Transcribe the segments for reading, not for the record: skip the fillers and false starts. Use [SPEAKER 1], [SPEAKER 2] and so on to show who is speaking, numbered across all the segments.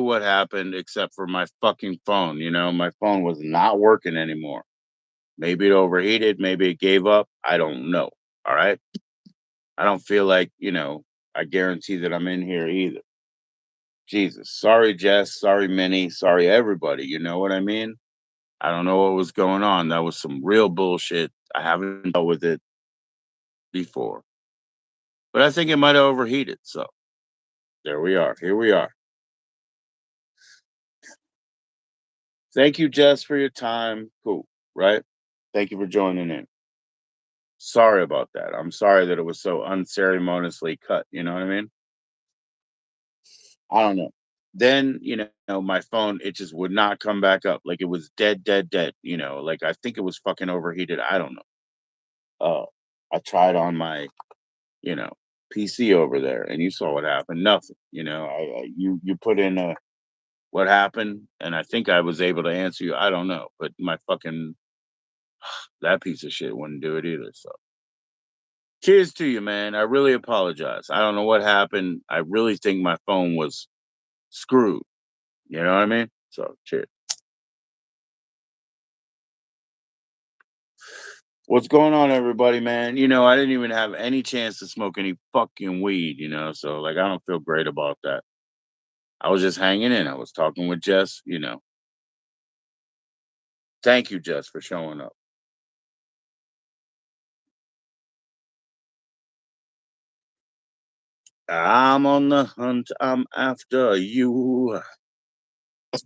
[SPEAKER 1] what happened except for my fucking phone. My phone was not working anymore. Maybe it overheated, maybe it gave up. I don't know. All right. I don't feel like, I guarantee that I'm in here either. Jesus. Sorry, Jess. Sorry, Minnie. Sorry, everybody. You know what I mean? I don't know what was going on. That was some real bullshit. I haven't dealt with it before, but I think it might have overheated. So there we are. Here we are. Thank you, Jess, for your time. Cool. Right? Thank you for joining in. Sorry about that. I'm sorry that it was so unceremoniously cut. You know what I mean? I don't know. Then, my phone, it just would not come back up. Like it was dead, dead, dead. Like I think it was fucking overheated. I don't know. I tried on my, you know, PC over there and you saw what happened. Nothing. You put in what happened and I think I was able to answer you. I don't know. But my fucking that piece of shit wouldn't do it either. So cheers to you, man. I really apologize. I don't know what happened. I really think my phone was screwed. You know what I mean? So cheers. What's going on, everybody, man? I didn't even have any chance to smoke any fucking weed, so like I don't feel great about that. I was just hanging in. I was talking with Jess. Thank you, Jess, for showing up. I'm on the hunt. I'm after you.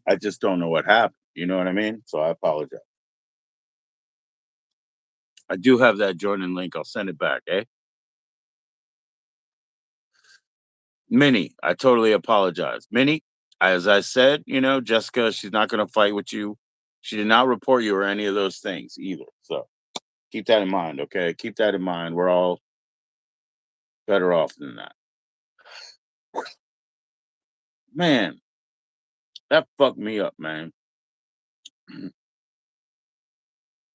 [SPEAKER 1] I just don't know what happened. You know what I mean? So I apologize. I do have that joining link. I'll send it back, eh? Minnie, I totally apologize. Minnie, as I said, Jessica, she's not going to fight with you. She did not report you or any of those things either. So keep that in mind, okay? Keep that in mind. We're all better off than that. Man, that fucked me up, man.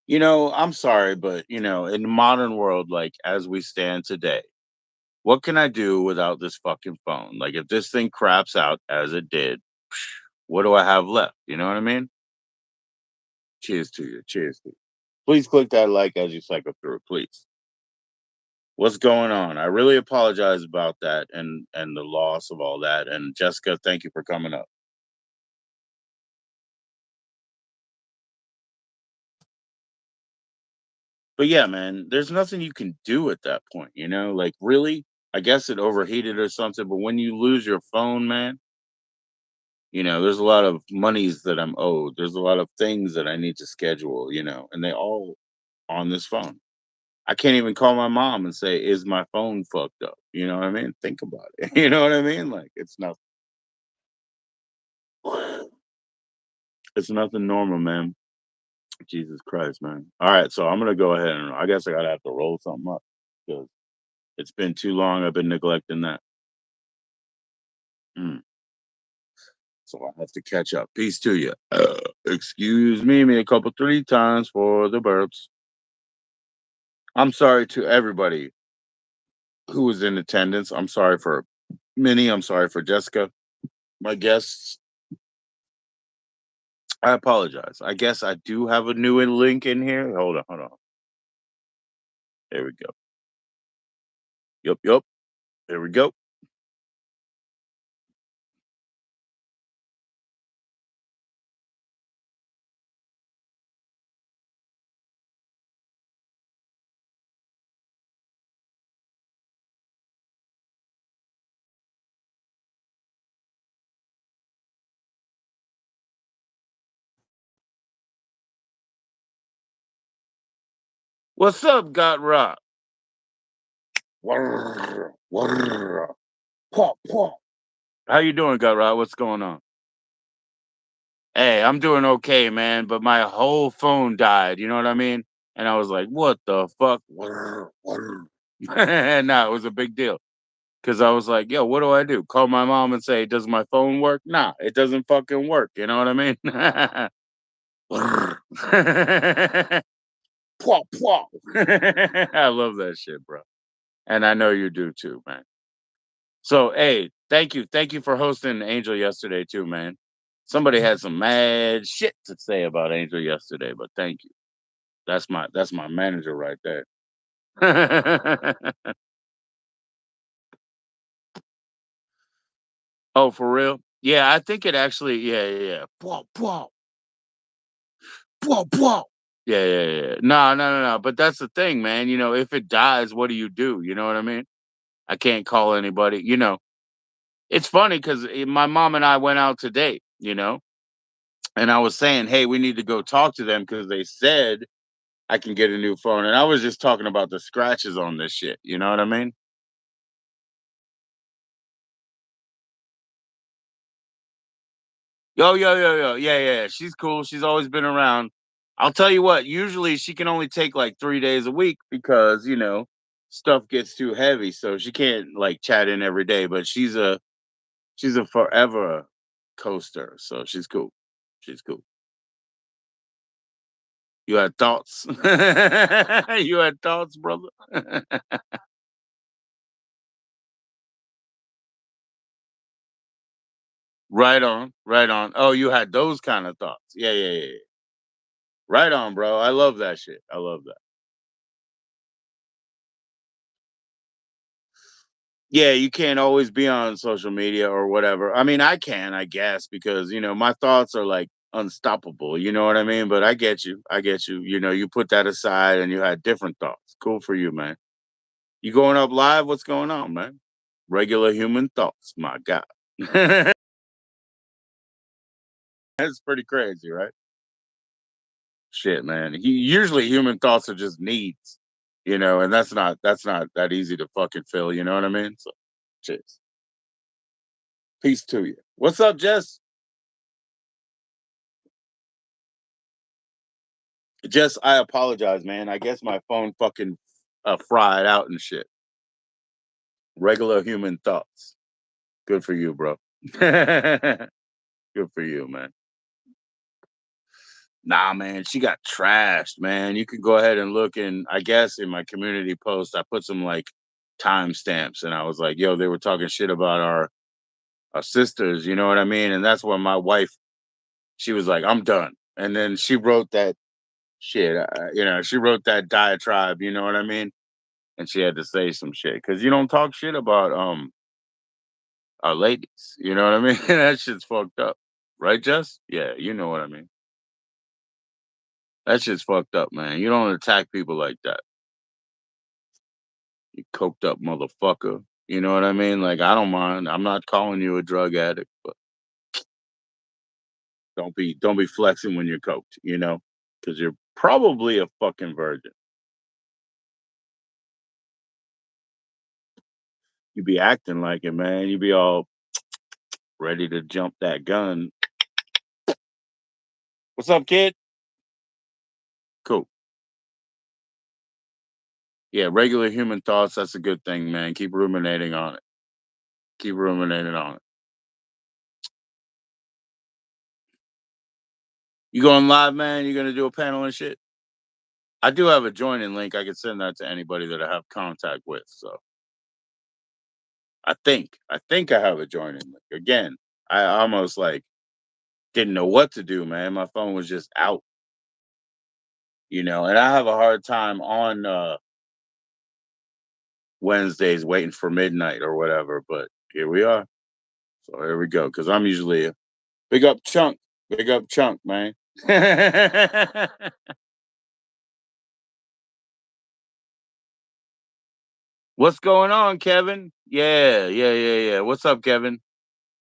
[SPEAKER 1] I'm sorry, but in the modern world, like as we stand today, what can I do without this fucking phone? Like if this thing craps out as it did, what do I have left? You know what I mean? Cheers to you. Cheers to you. Please click that like as you cycle through, please. What's going on? I really apologize about that and the loss of all that. And Jessica, thank you for coming up. But yeah, man, there's nothing you can do at that point. Like really, I guess it overheated or something. But when you lose your phone, man, there's a lot of monies that I'm owed. There's a lot of things that I need to schedule, and they all on this phone. I can't even call my mom and say, "Is my phone fucked up?" You know what I mean? Think about it. You know what I mean? Like it's nothing. It's nothing normal, man. Jesus Christ, man. All right, so I'm gonna go ahead and I guess I gotta have to roll something up because it's been too long. I've been neglecting that. Mm, so I have to catch up. Peace to you. Excuse me a couple three times for the burps. I'm sorry to everybody who was in attendance. I'm sorry for Minnie. I'm sorry for Jessica. My guests. I apologize. I guess I do have a new link in here. Hold on, hold on. There we go. Yup, yup. There we go. What's up, Got Rock? Wurr, wurr, pwah, pwah. How you doing, Got Rock? What's going on? Hey, I'm doing okay, man. But my whole phone died. You know what I mean? And I was like, "What the fuck?" Wurr, wurr. And nah, it was a big deal because I was like, "Yo, what do I do? Call my mom and say, does my phone work?" Nah, it doesn't fucking work. You know what I mean? Wurr. Pwah, pwah. I love that shit, bro. And I know you do too, man. So, hey, Thank you for hosting Angel yesterday too, man. Somebody had some mad shit to say about Angel yesterday, but thank you. That's my manager right there. Oh, for real? Yeah, I think it actually. Yeah, yeah, yeah. Bwah, bwah, bwah, bwah. Yeah, yeah, yeah. No, no, no, no. But that's the thing, man. If it dies, what do you do? You know what I mean? I can't call anybody. It's funny because my mom and I went out today. And I was saying, hey, we need to go talk to them because they said I can get a new phone. And I was just talking about the scratches on this shit. You know what I mean? Yo, yo, yo, yo. Yeah, yeah. Yeah. She's cool. She's always been around. I'll tell you what, usually she can only take like 3 days a week because, stuff gets too heavy. So she can't like chat in every day, but she's a forever coaster. So she's cool. She's cool. You had thoughts? You had thoughts, brother? Right on, right on. Oh, you had those kind of thoughts. Yeah, yeah, yeah, yeah. Right on, bro. I love that shit. I love that. Yeah, you can't always be on social media or whatever. I mean, I can, I guess, because my thoughts are like unstoppable. You know what I mean? But I get you. I get you. You put that aside and you had different thoughts. Cool for you, man. You going up live? What's going on, man? Regular human thoughts. My God. That's pretty crazy, right? Shit, man. Usually human thoughts are just needs, and that's not that easy to fucking fill. You know what I mean? So, cheers. Peace to you. What's up, Jess? Jess, I apologize, man. I guess my phone fucking fried out and shit. Regular human thoughts. Good for you, bro. Good for you, man. Nah, man, she got trashed, man. You can go ahead and look in, I guess, in my community post. I put some like timestamps and I was like, yo, they were talking shit about our sisters, you know what I mean? And that's when my wife, she was like, I'm done. And then she wrote that shit, she wrote that diatribe, you know what I mean? And she had to say some shit because you don't talk shit about our ladies, you know what I mean? That shit's fucked up. Right, Jess? Yeah, you know what I mean. That shit's fucked up, man. You don't attack people like that. You coked up motherfucker. You know what I mean? Like I don't mind. I'm not calling you a drug addict, but don't be flexing when you're coked, because you're probably a fucking virgin. You be acting like it, man. You be all ready to jump that gun. What's up, kid? Cool. Yeah, regular human thoughts. That's a good thing, man. Keep ruminating on it. Keep ruminating on it. You going live, man? You gonna do a panel and shit? I do have a joining link. I could send that to anybody that I have contact with. So I think I have a joining link. Again, I almost like didn't know what to do, man. My phone was just out, and I have a hard time on Wednesdays waiting for midnight or whatever. But here we are. So here we go. Because I'm usually a big up chunk, man. What's going on, Kevin? Yeah, yeah, yeah, yeah. What's up, Kevin?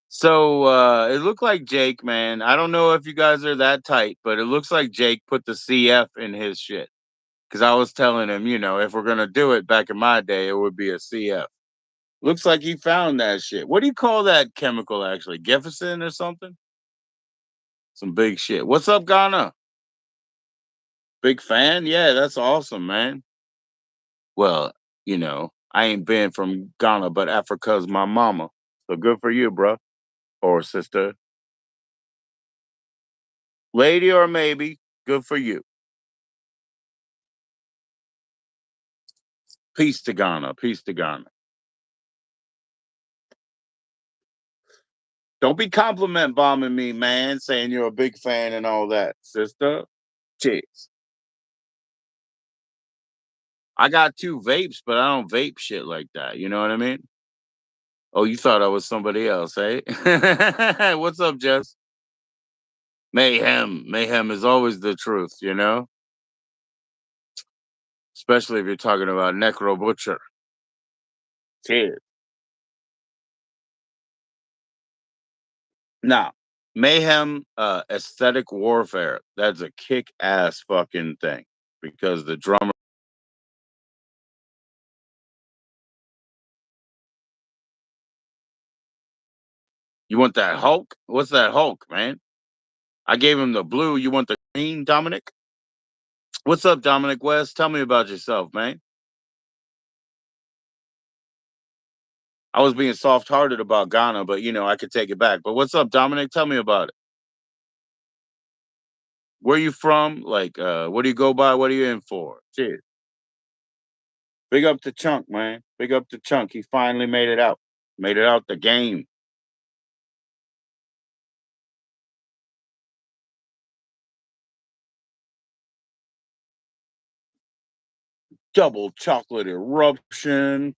[SPEAKER 1] So it looked like Jake, man. I don't know if you guys are that tight, but it looks like Jake put the CF in his shit. Because I was telling him, if we're gonna do it back in my day, it would be a CF. Looks like he found that shit. What do you call that chemical actually? Jefferson or something? Some big shit. What's up, Ghana? Big fan? Yeah, that's awesome, man. Well, I ain't been from Ghana, but Africa's my mama. So good for you, bro. Or sister. Lady or maybe. Good for you. Peace to Ghana. Peace to Ghana. Don't be compliment bombing me, man, saying you're a big fan and all that, sister. Cheers. I got 2 vapes, but I don't vape shit like that, you know what I mean? Oh, you thought I was somebody else, eh? What's up, Jess? Mayhem. Mayhem is always the truth, you know? Especially if you're talking about Necro Butcher. Cheers. Now, Mayhem aesthetic warfare. That's a kick ass fucking thing because the drummer. You want that Hulk? What's that Hulk, man? I gave him the blue. You want the green, Dominic? What's up, Dominic West? Tell me about yourself, man. I was being soft hearted about Ghana, but I could take it back. But what's up, Dominic? Tell me about it. Where you from? Like, what do you go by? What are you in for? Cheers. Big up to Chunk, man. Big up to Chunk. He finally made it out. Made it out the game. Double chocolate eruption.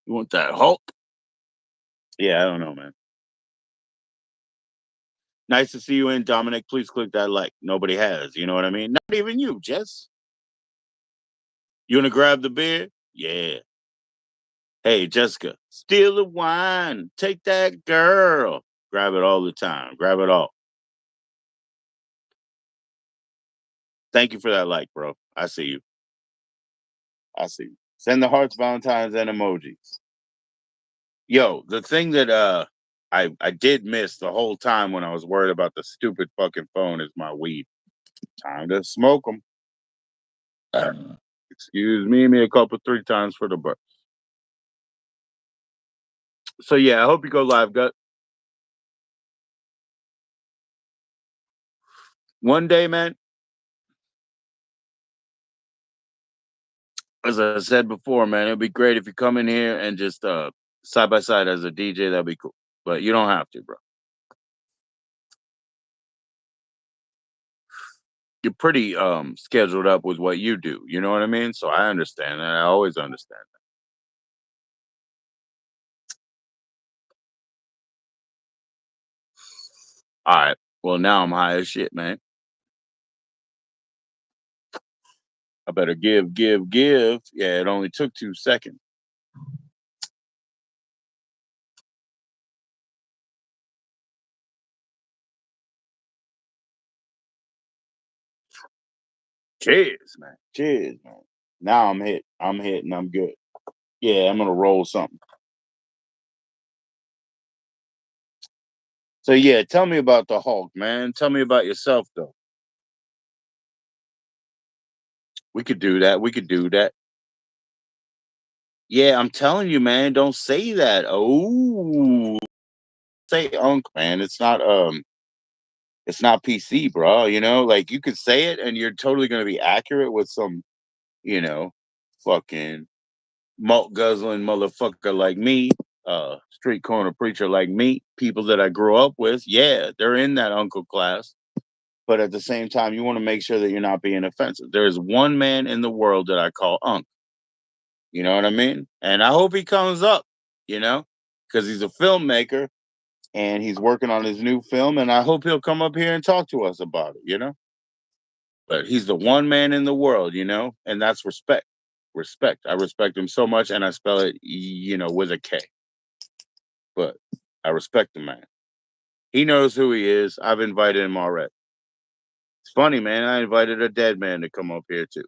[SPEAKER 1] You want that Hulk? Yeah, I don't know, man. Nice to see you in, Dominic. Please click that like. Nobody has. You know what I mean? Not even you, Jess. You want to grab the beer? Yeah. Hey, Jessica, steal the wine. Take that girl. Grab it all the time. Grab it all. Thank you for that like, bro. I see you. I see you. Send the hearts, Valentines, and emojis. Yo, the thing that I did miss the whole time when I was worried about the stupid fucking phone is my weed. Time to smoke them. Excuse me a couple 3 times for the butt. So yeah, I hope you go live, gut. One day, man. As I said before, man, it'd be great if you come in here and just side by side as a DJ. That'd be cool, but you don't have to, bro. You're pretty scheduled up with what you do. You know what I mean? So I understand that. I always understand that. All right. Well, now I'm high as shit, man. I better give, give, give. Yeah, it only took 2 seconds. Cheers, man. Cheers, man. Now I'm hit. I'm hit and I'm good. Yeah, I'm gonna roll something. So yeah, tell me about the Hulk, man. Tell me about yourself though. We could do that. We could do that. Yeah, I'm telling you, man. Don't say that. Oh, say unk, man. It's not PC, bro. Like you could say it and you're totally gonna be accurate with some, you know, fucking malt guzzling motherfucker like me, street corner preacher like me, people that I grew up with. Yeah, they're in that uncle class. But at the same time, you want to make sure that you're not being offensive. There's one man in the world that I call Unc. You know what I mean? And I hope he comes up, you know, because he's a filmmaker and he's working on his new film. And I hope he'll come up here and talk to us about it. But he's the one man in the world, and that's respect. Respect. I respect him so much, and I spell it, with a K. But I respect the man. He knows who he is. I've invited him already. It's funny, man. I invited a dead man to come up here too.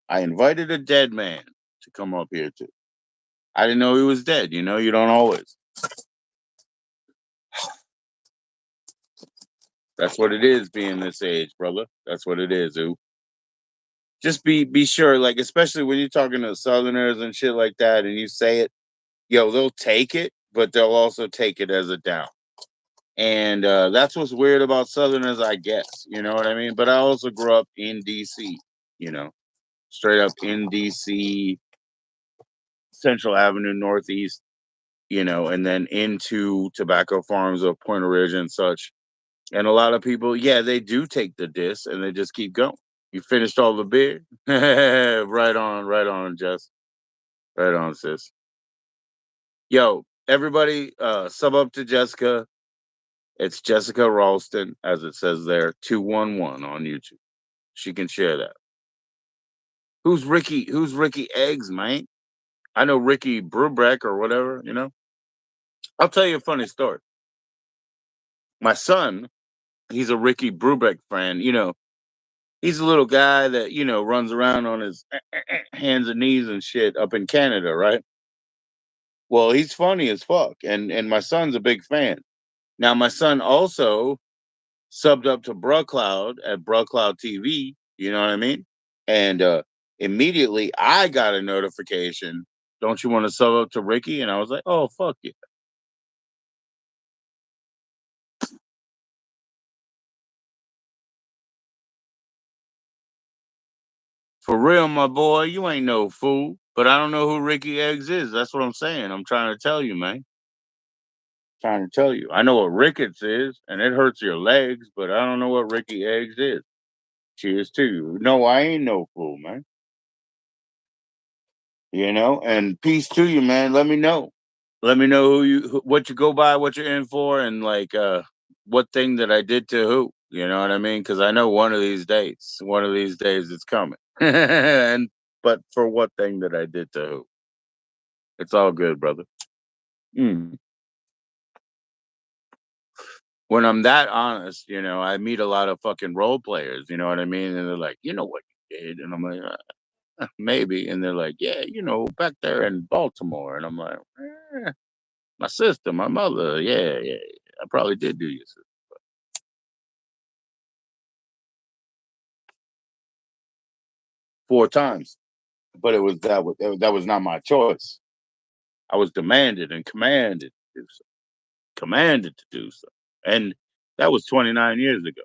[SPEAKER 1] I invited a dead man to come up here too. I didn't know he was dead. You don't always. That's what it is being this age, brother. That's what it is, ooh. Just be sure, like, especially when you're talking to Southerners and shit like that, and you say it, yo, they'll take it, but they'll also take it as a down. And that's what's weird about Southerners, I guess. You know what I mean? But I also grew up in DC. you know, straight up in DC, Central Avenue Northeast, and then into tobacco farms of Point Ridge and such. And a lot of people, yeah, they do take the disc and they just keep going. You finished all the beer? Right on, Jess. Right on, sis. Yo, everybody, sub up to Jessica. It's Jessica Ralston, as it says there, 211 on YouTube. She can share that. Who's Ricky? Who's Ricky Eggs, man? I know Ricky Brubeck or whatever. I'll tell you a funny story. My son, he's a Ricky Brubeck fan. He's a little guy that, runs around on his hands and knees and shit up in Canada, right? Well, he's funny as fuck. And my son's a big fan. Now, my son also subbed up to Brucloud at Brucloud TV. You know what I mean? And immediately I got a notification. Don't you want to sub up to Ricky? And I was like, oh, fuck you. For real, my boy, you ain't no fool. But I don't know who Ricky Eggs is. That's what I'm saying. I'm trying to tell you, man. Trying to tell you. I know what rickets is, and it hurts your legs, but I don't know what Ricky Eggs is. Cheers to you. No, I ain't no fool, man. And peace to you, man. Let me know. Let me know what you go by, what you're in for, and like what thing that I did to who. You know what I mean? Because I know one of these days it's coming. and but for what thing that I did to who? It's all good, brother. Mm. When I'm that honest, I meet a lot of fucking role players. You know what I mean? And they're like, you know what you did, and I'm like, maybe. And they're like, yeah, back there in Baltimore, and I'm like, my sister, my mother, yeah, yeah, yeah. I probably did do you 4 times, but that was not my choice. I was demanded and commanded to do so, commanded to do so, and that was 29 years ago.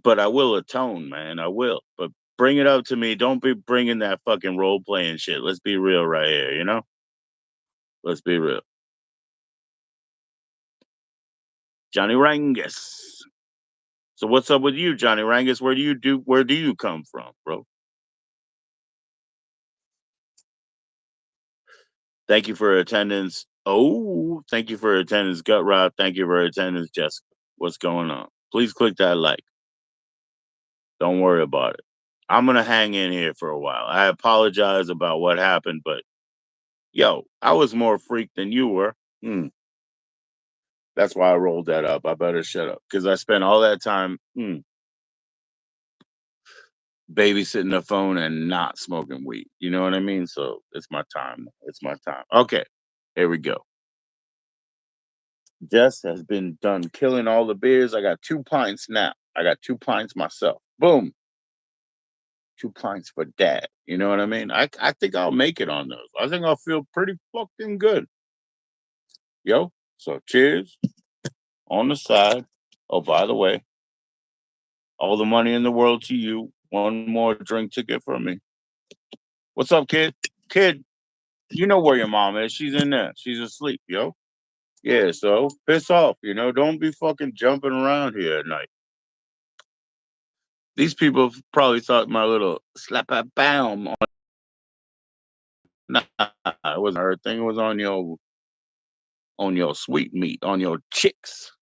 [SPEAKER 1] But I will atone, man. I will. But bring it up to me. Don't be bringing that fucking role playing shit. Let's be real right here. Let's be real. Johnny Rangus. So what's up with you, Johnny Rangus? Where do you come from, bro? Thank you for attendance. Oh, thank you for attendance, Gut Rod. Thank you for attendance, Jessica. What's going on? Please click that like. Don't worry about it. I'm gonna hang in here for a while. I apologize about what happened, but yo, I was more freaked than you were. Hmm. That's why I rolled that up. I better shut up because I spent all that time babysitting the phone and not smoking weed. You know what I mean? So it's my time. It's my time. Okay, here we go. Jess has been done killing all the beers. I got 2 pints now. I got 2 pints myself. Boom. 2 pints for dad. You know what I mean? I think I'll make it on those. I think I'll feel pretty fucking good. Yo. So cheers on the side. Oh, by the way, all the money in the world to you. One more drink ticket for me. What's up, kid? Kid, you know where your mom is. She's in there. She's asleep, yo. Yeah, so piss off, Don't be fucking jumping around here at night. These people probably thought my little slap a bam on. Nah, it wasn't her thing. It was on your sweet meat, on your chicks.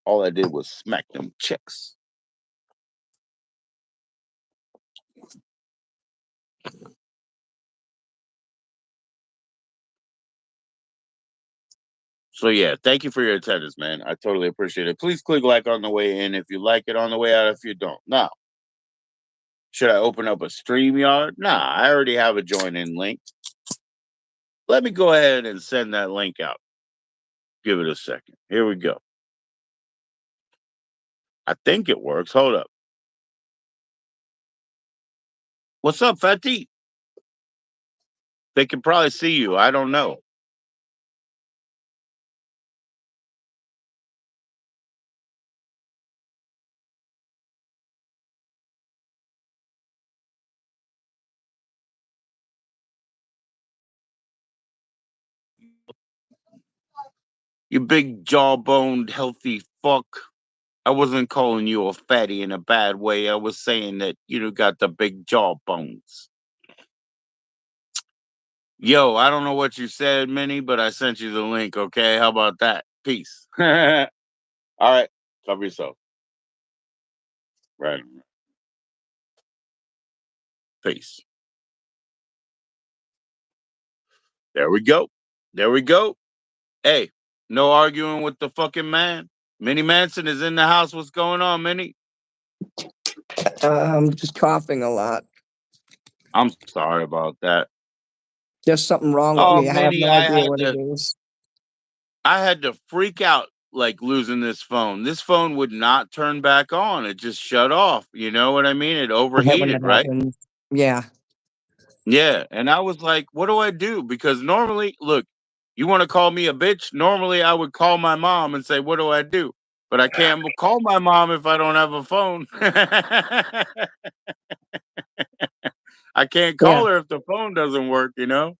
[SPEAKER 1] All I did was smack them chicks. So yeah, thank you for your attendance, man. I totally appreciate it. Please click like on the way in if you like it, on the way out if you don't. Now, should I open up a StreamYard? Nah, I already have a join in link. Let me go ahead and send that link out. Give it a second. Here we go. I think it works. Hold up. What's up, Fatty? They can probably see you. I don't know. You big jawboned, healthy fuck. I wasn't calling you a fatty in a bad way. I was saying that you got the big jawbones. Yo, I don't know what you said, Minnie, but I sent you the link. Okay, how about that? Peace. All right, cover yourself. Right. Peace. There we go. There we go. Hey, no arguing with the fucking man. Minnie Manson is in the house. What's going on, Minnie?
[SPEAKER 2] I'm just coughing a lot.
[SPEAKER 1] I'm sorry about that.
[SPEAKER 2] There's something wrong with
[SPEAKER 1] Oh,
[SPEAKER 2] me. I have
[SPEAKER 1] Minnie,
[SPEAKER 2] no idea what it is.
[SPEAKER 1] I had to freak out like losing this phone. This phone would not turn back on. It just shut off. You know what I mean? It
[SPEAKER 2] I hate when
[SPEAKER 1] overheated,
[SPEAKER 2] that
[SPEAKER 1] right?
[SPEAKER 2] happens. Yeah.
[SPEAKER 1] Yeah. And I was like, what do I do? Because normally, look, you want to call me a bitch? Normally, I would call my mom and say, what do I do? But I can't call my mom if I don't have a phone. I can't
[SPEAKER 2] Yeah.
[SPEAKER 1] call her if the phone doesn't work, you know?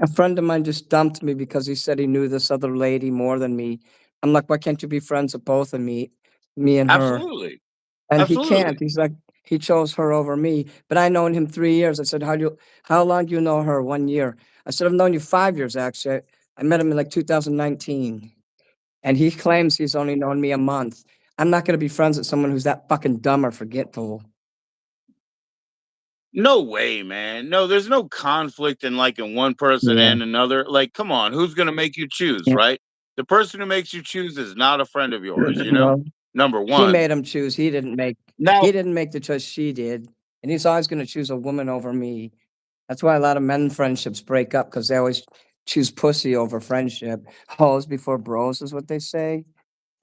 [SPEAKER 2] A friend of mine just dumped me because he said he knew this other lady more than me. I'm like, why can't you be friends with both of me and her?
[SPEAKER 1] Absolutely.
[SPEAKER 2] And he can't.
[SPEAKER 1] Absolutely.
[SPEAKER 2] He's like, he chose her over me. But I known him 3 years. I said, how long do you know her? 1 year. I said, I've known you 5 years actually. I met him in like 2019. And he claims he's only known me a month. I'm not gonna be friends with someone who's that fucking dumb or forgetful.
[SPEAKER 1] No way, man. No, there's no conflict in liking one person
[SPEAKER 2] Yeah.
[SPEAKER 1] and another. Like, come on, who's gonna make you choose,
[SPEAKER 2] Yeah.
[SPEAKER 1] right? The person who makes you choose is not a friend of yours,
[SPEAKER 2] Well,
[SPEAKER 1] Number
[SPEAKER 2] she
[SPEAKER 1] one.
[SPEAKER 2] made him choose.
[SPEAKER 1] Now,
[SPEAKER 2] He didn't make the choice, she did, and he's always gonna choose a woman over me. That's why a lot of men friendships break up because they always choose pussy over friendship. Hoes before bros is what they say.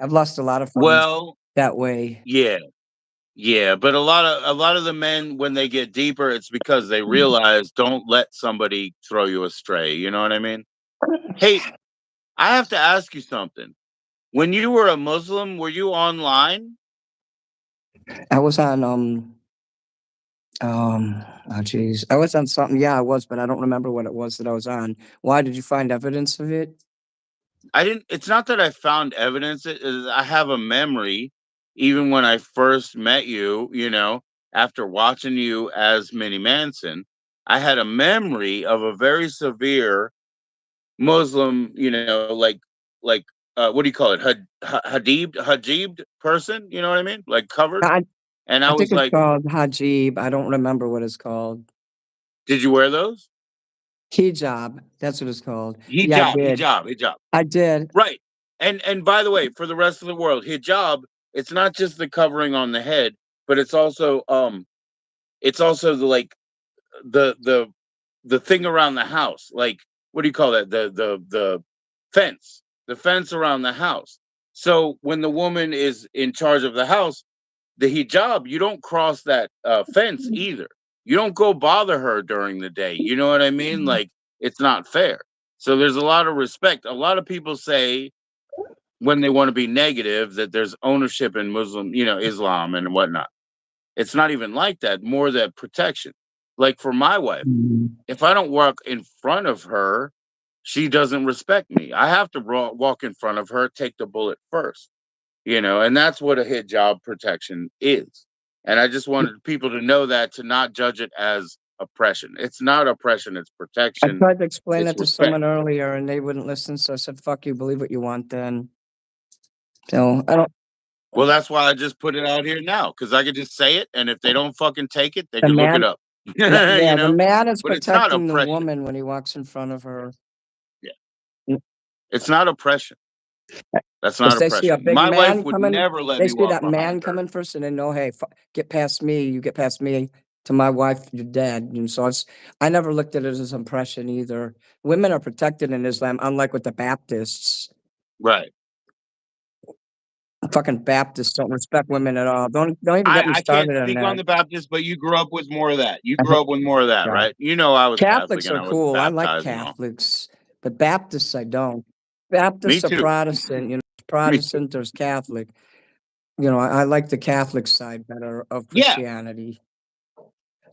[SPEAKER 2] I've lost a lot of friends
[SPEAKER 1] well,
[SPEAKER 2] that way.
[SPEAKER 1] yeah, yeah, but a lot of the men when they get deeper, it's because they realize don't let somebody throw you astray. You know what I mean? Hey, I have to ask you something. When you were a Muslim, were you online?
[SPEAKER 2] I was on, oh jeez. I was on something, yeah, I was, but I don't remember what it was that I was on. Why, did you find evidence of it?
[SPEAKER 1] I didn't It's not that I found evidence, it is I have a memory, even when I first met you, after watching you as Minnie Manson, I had a memory of a very severe Muslim, what do you call it? Hajib person, you know what I mean? Like covered.
[SPEAKER 2] I
[SPEAKER 1] And I
[SPEAKER 2] I think
[SPEAKER 1] was
[SPEAKER 2] it's
[SPEAKER 1] like,
[SPEAKER 2] called hajib, I don't remember what it's called.
[SPEAKER 1] "Did you wear those?"
[SPEAKER 2] Hijab, that's what it's called. Yeah, I
[SPEAKER 1] Hijab,
[SPEAKER 2] did.
[SPEAKER 1] hijab, hijab.
[SPEAKER 2] I did.
[SPEAKER 1] Right. And by the way, for the rest of the world, hijab, it's not just the covering on the head, but it's also the the thing around the house. Like, what do you call that? The fence. The fence around the house. So when the woman is in charge of the house, the hijab, you don't cross that fence either. You don't go bother her during the day. You know what I mean? Like, it's not fair. So there's a lot of respect. A lot of people say when they want to be negative that there's ownership in Muslim, Islam and whatnot. It's not even like that. More that protection. Like for my wife,
[SPEAKER 2] Mhm.
[SPEAKER 1] if I don't walk in front of her, she doesn't respect me. I have to walk in front of her, take the bullet first, and that's what a hijab protection is. And I just wanted people to know that, to not judge it as oppression. It's not oppression, it's
[SPEAKER 2] I
[SPEAKER 1] protection,
[SPEAKER 2] tried to explain
[SPEAKER 1] it's
[SPEAKER 2] that to
[SPEAKER 1] respect.
[SPEAKER 2] someone earlier and they wouldn't listen, so I said, "Fuck you, believe what you want then." So, I don't
[SPEAKER 1] Well, that's why I just put it out here now, because I could just say it, and if they don't fucking take it, they
[SPEAKER 2] the
[SPEAKER 1] can look it
[SPEAKER 2] man
[SPEAKER 1] up.
[SPEAKER 2] yeah, the man is
[SPEAKER 1] But it's not
[SPEAKER 2] protecting the
[SPEAKER 1] oppression.
[SPEAKER 2] woman when he walks in front of her.
[SPEAKER 1] Yeah.
[SPEAKER 2] Mm,
[SPEAKER 1] It's not oppression. That's
[SPEAKER 2] if
[SPEAKER 1] not
[SPEAKER 2] they see a
[SPEAKER 1] oppression.
[SPEAKER 2] big
[SPEAKER 1] My wife
[SPEAKER 2] man
[SPEAKER 1] would
[SPEAKER 2] coming,
[SPEAKER 1] never let
[SPEAKER 2] they
[SPEAKER 1] me
[SPEAKER 2] see
[SPEAKER 1] walk
[SPEAKER 2] that man
[SPEAKER 1] behind her.
[SPEAKER 2] coming first and they know, "Hey, get past me, you get past me to my wife, you're dead." And so I never looked at it as impression either. Women are protected in Islam, unlike with the Baptists.
[SPEAKER 1] Right.
[SPEAKER 2] Fucking Baptists don't respect women at all. Don't even get me
[SPEAKER 1] I can't
[SPEAKER 2] started on
[SPEAKER 1] speak on
[SPEAKER 2] that.
[SPEAKER 1] the Baptist, but you grew up with more of that. You
[SPEAKER 2] I
[SPEAKER 1] grew
[SPEAKER 2] hate
[SPEAKER 1] up with more of that,
[SPEAKER 2] God.
[SPEAKER 1] right? I was Catholic
[SPEAKER 2] Catholics
[SPEAKER 1] and
[SPEAKER 2] are
[SPEAKER 1] I was
[SPEAKER 2] cool. I like
[SPEAKER 1] baptized and all.
[SPEAKER 2] Catholics, but Baptists I don't.
[SPEAKER 1] Me
[SPEAKER 2] Baptists are
[SPEAKER 1] too.
[SPEAKER 2] Protestant, there's
[SPEAKER 1] Me too.
[SPEAKER 2] Protestant, there's Catholic. I like the Catholic side better of
[SPEAKER 1] Yeah.
[SPEAKER 2] Christianity.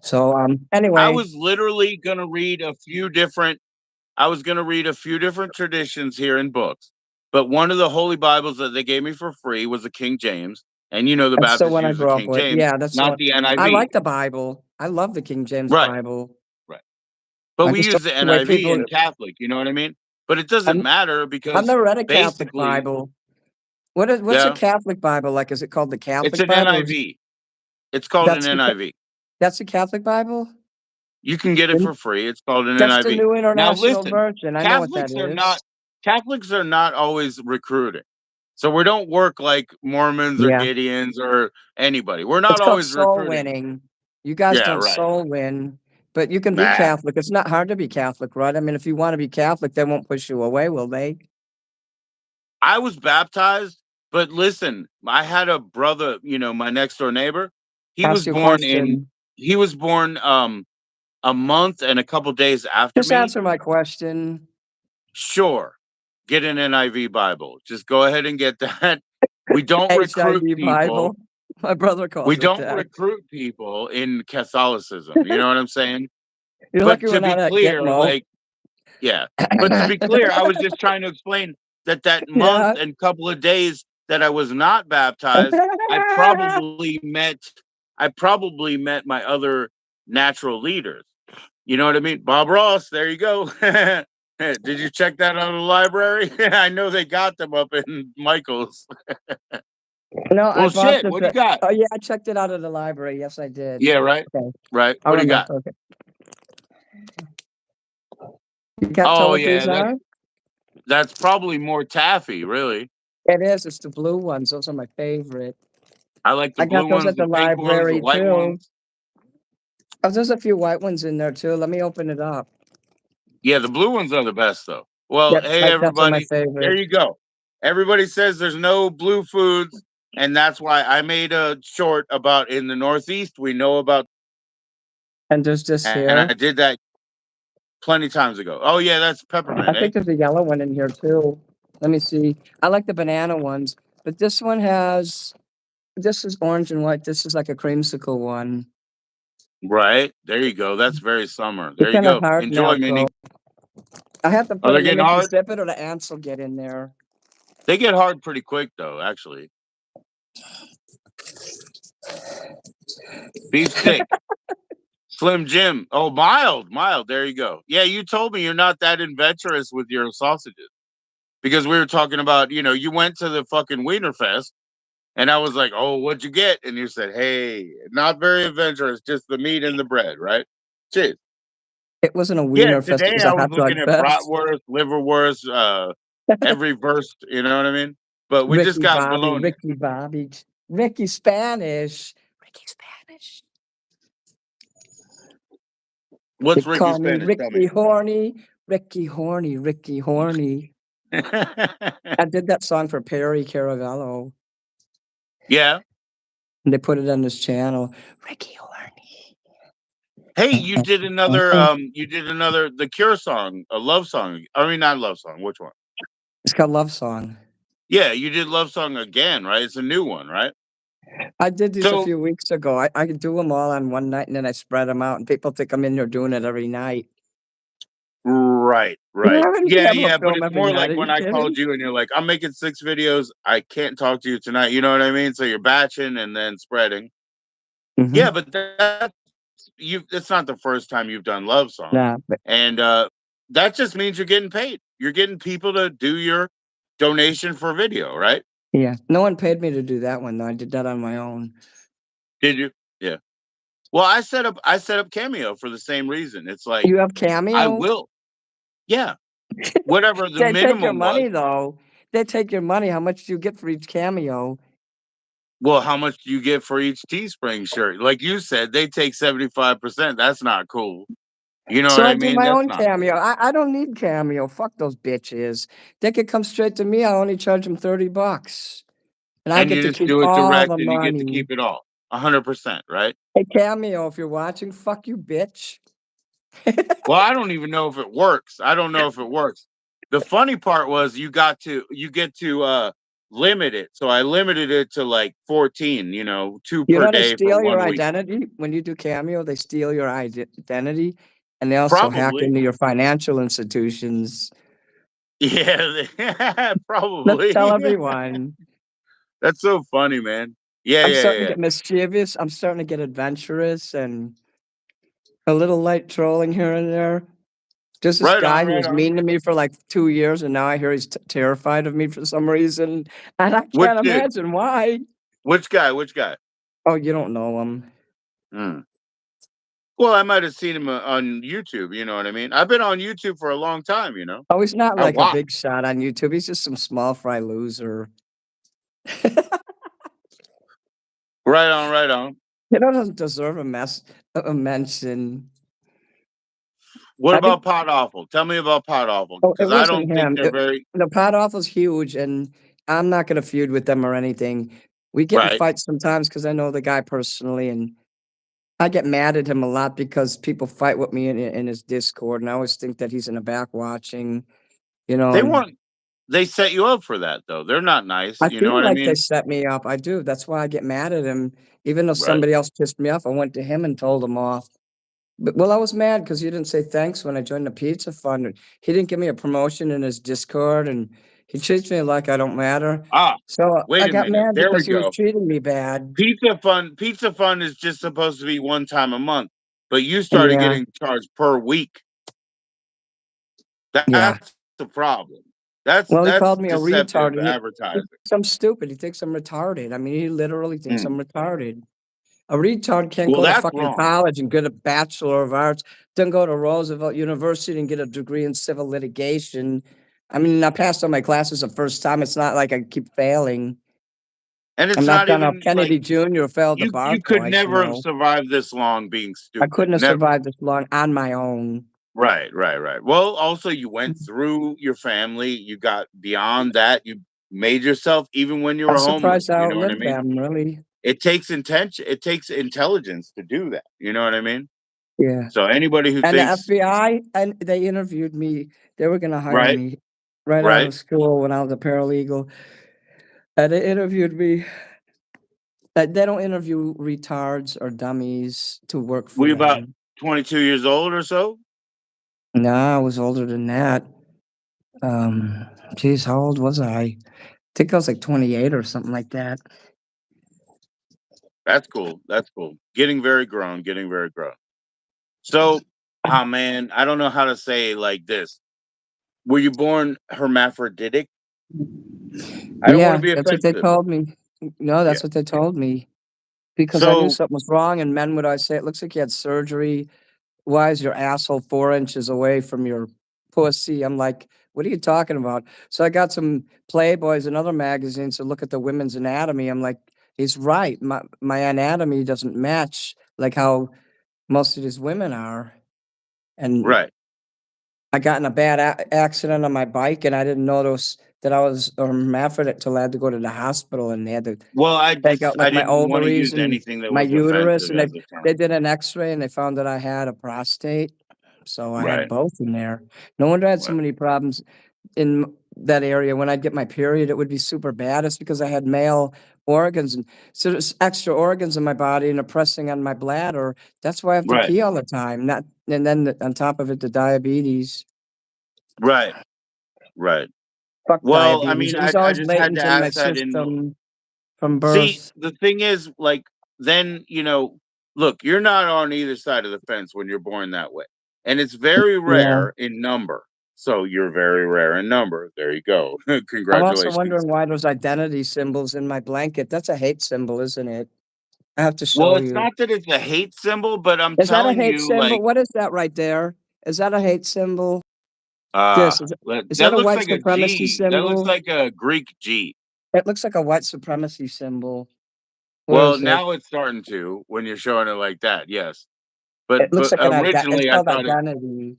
[SPEAKER 2] So,
[SPEAKER 1] I
[SPEAKER 2] anyway,
[SPEAKER 1] was literally gonna read a few different I was gonna read a few different traditions here in books. But one of the holy Bibles that they gave me for free was the King James, and you know the
[SPEAKER 2] That's the
[SPEAKER 1] Baptists
[SPEAKER 2] one I
[SPEAKER 1] use the
[SPEAKER 2] grew up
[SPEAKER 1] King
[SPEAKER 2] with.
[SPEAKER 1] James,
[SPEAKER 2] Yeah, that's the
[SPEAKER 1] not
[SPEAKER 2] one.
[SPEAKER 1] the
[SPEAKER 2] I
[SPEAKER 1] NIV.
[SPEAKER 2] like the Bible. I love the King James
[SPEAKER 1] Right,
[SPEAKER 2] Bible.
[SPEAKER 1] right. But
[SPEAKER 2] I
[SPEAKER 1] we
[SPEAKER 2] just don't
[SPEAKER 1] use the
[SPEAKER 2] like the way
[SPEAKER 1] NIV
[SPEAKER 2] people
[SPEAKER 1] in Catholic, you know what I mean? But it
[SPEAKER 2] I've
[SPEAKER 1] doesn't matter
[SPEAKER 2] I've
[SPEAKER 1] because
[SPEAKER 2] never read a Catholic
[SPEAKER 1] basically,
[SPEAKER 2] Bible. What's a
[SPEAKER 1] yeah,
[SPEAKER 2] Catholic Bible like? Is it called the
[SPEAKER 1] it's
[SPEAKER 2] Catholic
[SPEAKER 1] an
[SPEAKER 2] Bible or
[SPEAKER 1] NIV. It's called an
[SPEAKER 2] that's the Ca
[SPEAKER 1] NIV.
[SPEAKER 2] that's the Catholic Bible?
[SPEAKER 1] You can get it
[SPEAKER 2] Then
[SPEAKER 1] for free. It's called an
[SPEAKER 2] that's the
[SPEAKER 1] NIV.
[SPEAKER 2] New
[SPEAKER 1] Now
[SPEAKER 2] International
[SPEAKER 1] listen,
[SPEAKER 2] Version. I know what that
[SPEAKER 1] Catholics are not
[SPEAKER 2] is.
[SPEAKER 1] Catholics are not always recruiting. So we don't work like Mormons or
[SPEAKER 2] Yeah.
[SPEAKER 1] Gideons or anybody. We're not
[SPEAKER 2] It's called
[SPEAKER 1] always
[SPEAKER 2] soul
[SPEAKER 1] recruiting.
[SPEAKER 2] winning. You guys
[SPEAKER 1] Yeah,
[SPEAKER 2] don't
[SPEAKER 1] right.
[SPEAKER 2] soul win, but you can be
[SPEAKER 1] Nah.
[SPEAKER 2] Catholic. It's not hard to be Catholic, right? I mean, if you wanna be Catholic, they won't push you away, will they?
[SPEAKER 1] I was baptized, but listen, I had a brother, my next door neighbor. He
[SPEAKER 2] Ask
[SPEAKER 1] was
[SPEAKER 2] you a
[SPEAKER 1] born in
[SPEAKER 2] question.
[SPEAKER 1] he was born a month and a couple days after
[SPEAKER 2] Just
[SPEAKER 1] me.
[SPEAKER 2] answer my question.
[SPEAKER 1] Sure. Get an NIV Bible. Just go ahead and get that. We don't recruit
[SPEAKER 2] HIV
[SPEAKER 1] people.
[SPEAKER 2] Bible. My brother
[SPEAKER 1] We
[SPEAKER 2] calls it
[SPEAKER 1] don't
[SPEAKER 2] that.
[SPEAKER 1] recruit people in Catholicism. You know what I'm saying?
[SPEAKER 2] You're
[SPEAKER 1] But
[SPEAKER 2] lucky we're
[SPEAKER 1] to
[SPEAKER 2] not
[SPEAKER 1] be
[SPEAKER 2] at
[SPEAKER 1] clear,
[SPEAKER 2] Gitmo.
[SPEAKER 1] like, yeah. But to be clear, I was just trying to explain that month
[SPEAKER 2] Yeah.
[SPEAKER 1] and couple of days that I was not baptized, I probably met I probably met my other natural leaders. You know what I mean? Bob Ross, there you go. Did you check that out of the library? I know they got them up in Michael's.
[SPEAKER 2] No, I
[SPEAKER 1] Well,
[SPEAKER 2] bought
[SPEAKER 1] shit.
[SPEAKER 2] the
[SPEAKER 1] What do you got?
[SPEAKER 2] oh, yeah, I checked it out of the library. Yes, I did.
[SPEAKER 1] Yeah, right.
[SPEAKER 2] Okay.
[SPEAKER 1] Right.
[SPEAKER 2] I'll
[SPEAKER 1] What do you
[SPEAKER 2] remember.
[SPEAKER 1] got?
[SPEAKER 2] Okay. You can't tell
[SPEAKER 1] Oh
[SPEAKER 2] what these
[SPEAKER 1] yeah,
[SPEAKER 2] are?
[SPEAKER 1] that's probably more taffy, really.
[SPEAKER 2] It is. It's the blue ones. Those are my favorite.
[SPEAKER 1] I like the
[SPEAKER 2] I got
[SPEAKER 1] blue
[SPEAKER 2] those
[SPEAKER 1] ones,
[SPEAKER 2] at
[SPEAKER 1] the
[SPEAKER 2] the
[SPEAKER 1] pink ones, the
[SPEAKER 2] library
[SPEAKER 1] white
[SPEAKER 2] too.
[SPEAKER 1] ones.
[SPEAKER 2] Oh, there's a few white ones in there too. Let me open it up.
[SPEAKER 1] Yeah, the blue ones are the best though. Well,
[SPEAKER 2] Yep,
[SPEAKER 1] hey
[SPEAKER 2] my definitely my
[SPEAKER 1] everybody, there
[SPEAKER 2] favorite.
[SPEAKER 1] you go. Everybody says there's no blue foods, and that's why I made a short about in the Northeast we know about,
[SPEAKER 2] And there's this
[SPEAKER 1] and I
[SPEAKER 2] here.
[SPEAKER 1] did that plenty times ago. Oh yeah, that's
[SPEAKER 2] I
[SPEAKER 1] peppermint, eh?
[SPEAKER 2] think there's a yellow one in here too. Let me see. I like the banana ones, but this one has this is orange and white. This is like a creamsicle one.
[SPEAKER 1] Right there you go. That's very summer.
[SPEAKER 2] It's
[SPEAKER 1] There you
[SPEAKER 2] kind of
[SPEAKER 1] go.
[SPEAKER 2] hard now,
[SPEAKER 1] Enjoy,
[SPEAKER 2] so
[SPEAKER 1] Minnie.
[SPEAKER 2] I have to
[SPEAKER 1] Oh,
[SPEAKER 2] put
[SPEAKER 1] they're
[SPEAKER 2] them in
[SPEAKER 1] getting
[SPEAKER 2] there to
[SPEAKER 1] hard.
[SPEAKER 2] sip it, or the ants will get in there.
[SPEAKER 1] They get hard pretty quick though. Actually, beef stick. Slim Jim. Oh, mild, mild. There you go. Yeah, you told me you're not that adventurous with your sausages because we were talking about, you went to the fucking Wiener Fest, and I was like, "Oh, what'd you get?" And you said, "Hey, not very adventurous, just the meat and the bread, right?" Cheers.
[SPEAKER 2] It wasn't a
[SPEAKER 1] Yeah,
[SPEAKER 2] wiener fest, it
[SPEAKER 1] today
[SPEAKER 2] was
[SPEAKER 1] I
[SPEAKER 2] a
[SPEAKER 1] was
[SPEAKER 2] hot dog
[SPEAKER 1] looking at
[SPEAKER 2] fest.
[SPEAKER 1] bratwurst, liverwurst, every verse. You know what I mean? But we just got bologna.
[SPEAKER 2] Ricky Bobby, Ricky Spanish, Ricky Spanish. They
[SPEAKER 1] What's Ricky
[SPEAKER 2] call me
[SPEAKER 1] Spanish? Tell me.
[SPEAKER 2] Ricky Horny, Ricky Horny, Ricky Horny. I did that song for Perry Caravello,
[SPEAKER 1] Yeah.
[SPEAKER 2] and they put it on this channel. Ricky Horny.
[SPEAKER 1] Hey, you did another The Cure song, a love song. I mean, not love song. Which one?
[SPEAKER 2] It's called Love Song.
[SPEAKER 1] Yeah, you did love song again, right? It's a new one, right?
[SPEAKER 2] I did these a
[SPEAKER 1] So
[SPEAKER 2] few weeks ago. I do them all on one night, and then I spread them out, and people think I'm in there doing it every night.
[SPEAKER 1] right,
[SPEAKER 2] You
[SPEAKER 1] right.
[SPEAKER 2] haven't been
[SPEAKER 1] Yeah,
[SPEAKER 2] able to
[SPEAKER 1] yeah, but
[SPEAKER 2] film
[SPEAKER 1] it's
[SPEAKER 2] every
[SPEAKER 1] more
[SPEAKER 2] night.
[SPEAKER 1] like
[SPEAKER 2] Are
[SPEAKER 1] when
[SPEAKER 2] you
[SPEAKER 1] I called
[SPEAKER 2] kidding?
[SPEAKER 1] you and you're like, "I'm making 6 videos. I can't talk to you tonight." You know what I mean? So you're batching and then spreading. Yeah,
[SPEAKER 2] Mhm.
[SPEAKER 1] but that's you it's not the first time you've done love songs.
[SPEAKER 2] Nah, but
[SPEAKER 1] And that just means you're getting paid. You're getting people to do your donation for video, right?
[SPEAKER 2] yeah, no one paid me to do that one, though. I did that on my own.
[SPEAKER 1] Did you? Yeah. Well, I set up Cameo for the same reason. It's like
[SPEAKER 2] You have
[SPEAKER 1] I
[SPEAKER 2] Cameo?
[SPEAKER 1] will. Yeah. Whatever the
[SPEAKER 2] They take your
[SPEAKER 1] minimum was.
[SPEAKER 2] money, though. They take your money. How much do you get for each Cameo?
[SPEAKER 1] Well, how much do you get for each Teespring shirt? Like you said, they take 75%. That's not cool. You know
[SPEAKER 2] So
[SPEAKER 1] what
[SPEAKER 2] I
[SPEAKER 1] I
[SPEAKER 2] do
[SPEAKER 1] mean?
[SPEAKER 2] my
[SPEAKER 1] That's
[SPEAKER 2] own
[SPEAKER 1] not cool.
[SPEAKER 2] Cameo. I don't need Cameo. Fuck those bitches. They could come straight to me. I only charge them $30, and I
[SPEAKER 1] And
[SPEAKER 2] get
[SPEAKER 1] you
[SPEAKER 2] to
[SPEAKER 1] just
[SPEAKER 2] keep
[SPEAKER 1] do it
[SPEAKER 2] all
[SPEAKER 1] direct
[SPEAKER 2] the
[SPEAKER 1] and you get to
[SPEAKER 2] money.
[SPEAKER 1] keep it all. 100%, right?
[SPEAKER 2] Hey, Cameo, if you're watching, fuck you, bitch.
[SPEAKER 1] Well, I don't even know if it works. I don't know if it works. The funny part was you get to limit it. So I limited it to like 14, 2
[SPEAKER 2] You
[SPEAKER 1] per
[SPEAKER 2] know they
[SPEAKER 1] day for
[SPEAKER 2] steal your
[SPEAKER 1] 1 week.
[SPEAKER 2] identity when you do Cameo. They steal your identity, and they also hack
[SPEAKER 1] Probably.
[SPEAKER 2] into your financial institutions.
[SPEAKER 1] Yeah,
[SPEAKER 2] Let's tell
[SPEAKER 1] probably.
[SPEAKER 2] everyone.
[SPEAKER 1] That's so funny, man. Yeah,
[SPEAKER 2] I'm
[SPEAKER 1] yeah,
[SPEAKER 2] starting
[SPEAKER 1] yeah,
[SPEAKER 2] to
[SPEAKER 1] yeah.
[SPEAKER 2] get mischievous. I'm starting to get adventurous and a little light trolling here and there. Just this
[SPEAKER 1] Right
[SPEAKER 2] guy
[SPEAKER 1] on,
[SPEAKER 2] who
[SPEAKER 1] right
[SPEAKER 2] was
[SPEAKER 1] on.
[SPEAKER 2] mean to me for like 2 years, and now I hear he's terrified of me for some reason, and I
[SPEAKER 1] Which
[SPEAKER 2] can't
[SPEAKER 1] dude?
[SPEAKER 2] imagine why.
[SPEAKER 1] Which guy? Which guy?
[SPEAKER 2] Oh, you don't know him.
[SPEAKER 1] Mm. Well, I might have seen him on YouTube. You know what I mean? I've been on YouTube for a long time.
[SPEAKER 2] Oh, he's not
[SPEAKER 1] I
[SPEAKER 2] like a
[SPEAKER 1] watch.
[SPEAKER 2] big shot on YouTube. He's just some small fry loser.
[SPEAKER 1] Right on, right on.
[SPEAKER 2] You know, doesn't deserve a mention.
[SPEAKER 1] What
[SPEAKER 2] Have you
[SPEAKER 1] about Pot Awful? Tell me about Pot Awful
[SPEAKER 2] Oh, it
[SPEAKER 1] because I
[SPEAKER 2] wasn't
[SPEAKER 1] don't think
[SPEAKER 2] him.
[SPEAKER 1] they're very
[SPEAKER 2] The Pot Awful's huge, and I'm not gonna feud with them or anything. We get in
[SPEAKER 1] right.
[SPEAKER 2] fights sometimes because I know the guy personally, and I get mad at him a lot because people fight with me in his Discord, and I always think that he's in the back watching,
[SPEAKER 1] They
[SPEAKER 2] and
[SPEAKER 1] want they set you up for that though. They're not nice.
[SPEAKER 2] I
[SPEAKER 1] You know
[SPEAKER 2] feel
[SPEAKER 1] what I
[SPEAKER 2] like they
[SPEAKER 1] mean?
[SPEAKER 2] set me up. I do. That's why I get mad at him. Even though
[SPEAKER 1] Right.
[SPEAKER 2] somebody else pissed me off, I went to him and told him off. But well, I was mad because he didn't say thanks when I joined the pizza fund. And he didn't give me a promotion in his Discord, and he treats me like I don't matter.
[SPEAKER 1] Ah,
[SPEAKER 2] So I
[SPEAKER 1] wait a
[SPEAKER 2] got
[SPEAKER 1] minute.
[SPEAKER 2] mad
[SPEAKER 1] There we
[SPEAKER 2] because he was
[SPEAKER 1] go.
[SPEAKER 2] treating me bad.
[SPEAKER 1] Pizza Fund is just supposed to be one time a month, but you started
[SPEAKER 2] Yeah,
[SPEAKER 1] getting charged per week.
[SPEAKER 2] yeah.
[SPEAKER 1] That's the problem. That's
[SPEAKER 2] Well, he
[SPEAKER 1] that's
[SPEAKER 2] called me a
[SPEAKER 1] deceptive
[SPEAKER 2] retard, and he
[SPEAKER 1] advertising.
[SPEAKER 2] thinks I'm stupid. He thinks I'm retarded. I mean, he literally thinks I'm
[SPEAKER 1] Mm.
[SPEAKER 2] retarded. A retard can't
[SPEAKER 1] Well,
[SPEAKER 2] go to
[SPEAKER 1] that's
[SPEAKER 2] fucking
[SPEAKER 1] wrong.
[SPEAKER 2] college and get a Bachelor of Arts, then go to Roosevelt University and get a degree in civil litigation. I mean, I passed all my classes the first time. It's not like I keep failing.
[SPEAKER 1] And
[SPEAKER 2] I'm
[SPEAKER 1] it's
[SPEAKER 2] not
[SPEAKER 1] not
[SPEAKER 2] John F.
[SPEAKER 1] even like
[SPEAKER 2] Kennedy Jr. failed the bar
[SPEAKER 1] you could
[SPEAKER 2] twice,
[SPEAKER 1] never have survived this long being
[SPEAKER 2] I
[SPEAKER 1] stupid.
[SPEAKER 2] couldn't have
[SPEAKER 1] Never.
[SPEAKER 2] survived this long on my own.
[SPEAKER 1] Right, right, right. Well, also you went through your family, you got beyond that, you made yourself even when you
[SPEAKER 2] I'm
[SPEAKER 1] were homeless,
[SPEAKER 2] surprised I
[SPEAKER 1] you know what I
[SPEAKER 2] outlived
[SPEAKER 1] mean?
[SPEAKER 2] them, really.
[SPEAKER 1] It takes intelligence to do that, you know what I mean?
[SPEAKER 2] Yeah.
[SPEAKER 1] So anybody who
[SPEAKER 2] And the
[SPEAKER 1] thinks
[SPEAKER 2] FBI, and they interviewed me. They were gonna hire
[SPEAKER 1] right,
[SPEAKER 2] me right out
[SPEAKER 1] right,
[SPEAKER 2] of school when I was a paralegal, and they interviewed me. They don't interview retards or dummies to work
[SPEAKER 1] were
[SPEAKER 2] for
[SPEAKER 1] you about
[SPEAKER 2] them.
[SPEAKER 1] 22 years old or so?
[SPEAKER 2] No, I was older than that. Geez, how old was I? Think I was like 28 or something like that.
[SPEAKER 1] That's cool. That's cool. Getting very grown, getting very grown. So, oh man, I don't know how to say like this. Were you born hermaphroditic? I don't want to
[SPEAKER 2] Yeah,
[SPEAKER 1] be
[SPEAKER 2] that's what they
[SPEAKER 1] offensive.
[SPEAKER 2] told me. No,
[SPEAKER 1] Yeah.
[SPEAKER 2] that's what they told me because I knew
[SPEAKER 1] So,
[SPEAKER 2] something was wrong, and men would always say, "It looks like you had surgery. Why is your asshole 4 inches away from your pussy?" I'm like, "What are you talking about?" So I got some Playboys and other magazines to look at the women's anatomy. I'm like, "He's right. My anatomy doesn't match like how most of these women are." And
[SPEAKER 1] right.
[SPEAKER 2] I got in a bad accident on my bike, and I didn't notice that I was a hermaphrodite till I had to go to the hospital, and they had to
[SPEAKER 1] Well,
[SPEAKER 2] take out,
[SPEAKER 1] I
[SPEAKER 2] like, my
[SPEAKER 1] didn't want to
[SPEAKER 2] ovaries
[SPEAKER 1] use
[SPEAKER 2] and
[SPEAKER 1] anything that
[SPEAKER 2] my
[SPEAKER 1] was
[SPEAKER 2] uterus,
[SPEAKER 1] offensive
[SPEAKER 2] and
[SPEAKER 1] as a
[SPEAKER 2] they
[SPEAKER 1] term.
[SPEAKER 2] did an X-ray, and they found that I had a prostate, so I had
[SPEAKER 1] Right.
[SPEAKER 2] both in there. No wonder I had so
[SPEAKER 1] Right.
[SPEAKER 2] many problems in that area. When I'd get my period, it would be super bad. It's because I had male organs, and so there's extra organs in my body and are pressing on my bladder. That's why I have to
[SPEAKER 1] Right.
[SPEAKER 2] pee all the time, not and then on top of it, the diabetes.
[SPEAKER 1] Right. Right.
[SPEAKER 2] Fuck
[SPEAKER 1] Well, I
[SPEAKER 2] diabetes.
[SPEAKER 1] mean,
[SPEAKER 2] It was
[SPEAKER 1] I
[SPEAKER 2] always
[SPEAKER 1] just had
[SPEAKER 2] latent
[SPEAKER 1] to
[SPEAKER 2] in my
[SPEAKER 1] ask that in
[SPEAKER 2] system from
[SPEAKER 1] see,
[SPEAKER 2] birth.
[SPEAKER 1] the thing is, like, then, look, you're not on either side of the fence when you're born that way. And it's very
[SPEAKER 2] Yeah.
[SPEAKER 1] rare in number. So you're very rare in number. There you go.
[SPEAKER 2] I'm also
[SPEAKER 1] Congratulations.
[SPEAKER 2] wondering why there's identity symbols in my blanket. That's a hate symbol, isn't it? I have to
[SPEAKER 1] Well,
[SPEAKER 2] show
[SPEAKER 1] it's
[SPEAKER 2] you.
[SPEAKER 1] not that it's a hate symbol, but I'm
[SPEAKER 2] Is that a
[SPEAKER 1] telling
[SPEAKER 2] hate
[SPEAKER 1] you,
[SPEAKER 2] symbol?
[SPEAKER 1] like,
[SPEAKER 2] What is that right there? Is that a hate symbol? This, is
[SPEAKER 1] that
[SPEAKER 2] that a
[SPEAKER 1] looks
[SPEAKER 2] white
[SPEAKER 1] like a
[SPEAKER 2] supremacy
[SPEAKER 1] G. That looks
[SPEAKER 2] symbol?
[SPEAKER 1] like a Greek G.
[SPEAKER 2] It looks like a white supremacy symbol. Where
[SPEAKER 1] Well,
[SPEAKER 2] is it?
[SPEAKER 1] now it's starting to when you're showing it like that, yes. But
[SPEAKER 2] It looks like an it's
[SPEAKER 1] originally I
[SPEAKER 2] called
[SPEAKER 1] thought it
[SPEAKER 2] identity.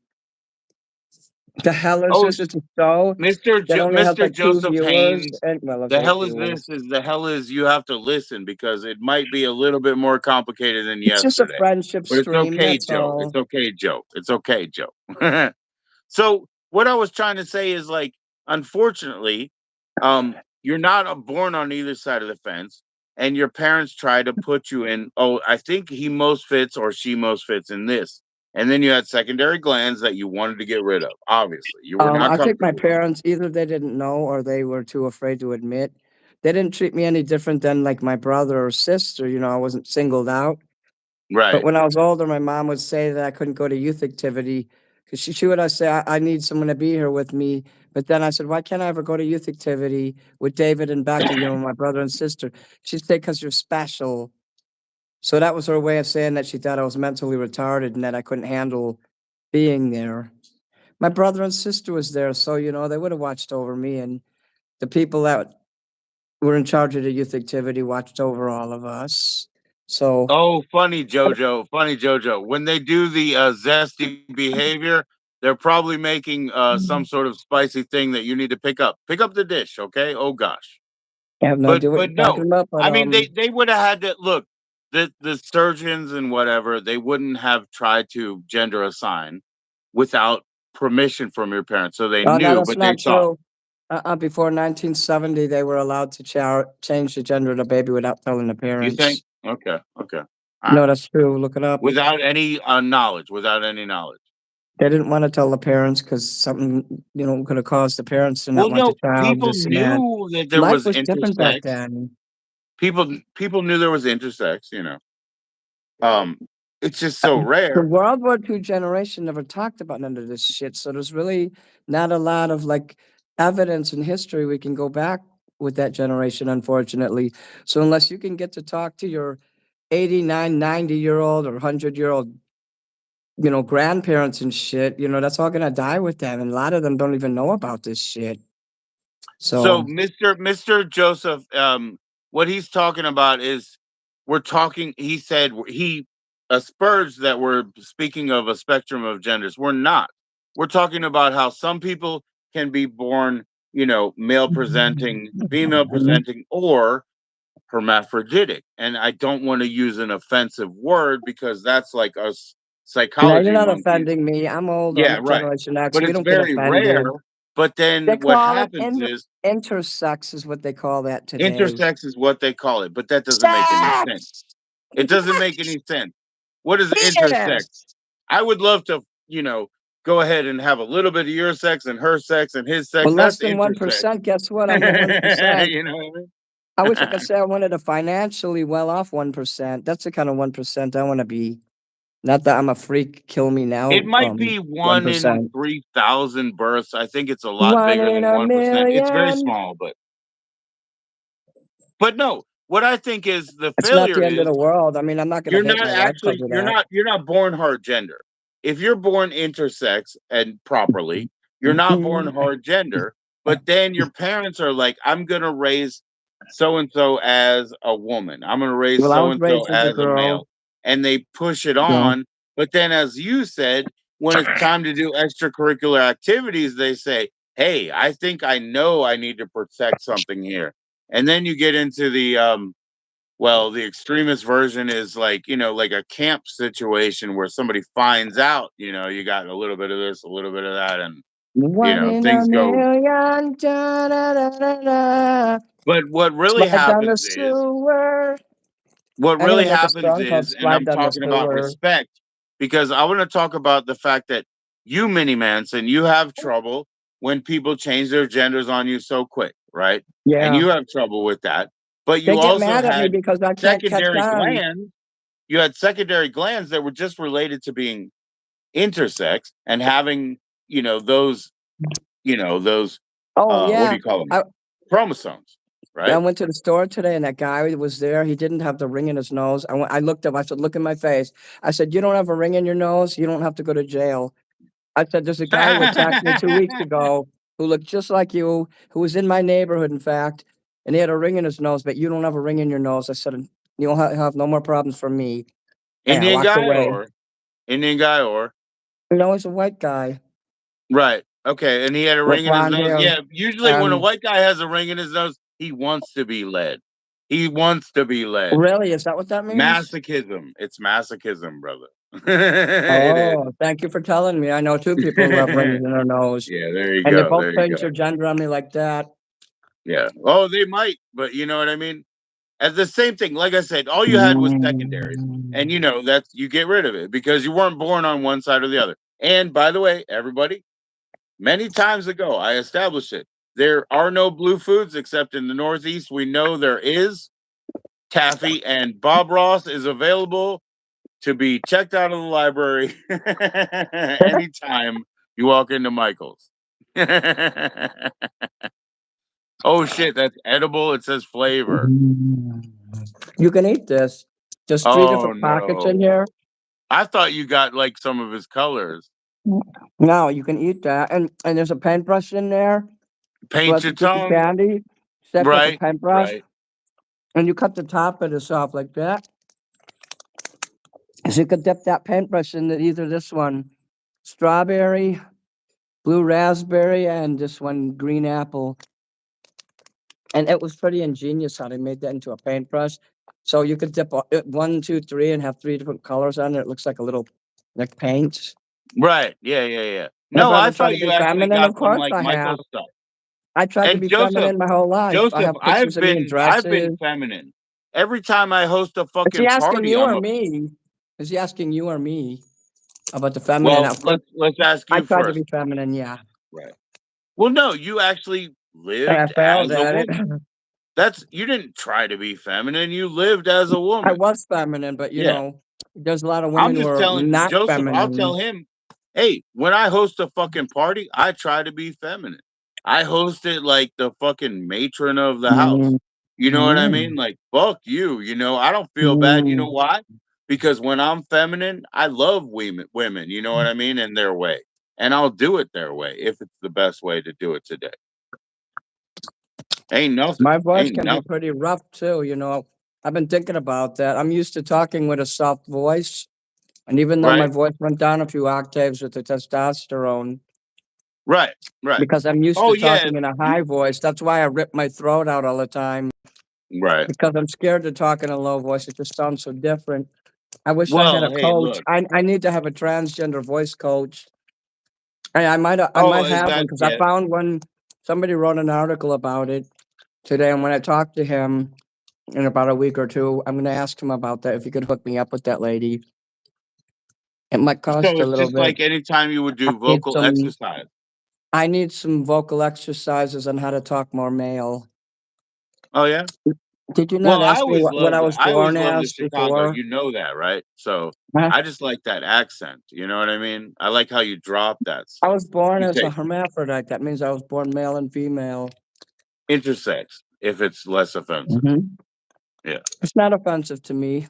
[SPEAKER 2] The hell is
[SPEAKER 1] oh,
[SPEAKER 2] this? It's a show that only has
[SPEAKER 1] Mr.
[SPEAKER 2] like 2
[SPEAKER 1] Joseph
[SPEAKER 2] viewers
[SPEAKER 1] Haynes,
[SPEAKER 2] and well, there's
[SPEAKER 1] the
[SPEAKER 2] 8
[SPEAKER 1] hell is
[SPEAKER 2] viewers.
[SPEAKER 1] this? Is the hell is you have to listen because it might be a little bit more complicated than
[SPEAKER 2] It's just a
[SPEAKER 1] yesterday.
[SPEAKER 2] friendship
[SPEAKER 1] But it's
[SPEAKER 2] stream,
[SPEAKER 1] okay,
[SPEAKER 2] that's
[SPEAKER 1] Joe. It's
[SPEAKER 2] all.
[SPEAKER 1] okay, Joe. It's okay, Joe. So what I was trying to say is like, unfortunately, you're not born on either side of the fence, and your parents try to put you in. Oh, I think he most fits or she most fits in this. and then you had secondary glands that you wanted to get rid of. Obviously, you were not
[SPEAKER 2] I think my
[SPEAKER 1] comfortable with them.
[SPEAKER 2] parents, either they didn't know or they were too afraid to admit. They didn't treat me any different than, like, my brother or sister, I wasn't singled out. But
[SPEAKER 1] Right.
[SPEAKER 2] when I was older, my mom would say that I couldn't go to youth activity 'cause she would always say, "I need someone to be here with me." But then I said, "Why can't I ever go to youth activity with David and Becky, my brother and sister?" She'd say, "'Cause you're special." So that was her way of saying that she thought I was mentally retarded and that I couldn't handle being there. My brother and sister was there, so, they would have watched over me, and the people that were in charge of the youth activity watched over all of us. So
[SPEAKER 1] Oh, funny JoJo, funny JoJo. When they do the zesty behavior, they're probably making some sort of spicy thing that you need to pick up. Pick up the dish, okay? Oh gosh.
[SPEAKER 2] I have no
[SPEAKER 1] But
[SPEAKER 2] idea what
[SPEAKER 1] but
[SPEAKER 2] you're
[SPEAKER 1] no,
[SPEAKER 2] talking about, but,
[SPEAKER 1] I mean they would have had to look. The surgeons and whatever, they wouldn't have tried to gender assign without permission from your parents. So they
[SPEAKER 2] oh, no,
[SPEAKER 1] knew,
[SPEAKER 2] that's
[SPEAKER 1] but they
[SPEAKER 2] not
[SPEAKER 1] thought.
[SPEAKER 2] true. Before 1970, they were allowed to change the gender of the baby without telling the
[SPEAKER 1] You think?
[SPEAKER 2] parents.
[SPEAKER 1] Okay, okay. All right.
[SPEAKER 2] No, that's true, look it up.
[SPEAKER 1] Without any knowledge, without any knowledge.
[SPEAKER 2] They didn't wanna tell the parents because something, coulda caused the parents to not
[SPEAKER 1] Well,
[SPEAKER 2] want the
[SPEAKER 1] no,
[SPEAKER 2] child,
[SPEAKER 1] people
[SPEAKER 2] this and that.
[SPEAKER 1] knew that there
[SPEAKER 2] Life
[SPEAKER 1] was
[SPEAKER 2] was different back
[SPEAKER 1] intersex.
[SPEAKER 2] then.
[SPEAKER 1] People knew there was intersex, you know. It's just
[SPEAKER 2] Uh,
[SPEAKER 1] so
[SPEAKER 2] the
[SPEAKER 1] rare.
[SPEAKER 2] World War II generation never talked about none of this shit, so there's really not a lot of, like, evidence in history we can go back with that generation, unfortunately. So unless you can get to talk to your 89, 90-year-old or 100-year-old, grandparents and shit, that's all gonna die with them, and a lot of them don't even know about this shit.
[SPEAKER 1] So
[SPEAKER 2] So
[SPEAKER 1] Mr. Joseph, what he's talking about is we're talking. He said he asperged that we're speaking of a spectrum of genders. We're not. We're talking about how some people can be born, male presenting, female presenting, or hermaphroditic. And I don't want to use an offensive word because that's like us
[SPEAKER 2] now you're
[SPEAKER 1] psychology
[SPEAKER 2] not
[SPEAKER 1] monkeys.
[SPEAKER 2] offending me, I'm older, I'm
[SPEAKER 1] Yeah,
[SPEAKER 2] a
[SPEAKER 1] right.
[SPEAKER 2] Generation X,
[SPEAKER 1] But
[SPEAKER 2] we
[SPEAKER 1] it's
[SPEAKER 2] don't get
[SPEAKER 1] very rare.
[SPEAKER 2] offended.
[SPEAKER 1] But
[SPEAKER 2] They
[SPEAKER 1] then what
[SPEAKER 2] call it
[SPEAKER 1] happens is
[SPEAKER 2] intersex is what they call that today.
[SPEAKER 1] intersex is what they call it, but that doesn't make any sense.
[SPEAKER 2] Sex!
[SPEAKER 1] It doesn't make any sense. What is intersex?
[SPEAKER 2] Penis!
[SPEAKER 1] I would love to, go ahead and have a little bit of your sex and her sex and his sex.
[SPEAKER 2] Well, less
[SPEAKER 1] That's
[SPEAKER 2] than
[SPEAKER 1] intersex.
[SPEAKER 2] 1%, guess what? I'm the 1%.
[SPEAKER 1] You know what
[SPEAKER 2] I wish I
[SPEAKER 1] I
[SPEAKER 2] could
[SPEAKER 1] mean?
[SPEAKER 2] say I wanted a financially well-off 1%. That's the kind of 1% I wanna be. Not that I'm a freak, kill me
[SPEAKER 1] It
[SPEAKER 2] now,
[SPEAKER 1] might be 1 in
[SPEAKER 2] 1%.
[SPEAKER 1] 3,000 births. I think it's a lot
[SPEAKER 2] 1
[SPEAKER 1] bigger
[SPEAKER 2] in
[SPEAKER 1] than
[SPEAKER 2] a
[SPEAKER 1] 1%. It's very
[SPEAKER 2] million.
[SPEAKER 1] small, but no, what I think is the
[SPEAKER 2] It's not
[SPEAKER 1] failure
[SPEAKER 2] the end of
[SPEAKER 1] is
[SPEAKER 2] the world. I mean, I'm not gonna
[SPEAKER 1] you're
[SPEAKER 2] hate
[SPEAKER 1] not
[SPEAKER 2] my wife 'cause
[SPEAKER 1] actually
[SPEAKER 2] of that.
[SPEAKER 1] you're not born hard gender. If you're born intersex and properly, you're not born hard gender, but then your parents are like, "I'm gonna raise so and so as a woman. I'm gonna raise
[SPEAKER 2] Well, I
[SPEAKER 1] so
[SPEAKER 2] was
[SPEAKER 1] and so
[SPEAKER 2] raised as a
[SPEAKER 1] as a
[SPEAKER 2] girl,
[SPEAKER 1] male." And they push it
[SPEAKER 2] yeah.
[SPEAKER 1] on, but then as you said, when it's time to do extracurricular activities, they say, "Hey, I think I know I need to protect something here." And then you get into the extremist version is like, like a camp situation where somebody finds out, you got a little bit of this, a little bit of that, and,
[SPEAKER 2] 1 in a
[SPEAKER 1] things go.
[SPEAKER 2] million, da da da da da.
[SPEAKER 1] But what really
[SPEAKER 2] Slide down the
[SPEAKER 1] happens is
[SPEAKER 2] sewer.
[SPEAKER 1] What
[SPEAKER 2] I'm gonna
[SPEAKER 1] really
[SPEAKER 2] make a
[SPEAKER 1] happens
[SPEAKER 2] song called
[SPEAKER 1] is, and
[SPEAKER 2] "Slide
[SPEAKER 1] I'm
[SPEAKER 2] Down the
[SPEAKER 1] talking about
[SPEAKER 2] Sewer."
[SPEAKER 1] respect, because I want to talk about the fact that you, Mini Manson, you have trouble when people change their genders on you so quick, right? And
[SPEAKER 2] Yeah.
[SPEAKER 1] you have trouble with that. But
[SPEAKER 2] They
[SPEAKER 1] you
[SPEAKER 2] get
[SPEAKER 1] also
[SPEAKER 2] mad at me
[SPEAKER 1] had
[SPEAKER 2] because I can't catch
[SPEAKER 1] secondary
[SPEAKER 2] on.
[SPEAKER 1] glands. You had secondary glands that were just related to being intersex and having, those, those,
[SPEAKER 2] Oh,
[SPEAKER 1] what do
[SPEAKER 2] yeah.
[SPEAKER 1] you call them?
[SPEAKER 2] I
[SPEAKER 1] Chromosomes,
[SPEAKER 2] I
[SPEAKER 1] right?
[SPEAKER 2] went to the store today, and that guy was there, he didn't have the ring in his nose. I looked up, I said, "Look in my face." I said, "You don't have a ring in your nose, you don't have to go to jail." I said, "There's a guy who attacked me 2 weeks ago who looked just like you, who was in my neighborhood, in fact, and he had a ring in his nose, but you don't have a ring in your nose." I said, "You'll have no more problems from me." And I
[SPEAKER 1] Indian
[SPEAKER 2] walked
[SPEAKER 1] guy
[SPEAKER 2] away.
[SPEAKER 1] or Indian guy or
[SPEAKER 2] He's a white guy
[SPEAKER 1] Right. Okay, and he had a
[SPEAKER 2] with
[SPEAKER 1] ring in his
[SPEAKER 2] blonde
[SPEAKER 1] nose?
[SPEAKER 2] hair,
[SPEAKER 1] Yeah, usually when a
[SPEAKER 2] and
[SPEAKER 1] white guy has a ring in his nose, he wants to be led. He wants to be led.
[SPEAKER 2] really, is that what that means?
[SPEAKER 1] Masochism. It's masochism, brother. It is.
[SPEAKER 2] Oh, thank you for telling me. I know 2 people who have rings in their nose,
[SPEAKER 1] Yeah, there you
[SPEAKER 2] and they
[SPEAKER 1] go,
[SPEAKER 2] both
[SPEAKER 1] there you
[SPEAKER 2] changed
[SPEAKER 1] go.
[SPEAKER 2] their gender on me like that.
[SPEAKER 1] Yeah. Oh, they might, but you know what I mean? At the same thing, like I said, all you had was secondaries, and
[SPEAKER 2] Mm.
[SPEAKER 1] that's you get rid of it because you weren't born on one side or the other. And by the way, everybody, many times ago, I established it. There are no blue foods except in the Northeast. We know there is taffy, and Bob Ross is available to be checked out of the library anytime you walk into Michael's. Oh shit, that's edible. It says flavor.
[SPEAKER 2] Mm. You can eat this. There's 3
[SPEAKER 1] Oh
[SPEAKER 2] different pockets in
[SPEAKER 1] no.
[SPEAKER 2] here.
[SPEAKER 1] I thought you got like some of his colors.
[SPEAKER 2] Mm. No, you can eat that, and there's a paintbrush in there for
[SPEAKER 1] Paint
[SPEAKER 2] us
[SPEAKER 1] your
[SPEAKER 2] to keep the
[SPEAKER 1] tongue.
[SPEAKER 2] candy, shaped like a
[SPEAKER 1] Right,
[SPEAKER 2] paintbrush,
[SPEAKER 1] right.
[SPEAKER 2] and you cut the top of this off like that. So you could dip that paintbrush into either this one, strawberry, blue raspberry, and this one, green apple. And it was pretty ingenious how they made that into a paintbrush. So you could dip it 1, 2, 3, and have 3 different colors on it. It looks like a little like paint.
[SPEAKER 1] Right. Yeah, yeah, yeah.
[SPEAKER 2] Have
[SPEAKER 1] No,
[SPEAKER 2] I
[SPEAKER 1] I
[SPEAKER 2] ever tried
[SPEAKER 1] thought
[SPEAKER 2] to be
[SPEAKER 1] you actually
[SPEAKER 2] feminine?
[SPEAKER 1] got
[SPEAKER 2] Of
[SPEAKER 1] some
[SPEAKER 2] course
[SPEAKER 1] like
[SPEAKER 2] I
[SPEAKER 1] Michael
[SPEAKER 2] have.
[SPEAKER 1] stuff.
[SPEAKER 2] I tried to
[SPEAKER 1] And
[SPEAKER 2] be feminine my whole life. I
[SPEAKER 1] Joseph,
[SPEAKER 2] have pictures of me in
[SPEAKER 1] I've been
[SPEAKER 2] dresses.
[SPEAKER 1] feminine. Every time I host a
[SPEAKER 2] Is he
[SPEAKER 1] fucking
[SPEAKER 2] asking
[SPEAKER 1] party,
[SPEAKER 2] you
[SPEAKER 1] I'm
[SPEAKER 2] or
[SPEAKER 1] a
[SPEAKER 2] me? Is he asking you or me about the feminine?
[SPEAKER 1] well,
[SPEAKER 2] Of course,
[SPEAKER 1] let's ask
[SPEAKER 2] I
[SPEAKER 1] you
[SPEAKER 2] tried to
[SPEAKER 1] first.
[SPEAKER 2] be feminine, yeah.
[SPEAKER 1] Right. Well, no, you actually
[SPEAKER 2] And I
[SPEAKER 1] lived
[SPEAKER 2] failed
[SPEAKER 1] as a
[SPEAKER 2] at it.
[SPEAKER 1] woman. That's you didn't try to be feminine, you lived as a
[SPEAKER 2] I
[SPEAKER 1] woman.
[SPEAKER 2] was feminine, but
[SPEAKER 1] Yeah.
[SPEAKER 2] there's a lot of
[SPEAKER 1] I'm
[SPEAKER 2] women who
[SPEAKER 1] just
[SPEAKER 2] are
[SPEAKER 1] telling
[SPEAKER 2] not
[SPEAKER 1] Joseph, I'll tell
[SPEAKER 2] feminine.
[SPEAKER 1] him, hey, when I host a fucking party, I try to be feminine. I host it like the fucking matron of the house.
[SPEAKER 2] Mhm.
[SPEAKER 1] You know what I mean? Like, fuck you. I don't feel bad. You know
[SPEAKER 2] Mhm.
[SPEAKER 1] why? Because when I'm feminine, I love women, you know what I mean, in their way. And I'll do it their way if it's the best way to do it today. Ain't nothing.
[SPEAKER 2] My voice
[SPEAKER 1] Ain't
[SPEAKER 2] can be
[SPEAKER 1] nothing.
[SPEAKER 2] pretty rough too. I've been thinking about that. I'm used to talking with a soft voice, and even though my
[SPEAKER 1] Right?
[SPEAKER 2] voice went down a few octaves with the testosterone,
[SPEAKER 1] Right. Right.
[SPEAKER 2] because I'm used
[SPEAKER 1] Oh
[SPEAKER 2] to
[SPEAKER 1] yeah.
[SPEAKER 2] talking in a
[SPEAKER 1] You
[SPEAKER 2] high voice. That's why I rip my throat out all the time
[SPEAKER 1] right.
[SPEAKER 2] because I'm scared to talk in a low voice. It just sounds so different. I wish I had
[SPEAKER 1] Well,
[SPEAKER 2] a
[SPEAKER 1] hey,
[SPEAKER 2] coach.
[SPEAKER 1] look.
[SPEAKER 2] I need to have a transgender voice coach. I
[SPEAKER 1] Oh,
[SPEAKER 2] might
[SPEAKER 1] is
[SPEAKER 2] have one
[SPEAKER 1] that
[SPEAKER 2] because I
[SPEAKER 1] yeah.
[SPEAKER 2] found one. Somebody wrote an article about it today, and when I talk to him in about a week or two, I'm going to ask him about that. If he could hook me up with that lady, it might
[SPEAKER 1] So
[SPEAKER 2] cost a
[SPEAKER 1] it's
[SPEAKER 2] little
[SPEAKER 1] just
[SPEAKER 2] bit.
[SPEAKER 1] like anytime you would
[SPEAKER 2] I
[SPEAKER 1] do
[SPEAKER 2] need
[SPEAKER 1] vocal
[SPEAKER 2] some.
[SPEAKER 1] exercise.
[SPEAKER 2] I need some vocal exercises on how to talk more male.
[SPEAKER 1] Oh yeah.
[SPEAKER 2] Did you
[SPEAKER 1] Well,
[SPEAKER 2] not ask me what I was
[SPEAKER 1] I always
[SPEAKER 2] born
[SPEAKER 1] loved the
[SPEAKER 2] as
[SPEAKER 1] Chicago.
[SPEAKER 2] before?
[SPEAKER 1] You know that, right? So
[SPEAKER 2] Huh?
[SPEAKER 1] I just like that accent. You know what I mean? I like how you drop that
[SPEAKER 2] I
[SPEAKER 1] stuff.
[SPEAKER 2] was born
[SPEAKER 1] You
[SPEAKER 2] as a
[SPEAKER 1] say
[SPEAKER 2] hermaphrodite. That means I was born male and female.
[SPEAKER 1] intersex if it's less offensive.
[SPEAKER 2] Mhm.
[SPEAKER 1] Yeah.
[SPEAKER 2] It's not offensive to me.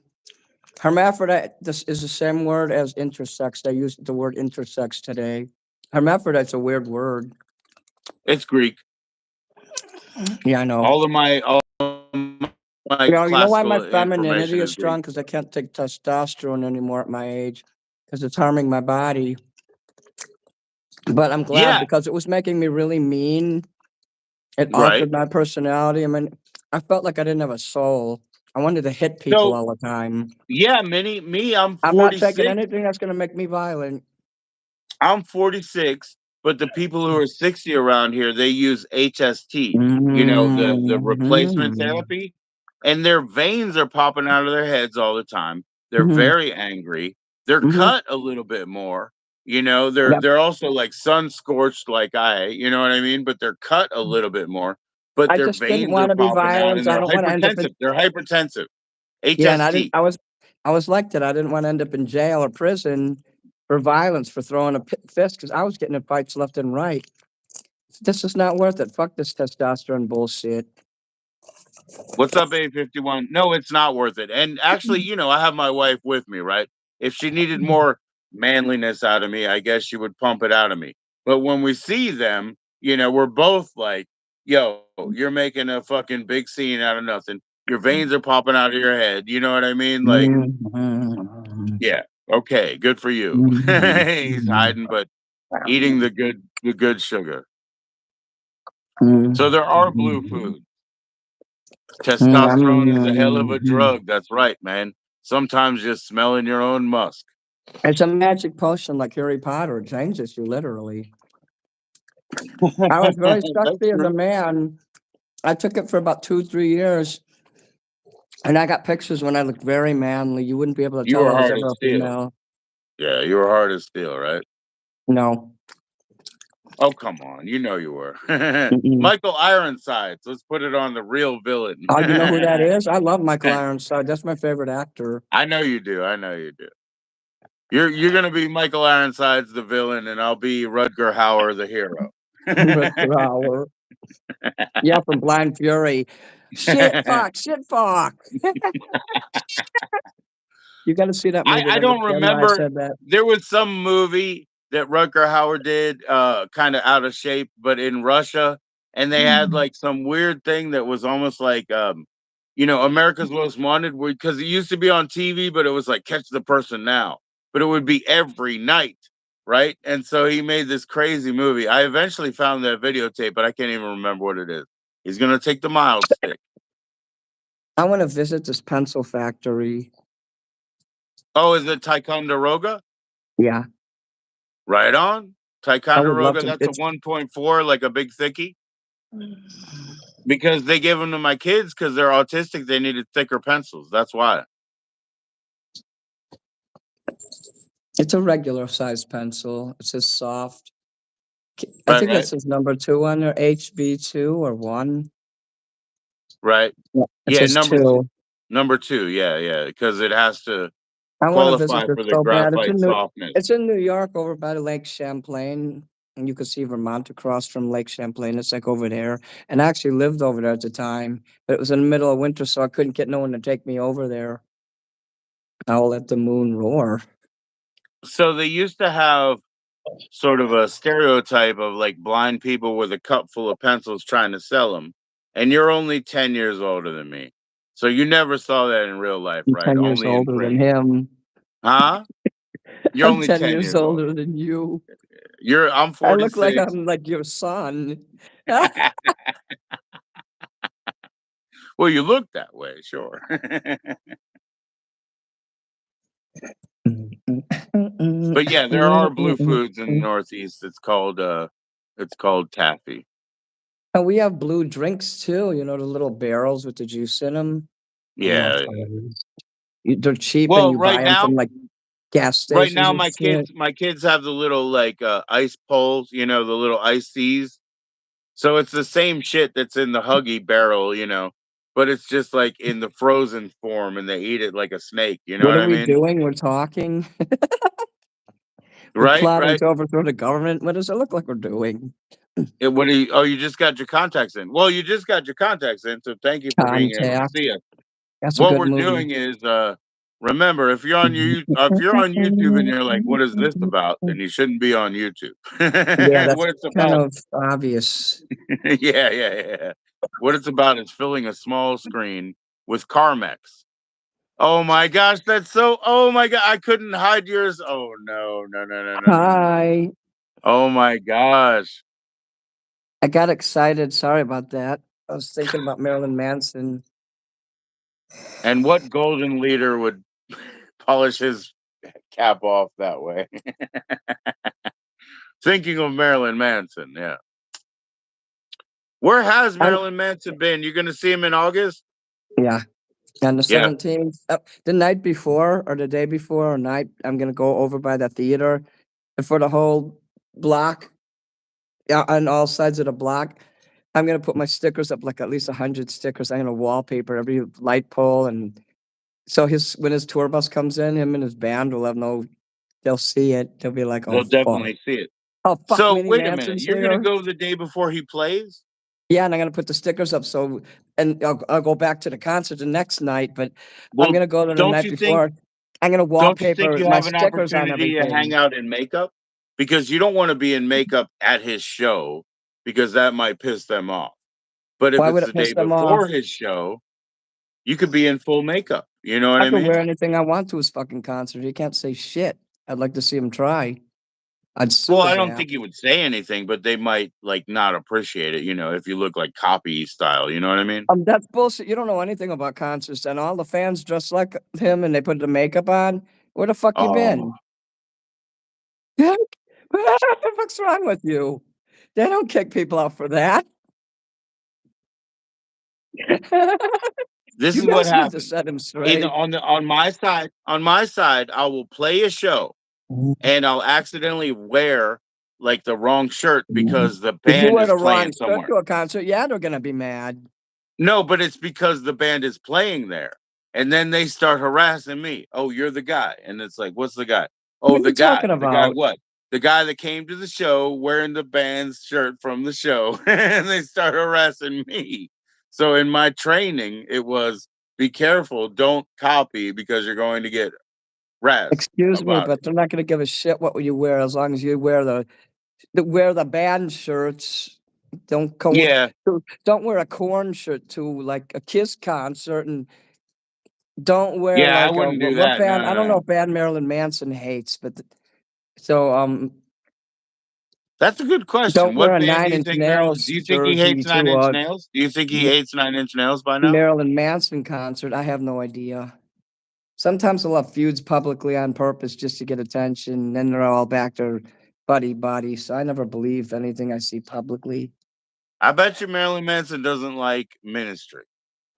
[SPEAKER 2] Hermaphrodite, this is the same word as intersex. They use the word intersex today. Hermaphrodite's a weird word.
[SPEAKER 1] It's Greek.
[SPEAKER 2] Yeah, I know.
[SPEAKER 1] All of my
[SPEAKER 2] You know why
[SPEAKER 1] classical
[SPEAKER 2] my
[SPEAKER 1] information
[SPEAKER 2] femininity
[SPEAKER 1] is
[SPEAKER 2] is
[SPEAKER 1] Greek.
[SPEAKER 2] strong? Because I can't take testosterone anymore at my age because it's harming my body. But I'm glad
[SPEAKER 1] Yeah.
[SPEAKER 2] because it was making me really mean. It
[SPEAKER 1] Right.
[SPEAKER 2] altered my personality. I mean, I felt like I didn't have a soul. I wanted to hit people
[SPEAKER 1] So
[SPEAKER 2] all the time.
[SPEAKER 1] yeah, I'm
[SPEAKER 2] I'm not taking
[SPEAKER 1] 46.
[SPEAKER 2] anything that's gonna make me violent.
[SPEAKER 1] I'm 46, but the people who are 60 around here, they use HST, the replacement
[SPEAKER 2] Mhm.
[SPEAKER 1] therapy, and their veins are popping out of their heads all the time. They're
[SPEAKER 2] Mhm.
[SPEAKER 1] very angry. They're
[SPEAKER 2] Mhm.
[SPEAKER 1] cut a little bit more.
[SPEAKER 2] Yep.
[SPEAKER 1] They're also like sun scorched like you know what I mean? But they're cut a little bit more, but
[SPEAKER 2] I
[SPEAKER 1] their
[SPEAKER 2] just didn't
[SPEAKER 1] veins are
[SPEAKER 2] wanna be
[SPEAKER 1] popping out
[SPEAKER 2] violent.
[SPEAKER 1] and
[SPEAKER 2] I
[SPEAKER 1] they're
[SPEAKER 2] don't wanna end up in
[SPEAKER 1] hypertensive. They're hypertensive.
[SPEAKER 2] yeah, and
[SPEAKER 1] HST.
[SPEAKER 2] I was like that. I didn't wanna end up in jail or prison for violence, for throwing a fist because I was getting in fights left and right. This is not worth it. Fuck this testosterone bullshit.
[SPEAKER 1] What's up, 851? No, it's not worth it. And actually, I have my wife with me, right? If she needed more manliness out of me, I guess she would pump it out of me. But when we see them, we're both like, yo, you're making a fucking big scene out of nothing. Your veins are popping out of your head. You know what I mean? Like,
[SPEAKER 2] Mhm.
[SPEAKER 1] yeah, okay, good for you.
[SPEAKER 2] Mhm.
[SPEAKER 1] He's hiding, but eating the good sugar. So there are blue
[SPEAKER 2] Mhm.
[SPEAKER 1] foods. Testosterone is a hell of a
[SPEAKER 2] Mhm.
[SPEAKER 1] drug. That's right, man. Sometimes just smelling your own musk.
[SPEAKER 2] It's a magic potion like Harry Potter. It changes you literally. I was very
[SPEAKER 1] That's
[SPEAKER 2] sexy as a
[SPEAKER 1] true.
[SPEAKER 2] man. I took it for about 2, 3 years, And I got pictures when I looked very manly. You wouldn't be able to
[SPEAKER 1] You
[SPEAKER 2] tell
[SPEAKER 1] were
[SPEAKER 2] I was
[SPEAKER 1] hard as
[SPEAKER 2] ever a
[SPEAKER 1] steel.
[SPEAKER 2] female.
[SPEAKER 1] Yeah, you were hard as steel, right?
[SPEAKER 2] No.
[SPEAKER 1] Oh, come on. You know you were.
[SPEAKER 2] Mm-mm.
[SPEAKER 1] Michael Ironsides. Let's put it on the real villain.
[SPEAKER 2] Oh, you know who that is? I love Michael Ironside. That's my favorite actor.
[SPEAKER 1] I know you do. I know you do. You're gonna be Michael Ironsides the villain, and I'll be Rutger Hauer the hero.
[SPEAKER 2] Rutger Hauer. Yeah, from Blind Fury. Shit, fuck, shit, fuck. You gotta see that movie
[SPEAKER 1] I
[SPEAKER 2] to
[SPEAKER 1] don't
[SPEAKER 2] understand why I
[SPEAKER 1] remember.
[SPEAKER 2] said that.
[SPEAKER 1] There was some movie that Rutger Hauer did, kind of out of shape, but in Russia, and they had like some weird thing that was almost like, America's Most Wanted, because it used to be on TV, but it was like Catch the Person Now, but it would be every night, right? And so he made this crazy movie. I eventually found that videotape, but I can't even remember what it is. He's gonna take the mild stick.
[SPEAKER 2] I wanna visit this pencil factory.
[SPEAKER 1] Oh, is it Ticonderoga?
[SPEAKER 2] Yeah,
[SPEAKER 1] Right on.
[SPEAKER 2] I would love
[SPEAKER 1] Ticonderoga,
[SPEAKER 2] to.
[SPEAKER 1] that's a 1.4, like a big thickie. Because they gave them to my kids because they're autistic. They needed thicker pencils. That's why.
[SPEAKER 2] It's a regular size pencil. It says soft. I
[SPEAKER 1] Right,
[SPEAKER 2] think that
[SPEAKER 1] right,
[SPEAKER 2] says number 2 on there, HB2 or 1.
[SPEAKER 1] right.
[SPEAKER 2] Yeah, it
[SPEAKER 1] Yeah,
[SPEAKER 2] says 2.
[SPEAKER 1] number two. Yeah, yeah. Because it has to
[SPEAKER 2] I wanna
[SPEAKER 1] qualify
[SPEAKER 2] visit this
[SPEAKER 1] for the
[SPEAKER 2] so bad.
[SPEAKER 1] graphite softness.
[SPEAKER 2] It's in New York over by Lake Champlain, and you can see Vermont across from Lake Champlain. It's, like, over there, and I actually lived over there at the time, but it was in the middle of winter, so I couldn't get no one to take me over there. I'll let the moon roar.
[SPEAKER 1] So they used to have sort of a stereotype of like blind people with a cup full of pencils trying to sell them. And you're only 10 years older than me. So you never saw that in real life,
[SPEAKER 2] I'm
[SPEAKER 1] right?
[SPEAKER 2] 10 years
[SPEAKER 1] Only in
[SPEAKER 2] older than
[SPEAKER 1] print.
[SPEAKER 2] him.
[SPEAKER 1] Huh? You're
[SPEAKER 2] I'm
[SPEAKER 1] only
[SPEAKER 2] 10
[SPEAKER 1] 10
[SPEAKER 2] years
[SPEAKER 1] years older.
[SPEAKER 2] older than you.
[SPEAKER 1] I'm
[SPEAKER 2] I look like
[SPEAKER 1] 46.
[SPEAKER 2] I'm, like, your son.
[SPEAKER 1] Well, you look that way, sure. But yeah, there are blue foods in the Northeast. It's called taffy.
[SPEAKER 2] And we have blue drinks too, the little barrels with the juice in 'em. I don't know
[SPEAKER 1] Yeah.
[SPEAKER 2] what color it is. They're cheap and
[SPEAKER 1] Well,
[SPEAKER 2] you buy them from, like, gas
[SPEAKER 1] right
[SPEAKER 2] stations
[SPEAKER 1] now,
[SPEAKER 2] and
[SPEAKER 1] my
[SPEAKER 2] shit.
[SPEAKER 1] kids, my kids have the little like ice poles, the little ice teas. So it's the same shit that's in the Huggy barrel, but it's just like in the frozen form, and they eat it like a snake. You know
[SPEAKER 2] What
[SPEAKER 1] what
[SPEAKER 2] are
[SPEAKER 1] I
[SPEAKER 2] we
[SPEAKER 1] mean?
[SPEAKER 2] doing? We're talking. We're
[SPEAKER 1] Right,
[SPEAKER 2] plotting
[SPEAKER 1] right.
[SPEAKER 2] to overthrow the government. What does it look like we're doing?
[SPEAKER 1] What do you? Oh, you just got your contacts in. Well, you just got your contacts in, so thank you for being able to
[SPEAKER 2] Contact.
[SPEAKER 1] see us.
[SPEAKER 2] That's a
[SPEAKER 1] What
[SPEAKER 2] good
[SPEAKER 1] we're
[SPEAKER 2] movie.
[SPEAKER 1] doing is, remember, if you're on YouTube and you're like, "What is this about?" Then you shouldn't be on YouTube.
[SPEAKER 2] Yeah, that's
[SPEAKER 1] What it's
[SPEAKER 2] kind
[SPEAKER 1] about,
[SPEAKER 2] of obvious.
[SPEAKER 1] yeah, yeah, yeah. What it's about is filling a small screen with Carmex. Oh my gosh, that's so. Oh my god, I couldn't hide yours. Oh no, no, no, no, no, no, no, no.
[SPEAKER 2] Hi.
[SPEAKER 1] Oh my gosh.
[SPEAKER 2] I got excited. Sorry about that. I was thinking about Marilyn Manson.
[SPEAKER 1] And what golden leader would polish his cap off that way? Thinking of Marilyn Manson, yeah. Where has
[SPEAKER 2] I'm
[SPEAKER 1] Marilyn Manson been? You gonna see him in August?
[SPEAKER 2] Yeah. On the
[SPEAKER 1] Yeah,
[SPEAKER 2] 17th, the night before or the day before or night, I'm gonna go over by the theater, and for the whole block, yeah, on all sides of the block, I'm gonna put my stickers up, like, at least 100 stickers. I'm gonna wallpaper every light pole, and so when his tour bus comes in, him and his band will have no they'll see it. They'll be like, "Oh,
[SPEAKER 1] they'll
[SPEAKER 2] fuck.
[SPEAKER 1] definitely see it.
[SPEAKER 2] Oh, fuck,
[SPEAKER 1] So
[SPEAKER 2] Winnie
[SPEAKER 1] wait a minute,
[SPEAKER 2] Manson's
[SPEAKER 1] you're gonna
[SPEAKER 2] here?"
[SPEAKER 1] go the day before he plays?
[SPEAKER 2] Yeah, and I'm gonna put the stickers up, so and I'll go back to the concert the next night, but I'm
[SPEAKER 1] Well,
[SPEAKER 2] gonna go there the
[SPEAKER 1] don't
[SPEAKER 2] night
[SPEAKER 1] you think
[SPEAKER 2] before. I'm gonna
[SPEAKER 1] don't you think
[SPEAKER 2] wallpaper
[SPEAKER 1] you
[SPEAKER 2] my
[SPEAKER 1] have an
[SPEAKER 2] stickers on
[SPEAKER 1] opportunity to hang
[SPEAKER 2] everything.
[SPEAKER 1] out in makeup? Because you don't want to be in makeup at his show because that might piss them off. But if
[SPEAKER 2] Why
[SPEAKER 1] it's
[SPEAKER 2] would
[SPEAKER 1] the
[SPEAKER 2] it piss
[SPEAKER 1] day
[SPEAKER 2] them off?
[SPEAKER 1] before his show, you could be in full makeup. You know what
[SPEAKER 2] I
[SPEAKER 1] I
[SPEAKER 2] could
[SPEAKER 1] mean?
[SPEAKER 2] wear anything I want to his fucking concert. He can't say shit. I'd like to see him try. I'd
[SPEAKER 1] Well,
[SPEAKER 2] sue
[SPEAKER 1] I
[SPEAKER 2] his
[SPEAKER 1] don't
[SPEAKER 2] ass.
[SPEAKER 1] think you would say anything, but they might like not appreciate it, if you look like copy style, you know what I mean?
[SPEAKER 2] That's bullshit. You don't know anything about concerts, and all the fans dress like him, and they put the makeup on. Where the fuck you
[SPEAKER 1] Oh,
[SPEAKER 2] been? What the fuck's wrong with you? They don't kick people out for that.
[SPEAKER 1] This
[SPEAKER 2] You
[SPEAKER 1] is what
[SPEAKER 2] guys need to
[SPEAKER 1] happens.
[SPEAKER 2] set him
[SPEAKER 1] In
[SPEAKER 2] straight.
[SPEAKER 1] on my side, I will play a show and I'll accidentally wear like the wrong shirt because the
[SPEAKER 2] If you
[SPEAKER 1] band
[SPEAKER 2] wear
[SPEAKER 1] is
[SPEAKER 2] the wrong
[SPEAKER 1] playing
[SPEAKER 2] shirt
[SPEAKER 1] somewhere.
[SPEAKER 2] to a concert, yeah, they're gonna be mad.
[SPEAKER 1] No, but it's because the band is playing there. And then they start harassing me. Oh, you're the guy. And it's like, what's the guy? Oh,
[SPEAKER 2] What are
[SPEAKER 1] the
[SPEAKER 2] you
[SPEAKER 1] guy.
[SPEAKER 2] talking
[SPEAKER 1] The guy
[SPEAKER 2] about?
[SPEAKER 1] what? The guy that came to the show wearing the band's shirt from the show. And they start harassing me. So in my training, it was be careful, don't copy because you're going to get razzed
[SPEAKER 2] Excuse me,
[SPEAKER 1] about it.
[SPEAKER 2] but they're not gonna give a shit what you wear as long as you wear the band shirts. Don't go
[SPEAKER 1] Yeah.
[SPEAKER 2] don't wear a corn shirt to like a Kiss concert, and don't wear
[SPEAKER 1] Yeah, I
[SPEAKER 2] like a
[SPEAKER 1] wouldn't do
[SPEAKER 2] what
[SPEAKER 1] that. No,
[SPEAKER 2] band? I
[SPEAKER 1] no,
[SPEAKER 2] don't know
[SPEAKER 1] no.
[SPEAKER 2] what band Marilyn Manson hates, but so
[SPEAKER 1] That's a good question.
[SPEAKER 2] don't wear
[SPEAKER 1] What
[SPEAKER 2] a
[SPEAKER 1] band do
[SPEAKER 2] Nine
[SPEAKER 1] you
[SPEAKER 2] Inch
[SPEAKER 1] think Marilyn?
[SPEAKER 2] Nails
[SPEAKER 1] Do you think he
[SPEAKER 2] jersey
[SPEAKER 1] hates Nine
[SPEAKER 2] to
[SPEAKER 1] Inch
[SPEAKER 2] a
[SPEAKER 1] Nails? Do you think he
[SPEAKER 2] M-
[SPEAKER 1] hates Nine Inch Nails by now?
[SPEAKER 2] Marilyn Manson concert. I have no idea. Sometimes they'll have feuds publicly on purpose just to get attention. Then they're all back to buddy buddy. So I never believe anything I see publicly.
[SPEAKER 1] I bet you Marilyn Manson doesn't like Ministry.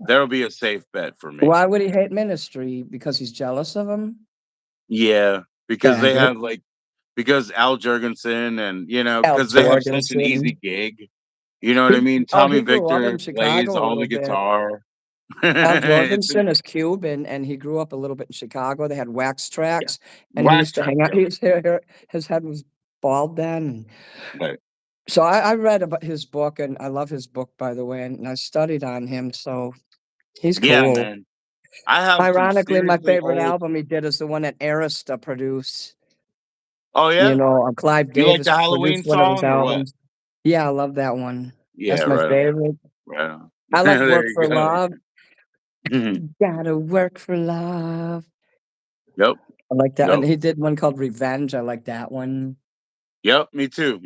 [SPEAKER 1] There'll be a safe bet for me.
[SPEAKER 2] Why would he hate Ministry? Because he's jealous of him?
[SPEAKER 1] Yeah, because they
[SPEAKER 2] Faggot.
[SPEAKER 1] have like because Al Jurgensen and
[SPEAKER 2] Al
[SPEAKER 1] because they have such an
[SPEAKER 2] Jorgensen.
[SPEAKER 1] easy gig. You know what I mean?
[SPEAKER 2] He
[SPEAKER 1] Tommy
[SPEAKER 2] grew up
[SPEAKER 1] Victor
[SPEAKER 2] in
[SPEAKER 1] plays
[SPEAKER 2] Chicago a
[SPEAKER 1] all
[SPEAKER 2] little
[SPEAKER 1] the
[SPEAKER 2] bit.
[SPEAKER 1] guitar.
[SPEAKER 2] Al
[SPEAKER 1] It's
[SPEAKER 2] Jorgensen is Cuban, and he grew up a little bit in Chicago. They had wax
[SPEAKER 1] yeah.
[SPEAKER 2] tracks, and he
[SPEAKER 1] Wax
[SPEAKER 2] used to
[SPEAKER 1] track.
[SPEAKER 2] hang out.
[SPEAKER 1] Yep.
[SPEAKER 2] His head was bald then.
[SPEAKER 1] Right.
[SPEAKER 2] So I read about his book, and I love his book, by the way, and I studied on him. So he's
[SPEAKER 1] Yeah,
[SPEAKER 2] cool.
[SPEAKER 1] man. I have some
[SPEAKER 2] Ironically, my
[SPEAKER 1] seriously
[SPEAKER 2] favorite
[SPEAKER 1] old.
[SPEAKER 2] album he did is the one that Arista produced.
[SPEAKER 1] Oh yeah,
[SPEAKER 2] Clive
[SPEAKER 1] you like
[SPEAKER 2] Davis
[SPEAKER 1] the
[SPEAKER 2] produced
[SPEAKER 1] Halloween
[SPEAKER 2] one of his
[SPEAKER 1] song or what?
[SPEAKER 2] albums. Yeah, I love that one.
[SPEAKER 1] Yeah,
[SPEAKER 2] That's my
[SPEAKER 1] right on,
[SPEAKER 2] favorite.
[SPEAKER 1] right on.
[SPEAKER 2] I like
[SPEAKER 1] There
[SPEAKER 2] Work
[SPEAKER 1] you
[SPEAKER 2] for
[SPEAKER 1] go.
[SPEAKER 2] Love.
[SPEAKER 1] Mhm.
[SPEAKER 2] Gotta work for love.
[SPEAKER 1] Yep,
[SPEAKER 2] I like that.
[SPEAKER 1] yep,
[SPEAKER 2] And he did one called Revenge. I like that one.
[SPEAKER 1] yep. Me too,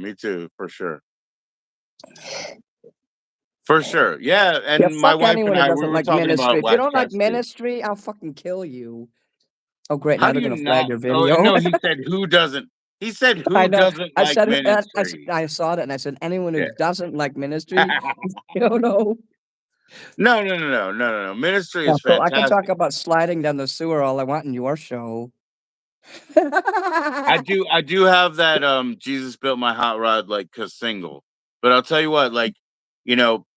[SPEAKER 1] for sure. Yeah,
[SPEAKER 2] Yeah,
[SPEAKER 1] and my
[SPEAKER 2] fuck
[SPEAKER 1] wife and
[SPEAKER 2] anyone who
[SPEAKER 1] I we
[SPEAKER 2] doesn't
[SPEAKER 1] were
[SPEAKER 2] like
[SPEAKER 1] talking
[SPEAKER 2] Ministry.
[SPEAKER 1] about
[SPEAKER 2] If you
[SPEAKER 1] Wax
[SPEAKER 2] don't like
[SPEAKER 1] Cascade.
[SPEAKER 2] Ministry, I'll fucking kill you. Oh, great.
[SPEAKER 1] How
[SPEAKER 2] Now
[SPEAKER 1] do
[SPEAKER 2] they're
[SPEAKER 1] you
[SPEAKER 2] going to flag
[SPEAKER 1] not?
[SPEAKER 2] your
[SPEAKER 1] Oh
[SPEAKER 2] video.
[SPEAKER 1] no, he said who doesn't. He said
[SPEAKER 2] I
[SPEAKER 1] who
[SPEAKER 2] know.
[SPEAKER 1] doesn't like Ministry.
[SPEAKER 2] I saw that and I said, anyone who
[SPEAKER 1] Yeah.
[SPEAKER 2] doesn't like Ministry, you don't know.
[SPEAKER 1] No, no, no, no, no, no, no. Ministry
[SPEAKER 2] Yeah,
[SPEAKER 1] is
[SPEAKER 2] so I can talk
[SPEAKER 1] fantastic.
[SPEAKER 2] about sliding down the sewer all I want in your show.
[SPEAKER 1] I do have that Jesus Built My Hot Rod like single. But I'll tell you what, like,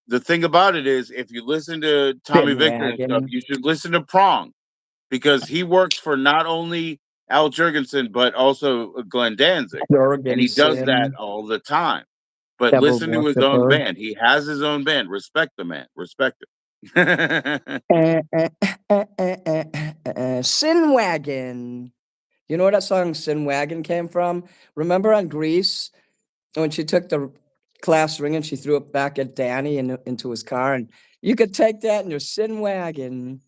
[SPEAKER 1] the thing about it is if you listen to Tommy
[SPEAKER 2] Spin
[SPEAKER 1] Victor and stuff,
[SPEAKER 2] wagon.
[SPEAKER 1] you should listen to Prong because he works for not only Al Jurgensen but also Glenn Danzig. And he does that
[SPEAKER 2] Jorgensen.
[SPEAKER 1] all the time. But
[SPEAKER 2] Devil
[SPEAKER 1] listen to his own
[SPEAKER 2] worshiper.
[SPEAKER 1] band. He has his own band. Respect the man. Respect it.
[SPEAKER 2] Sin wagon. You know where that song Sin Wagon came from? Remember on Grease when she took the class ring and she threw it back at Danny into his car? And you could take that in your Sin Wagon.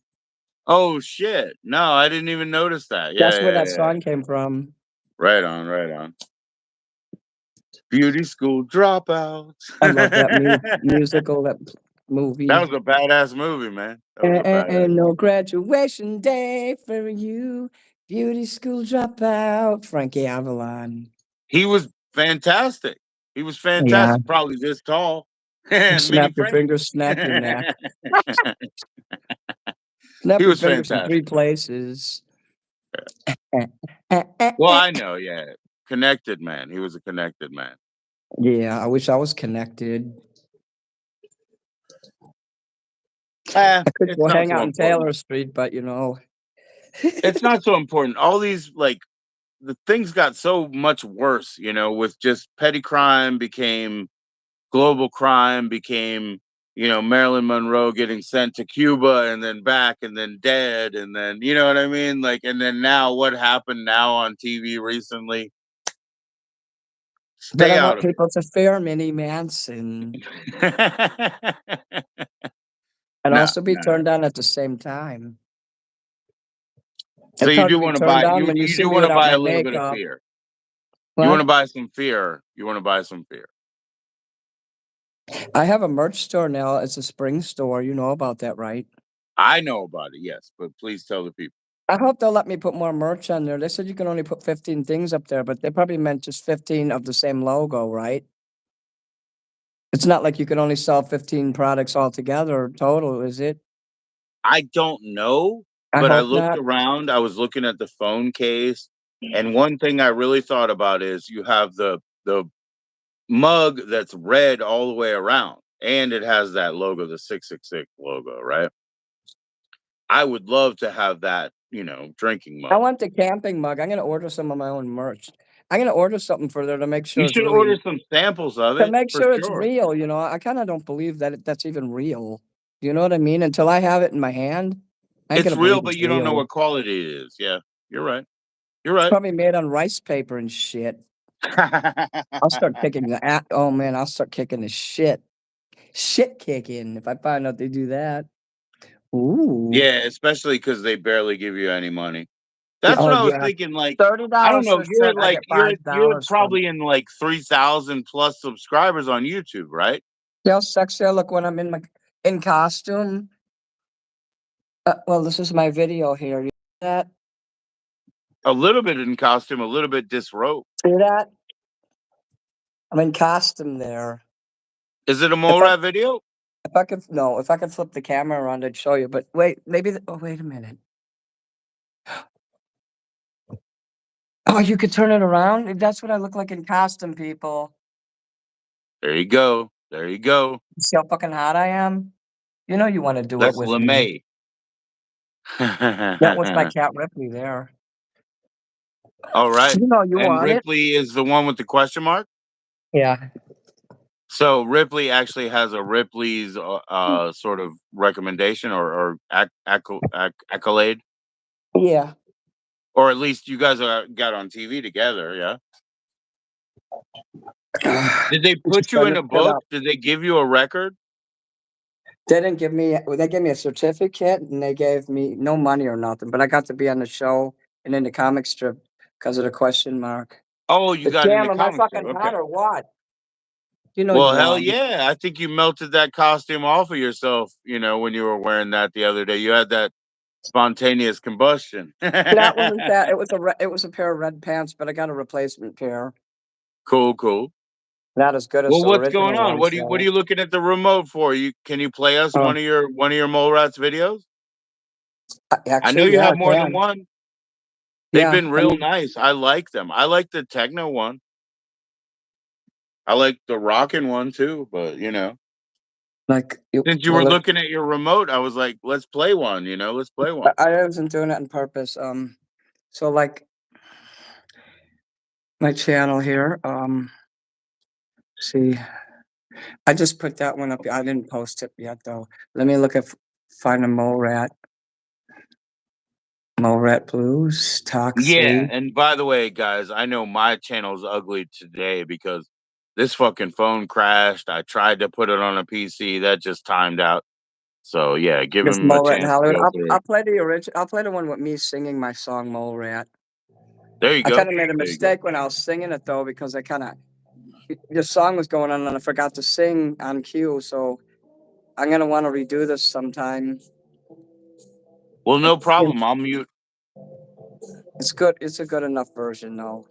[SPEAKER 1] Oh shit. No, I didn't even notice that. Yeah,
[SPEAKER 2] That's where
[SPEAKER 1] yeah,
[SPEAKER 2] that
[SPEAKER 1] yeah.
[SPEAKER 2] song came from.
[SPEAKER 1] Right on, right on. Beauty school dropouts.
[SPEAKER 2] I love that musical, that
[SPEAKER 1] That
[SPEAKER 2] movie.
[SPEAKER 1] was a badass movie, man. That was a badass
[SPEAKER 2] And no
[SPEAKER 1] movie.
[SPEAKER 2] graduation day for you. Beauty school dropout. Frankie Avalon.
[SPEAKER 1] He was fantastic. He was
[SPEAKER 2] Yeah.
[SPEAKER 1] fantastic. Probably this tall and mini
[SPEAKER 2] Snap your
[SPEAKER 1] frames.
[SPEAKER 2] fingers, snap your neck. Snap
[SPEAKER 1] He
[SPEAKER 2] your
[SPEAKER 1] was
[SPEAKER 2] fingers in three
[SPEAKER 1] fantastic.
[SPEAKER 2] places.
[SPEAKER 1] Well, I know, yeah. Connected man. He was a connected man.
[SPEAKER 2] Yeah, I wish I was connected. I could
[SPEAKER 1] It's
[SPEAKER 2] go
[SPEAKER 1] not
[SPEAKER 2] hang
[SPEAKER 1] so
[SPEAKER 2] out in
[SPEAKER 1] important.
[SPEAKER 2] Taylor Street, but
[SPEAKER 1] It's not so important. All these like the things got so much worse, with just petty crime became global crime became, Marilyn Monroe getting sent to Cuba and then back and then dead and then, you know what I mean? Like, and then now what happened now on TV recently?
[SPEAKER 2] but
[SPEAKER 1] Stay
[SPEAKER 2] I
[SPEAKER 1] out
[SPEAKER 2] want
[SPEAKER 1] of
[SPEAKER 2] people to fear Minnie Manson
[SPEAKER 1] it.
[SPEAKER 2] and
[SPEAKER 1] No,
[SPEAKER 2] also be
[SPEAKER 1] no, no.
[SPEAKER 2] turned on at the same time.
[SPEAKER 1] So
[SPEAKER 2] It's
[SPEAKER 1] you
[SPEAKER 2] hard to
[SPEAKER 1] do
[SPEAKER 2] be
[SPEAKER 1] want to
[SPEAKER 2] turned
[SPEAKER 1] buy
[SPEAKER 2] on
[SPEAKER 1] you
[SPEAKER 2] when you
[SPEAKER 1] you
[SPEAKER 2] see
[SPEAKER 1] do
[SPEAKER 2] me
[SPEAKER 1] want to
[SPEAKER 2] without
[SPEAKER 1] buy
[SPEAKER 2] my
[SPEAKER 1] a little bit of
[SPEAKER 2] makeup.
[SPEAKER 1] fear. You want
[SPEAKER 2] What?
[SPEAKER 1] to buy some fear. You want to buy some fear.
[SPEAKER 2] I have a merch store now. It's a spring store. You know about that, right?
[SPEAKER 1] I know about it, yes, but please tell the people.
[SPEAKER 2] I hope they'll let me put more merch on there. They said you can only put 15 things up there, but they probably meant just 15 of the same logo, right? It's not like you can only sell 15 products altogether total, is it?
[SPEAKER 1] I don't know,
[SPEAKER 2] I
[SPEAKER 1] but I
[SPEAKER 2] hope
[SPEAKER 1] looked
[SPEAKER 2] not.
[SPEAKER 1] around, I was looking at the phone case, and one thing I really thought about is you have the mug that's red all the way around, and it has that logo, the 666 logo, right? I would love to have that, drinking
[SPEAKER 2] I
[SPEAKER 1] mug.
[SPEAKER 2] want the camping mug. I'm gonna order some of my own merch. I'm gonna order something for there to make
[SPEAKER 1] You
[SPEAKER 2] sure it's
[SPEAKER 1] should order
[SPEAKER 2] really
[SPEAKER 1] some samples of
[SPEAKER 2] to
[SPEAKER 1] it
[SPEAKER 2] make
[SPEAKER 1] for
[SPEAKER 2] sure it's
[SPEAKER 1] sure.
[SPEAKER 2] real, I kinda don't believe that that's even real. You know what I mean? Until I have it in my hand, I ain't
[SPEAKER 1] It's
[SPEAKER 2] gonna
[SPEAKER 1] real,
[SPEAKER 2] believe
[SPEAKER 1] but
[SPEAKER 2] it's
[SPEAKER 1] you don't know
[SPEAKER 2] real.
[SPEAKER 1] what quality it is. Yeah, you're right. You're
[SPEAKER 2] It's
[SPEAKER 1] right.
[SPEAKER 2] probably made on rice paper and shit. I'll start kicking the a oh, man, I'll start kicking the shit kicking if I find out they do that. Ooh.
[SPEAKER 1] Yeah, especially because they barely give you any money.
[SPEAKER 2] Yeah,
[SPEAKER 1] That's
[SPEAKER 2] oh,
[SPEAKER 1] what I was
[SPEAKER 2] yeah.
[SPEAKER 1] thinking, like, I don't
[SPEAKER 2] $30
[SPEAKER 1] know,
[SPEAKER 2] for shirt, I get
[SPEAKER 1] you're
[SPEAKER 2] $5 from
[SPEAKER 1] probably in, like, 3,000 plus subscribers on YouTube, right?
[SPEAKER 2] see how sexy I look when I'm in costume? Well, this is my video here. You see that?
[SPEAKER 1] A little bit in costume, a little bit disrobed.
[SPEAKER 2] See that? I'm in costume there.
[SPEAKER 1] Is it a
[SPEAKER 2] If
[SPEAKER 1] mole
[SPEAKER 2] I
[SPEAKER 1] rat video?
[SPEAKER 2] if I could no, if I could flip the camera around, I'd show you, but wait, maybe oh, wait a minute. Oh, you could turn it around? That's what I look like in costume, people.
[SPEAKER 1] There you go. There you go.
[SPEAKER 2] See how fucking hot I am? You know you wanna do it
[SPEAKER 1] That's
[SPEAKER 2] with me.
[SPEAKER 1] LeMay.
[SPEAKER 2] That was my cat Ripley there.
[SPEAKER 1] Alright.
[SPEAKER 2] You know you
[SPEAKER 1] And
[SPEAKER 2] want it.
[SPEAKER 1] Ripley is the one with the question mark?
[SPEAKER 2] Yeah.
[SPEAKER 1] So Ripley actually has a Ripley's, sort of recommendation or accolade?
[SPEAKER 2] Yeah.
[SPEAKER 1] Or at least you guys, got on TV together, yeah? Did they
[SPEAKER 2] Just
[SPEAKER 1] put you
[SPEAKER 2] trying
[SPEAKER 1] in
[SPEAKER 2] to
[SPEAKER 1] a
[SPEAKER 2] shut
[SPEAKER 1] book?
[SPEAKER 2] up.
[SPEAKER 1] Did they give you a record?
[SPEAKER 2] They didn't give me well, they gave me a certificate, and they gave me no money or nothing, but I got to be on the show and in the comic strip because of the question mark.
[SPEAKER 1] Oh, you
[SPEAKER 2] But
[SPEAKER 1] got in
[SPEAKER 2] damn,
[SPEAKER 1] the
[SPEAKER 2] am I
[SPEAKER 1] comic strip,
[SPEAKER 2] fucking
[SPEAKER 1] okay.
[SPEAKER 2] hot or what? You know you
[SPEAKER 1] Well, hell
[SPEAKER 2] want it.
[SPEAKER 1] yeah, I think you melted that costume off of yourself, when you were wearing that the other day. You had that spontaneous combustion.
[SPEAKER 2] That wasn't that, it was a pair of red pants, but I got a replacement pair.
[SPEAKER 1] Cool, cool.
[SPEAKER 2] Not as good as
[SPEAKER 1] Well,
[SPEAKER 2] the
[SPEAKER 1] what's going
[SPEAKER 2] original
[SPEAKER 1] on?
[SPEAKER 2] ones,
[SPEAKER 1] What are
[SPEAKER 2] though.
[SPEAKER 1] you looking at the remote for? Can you play us
[SPEAKER 2] Oh,
[SPEAKER 1] one of your Mole Rats videos? I know
[SPEAKER 2] actually,
[SPEAKER 1] you
[SPEAKER 2] yeah,
[SPEAKER 1] have
[SPEAKER 2] I
[SPEAKER 1] more than
[SPEAKER 2] can.
[SPEAKER 1] one. They've
[SPEAKER 2] Yeah,
[SPEAKER 1] been
[SPEAKER 2] I
[SPEAKER 1] real
[SPEAKER 2] mean,
[SPEAKER 1] nice. I like them. I like the techno one. I like the rockin' one too, but
[SPEAKER 2] like, you
[SPEAKER 1] since you
[SPEAKER 2] well,
[SPEAKER 1] were
[SPEAKER 2] look,
[SPEAKER 1] looking at your remote, I was like, let's play one, let's play one.
[SPEAKER 2] I wasn't doing it on purpose, so, like, my channel here, see I just put that one up. I didn't post it yet, though. Let me look at find a Mole Rat Blues,
[SPEAKER 1] Yeah,
[SPEAKER 2] Toxie.
[SPEAKER 1] and by the way, guys, I know my channel's ugly today because this fucking phone crashed. I tried to put it on a PC, that just timed out. So yeah, give
[SPEAKER 2] Just
[SPEAKER 1] him a
[SPEAKER 2] Mole Rat in
[SPEAKER 1] chance to
[SPEAKER 2] Hollywood.
[SPEAKER 1] go through it.
[SPEAKER 2] I'll play the one with me singing my song Mole Rat.
[SPEAKER 1] There you
[SPEAKER 2] I
[SPEAKER 1] go.
[SPEAKER 2] kinda made a
[SPEAKER 1] There you go.
[SPEAKER 2] mistake when I was singing it, though, because I kinda the song was going on and I forgot to sing on cue, so I'm gonna wanna redo this sometime.
[SPEAKER 1] Well, no
[SPEAKER 2] Yeah,
[SPEAKER 1] problem. I'll mute.
[SPEAKER 2] it's good. It's a good enough version, though.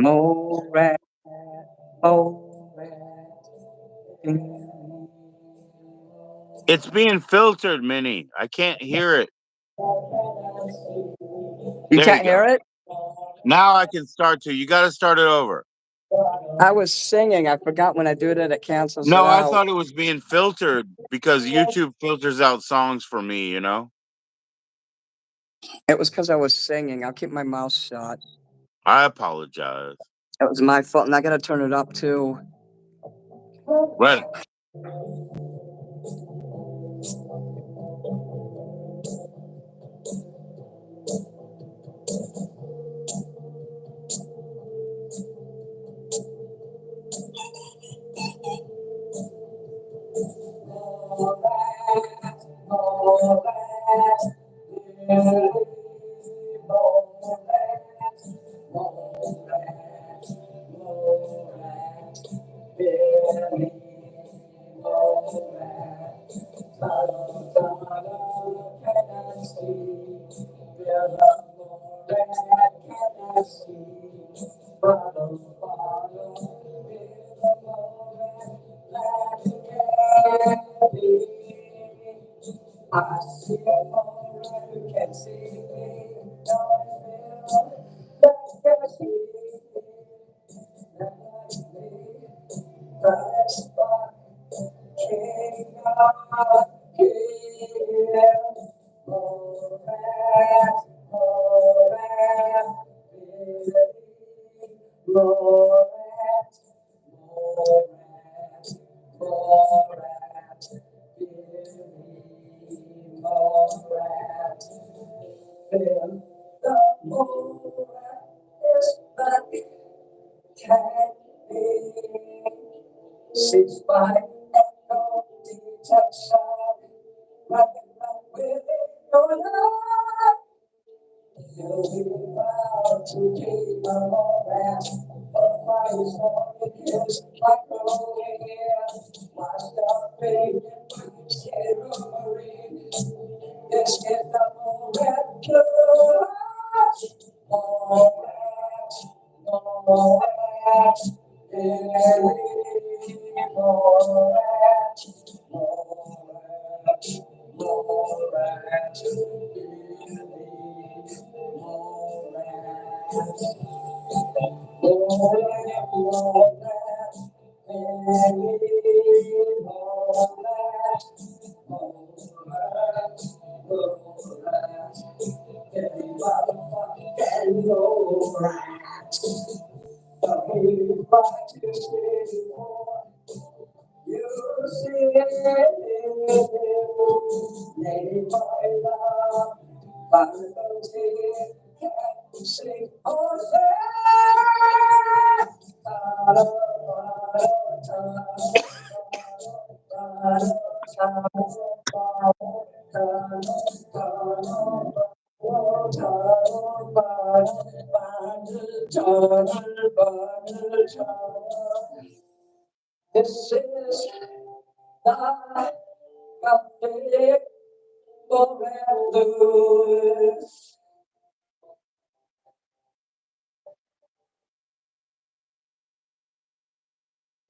[SPEAKER 2] Mole Rat, Mole Rat.
[SPEAKER 1] It's being filtered, Minnie. I can't hear it.
[SPEAKER 2] You
[SPEAKER 1] There you
[SPEAKER 2] can't hear
[SPEAKER 1] go.
[SPEAKER 2] it?
[SPEAKER 1] Now I can start to. You got to start it over.
[SPEAKER 2] I was singing, I forgot when I do that, it cancels it
[SPEAKER 1] No, I
[SPEAKER 2] out.
[SPEAKER 1] thought it was being filtered because YouTube filters out songs for me.
[SPEAKER 2] It was because I was singing, I'll keep my mouth shut.
[SPEAKER 1] I apologize.
[SPEAKER 2] It was my fault, and I gotta turn it up too.
[SPEAKER 1] Right.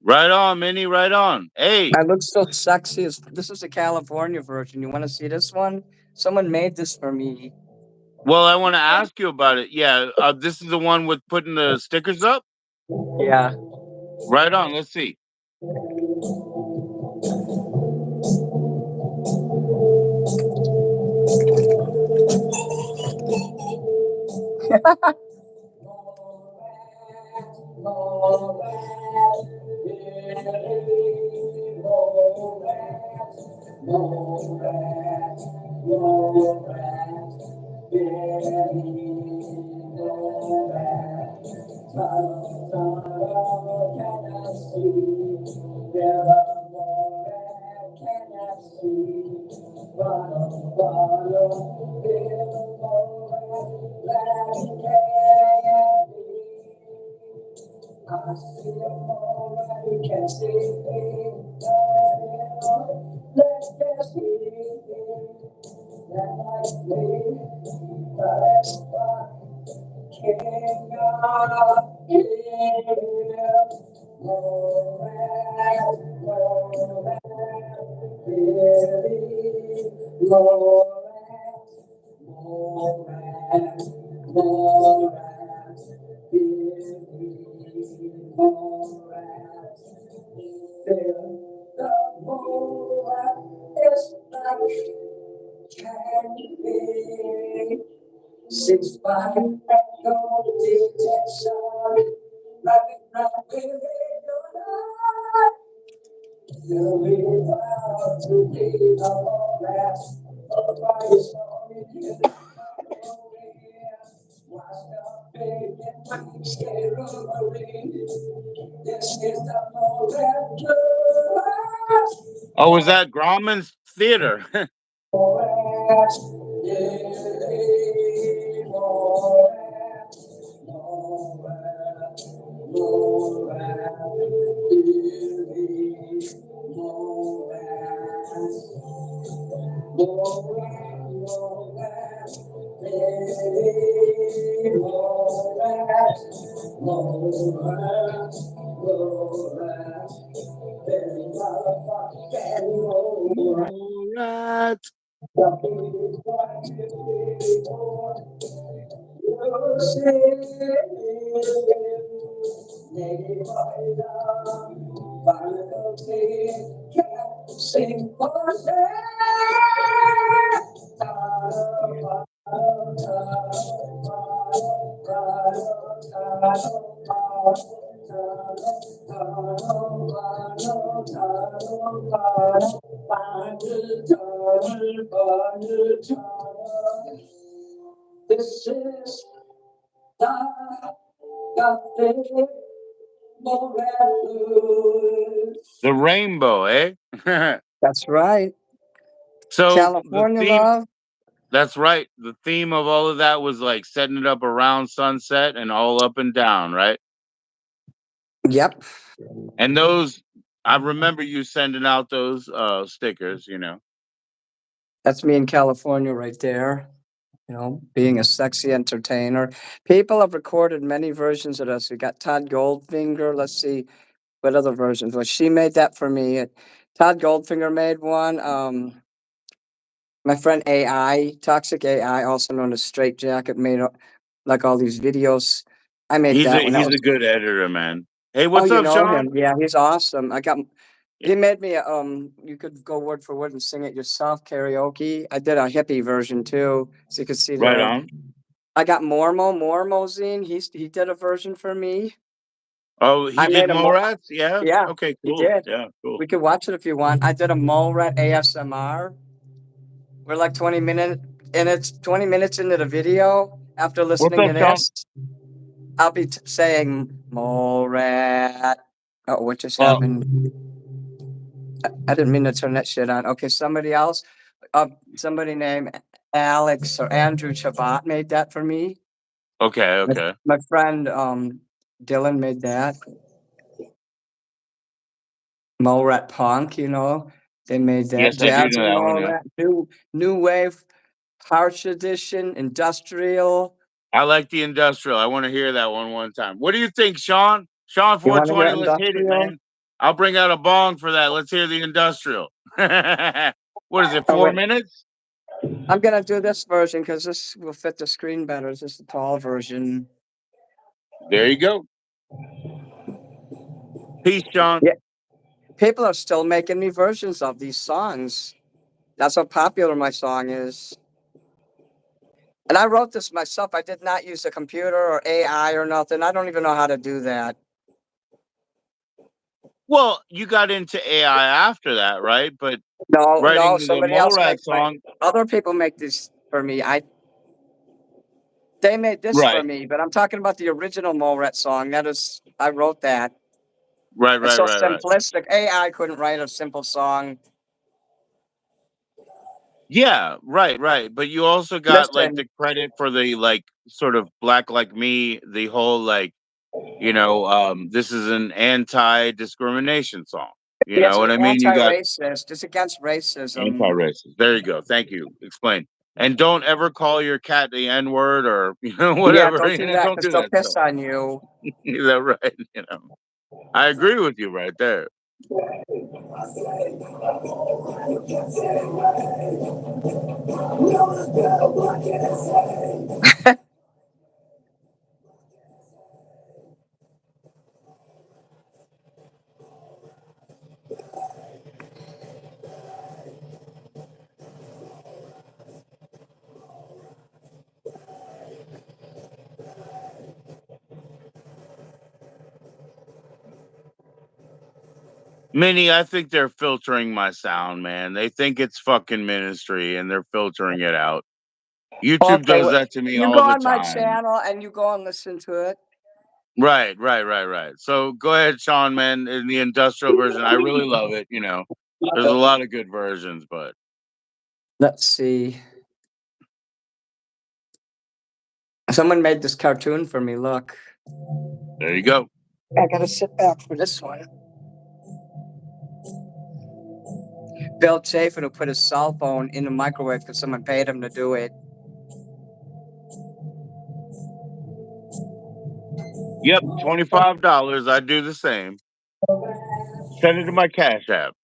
[SPEAKER 1] Right on, Minnie. Right on. Hey,
[SPEAKER 2] I look so sexy. This is the California version. You want to see this one? Someone made this for me.
[SPEAKER 1] well, I want to ask you about it. Yeah, this is the one with putting the stickers up.
[SPEAKER 2] Yeah.
[SPEAKER 1] Right on. Let's see. Oh, was that Grauman's Theater? Alright.
[SPEAKER 2] Sing for this is the
[SPEAKER 1] The rainbow, eh?
[SPEAKER 2] That's right.
[SPEAKER 1] So the
[SPEAKER 2] California
[SPEAKER 1] theme
[SPEAKER 2] love.
[SPEAKER 1] that's right. The theme of all of that was like setting it up around sunset and all up and down, right?
[SPEAKER 2] Yep.
[SPEAKER 1] And those I remember you sending out those stickers, you know.
[SPEAKER 2] That's me in California right there. Being a sexy entertainer. People have recorded many versions of this. We got Todd Goldfinger. Let's see what other versions. Well, she made that for me. Todd Goldfinger made one. My friend AI, Toxic AI, also known as Straight Jacket, made like all these videos. I made that one. That
[SPEAKER 1] He's
[SPEAKER 2] was
[SPEAKER 1] a good editor, man. Hey,
[SPEAKER 2] Oh,
[SPEAKER 1] what's
[SPEAKER 2] you
[SPEAKER 1] up,
[SPEAKER 2] know
[SPEAKER 1] Sean?
[SPEAKER 2] him? Yeah, he's awesome.
[SPEAKER 1] Yeah,
[SPEAKER 2] He made me you could go word for word and sing it yourself karaoke. I did a hippie version too, so you could see
[SPEAKER 1] right
[SPEAKER 2] the.
[SPEAKER 1] on.
[SPEAKER 2] I got Mormozine. He did a version for me.
[SPEAKER 1] Oh, he
[SPEAKER 2] I
[SPEAKER 1] did
[SPEAKER 2] made a mo
[SPEAKER 1] Morats? Yeah.
[SPEAKER 2] Yeah,
[SPEAKER 1] Okay,
[SPEAKER 2] he
[SPEAKER 1] cool.
[SPEAKER 2] did.
[SPEAKER 1] Yeah, cool.
[SPEAKER 2] We could watch it if you want. I did a mole rat ASMR. We're like 20 minutes into the video. After
[SPEAKER 1] What's
[SPEAKER 2] listening
[SPEAKER 1] up,
[SPEAKER 2] to
[SPEAKER 1] Sean?
[SPEAKER 2] this, I'll be saying mole rat. Oh, what just
[SPEAKER 1] Well,
[SPEAKER 2] happened? I didn't mean to turn that shit on. Okay, somebody else, somebody named Alex or Andrew Chabot made that for me.
[SPEAKER 1] okay,
[SPEAKER 2] My,
[SPEAKER 1] okay.
[SPEAKER 2] my friend Dylan made that. Mole Rat Punk, they made that.
[SPEAKER 1] Yes, I do know
[SPEAKER 2] Jazzy
[SPEAKER 1] that one,
[SPEAKER 2] Mole
[SPEAKER 1] yeah.
[SPEAKER 2] Rat, new wave, harsh edition, industrial.
[SPEAKER 1] I like the industrial. I want to hear that one time. What do you think, Sean? Sean
[SPEAKER 2] You want to hear
[SPEAKER 1] 420, let's hit it,
[SPEAKER 2] industrial?
[SPEAKER 1] man. I'll bring out a bong for that. Let's hear the industrial. What is it,
[SPEAKER 2] Oh
[SPEAKER 1] four
[SPEAKER 2] wait,
[SPEAKER 1] minutes?
[SPEAKER 2] I'm gonna do this version because this will fit the screen better. This is the tall version.
[SPEAKER 1] There you go. Peace, Sean.
[SPEAKER 2] Yeah, people are still making me versions of these songs. That's how popular my song is. And I wrote this myself. I did not use a computer or AI or nothing. I don't even know how to do that.
[SPEAKER 1] Well, you got into AI after that, right? But
[SPEAKER 2] No, no,
[SPEAKER 1] writing the
[SPEAKER 2] somebody else
[SPEAKER 1] Morad
[SPEAKER 2] makes my
[SPEAKER 1] song,
[SPEAKER 2] other people make this for me. They made this for
[SPEAKER 1] right,
[SPEAKER 2] me, but I'm talking about the original Moret song. I wrote that.
[SPEAKER 1] right,
[SPEAKER 2] It's
[SPEAKER 1] right,
[SPEAKER 2] so
[SPEAKER 1] right, right.
[SPEAKER 2] simplistic. AI couldn't write a simple song.
[SPEAKER 1] Yeah, right, right. But you also got like
[SPEAKER 2] Listen,
[SPEAKER 1] the credit for the like sort of black like me, the whole like, this is an anti-discrimination song. You
[SPEAKER 2] yes,
[SPEAKER 1] know
[SPEAKER 2] it's
[SPEAKER 1] what I mean? You got
[SPEAKER 2] anti-racist. It's against racism.
[SPEAKER 1] anti-racist. There you go. Thank you. Explain. And don't ever call your cat the N-word or
[SPEAKER 2] Yeah,
[SPEAKER 1] whatever.
[SPEAKER 2] don't do that
[SPEAKER 1] Don't
[SPEAKER 2] because
[SPEAKER 1] do
[SPEAKER 2] they'll
[SPEAKER 1] that
[SPEAKER 2] piss
[SPEAKER 1] stuff.
[SPEAKER 2] on you.
[SPEAKER 1] Is that right? I agree with you right there. Minnie, I think they're filtering my sound, man. They think it's fucking ministry and they're filtering it out. YouTube
[SPEAKER 2] Okay,
[SPEAKER 1] does
[SPEAKER 2] well,
[SPEAKER 1] that to me
[SPEAKER 2] you
[SPEAKER 1] all
[SPEAKER 2] go
[SPEAKER 1] the
[SPEAKER 2] on my
[SPEAKER 1] time.
[SPEAKER 2] channel and you go and listen to it.
[SPEAKER 1] Right, right, right, right. So go ahead, Sean, man, in the industrial version. I really love it. There's a lot of good versions, but
[SPEAKER 2] Let's see. Someone made this cartoon for me. Look,
[SPEAKER 1] there you go.
[SPEAKER 2] I gotta sit back for this one. Bill Chafin who put his cell phone in the microwave because someone paid him to do it.
[SPEAKER 1] Yep, $25. I do the same. Send it to my Cash App.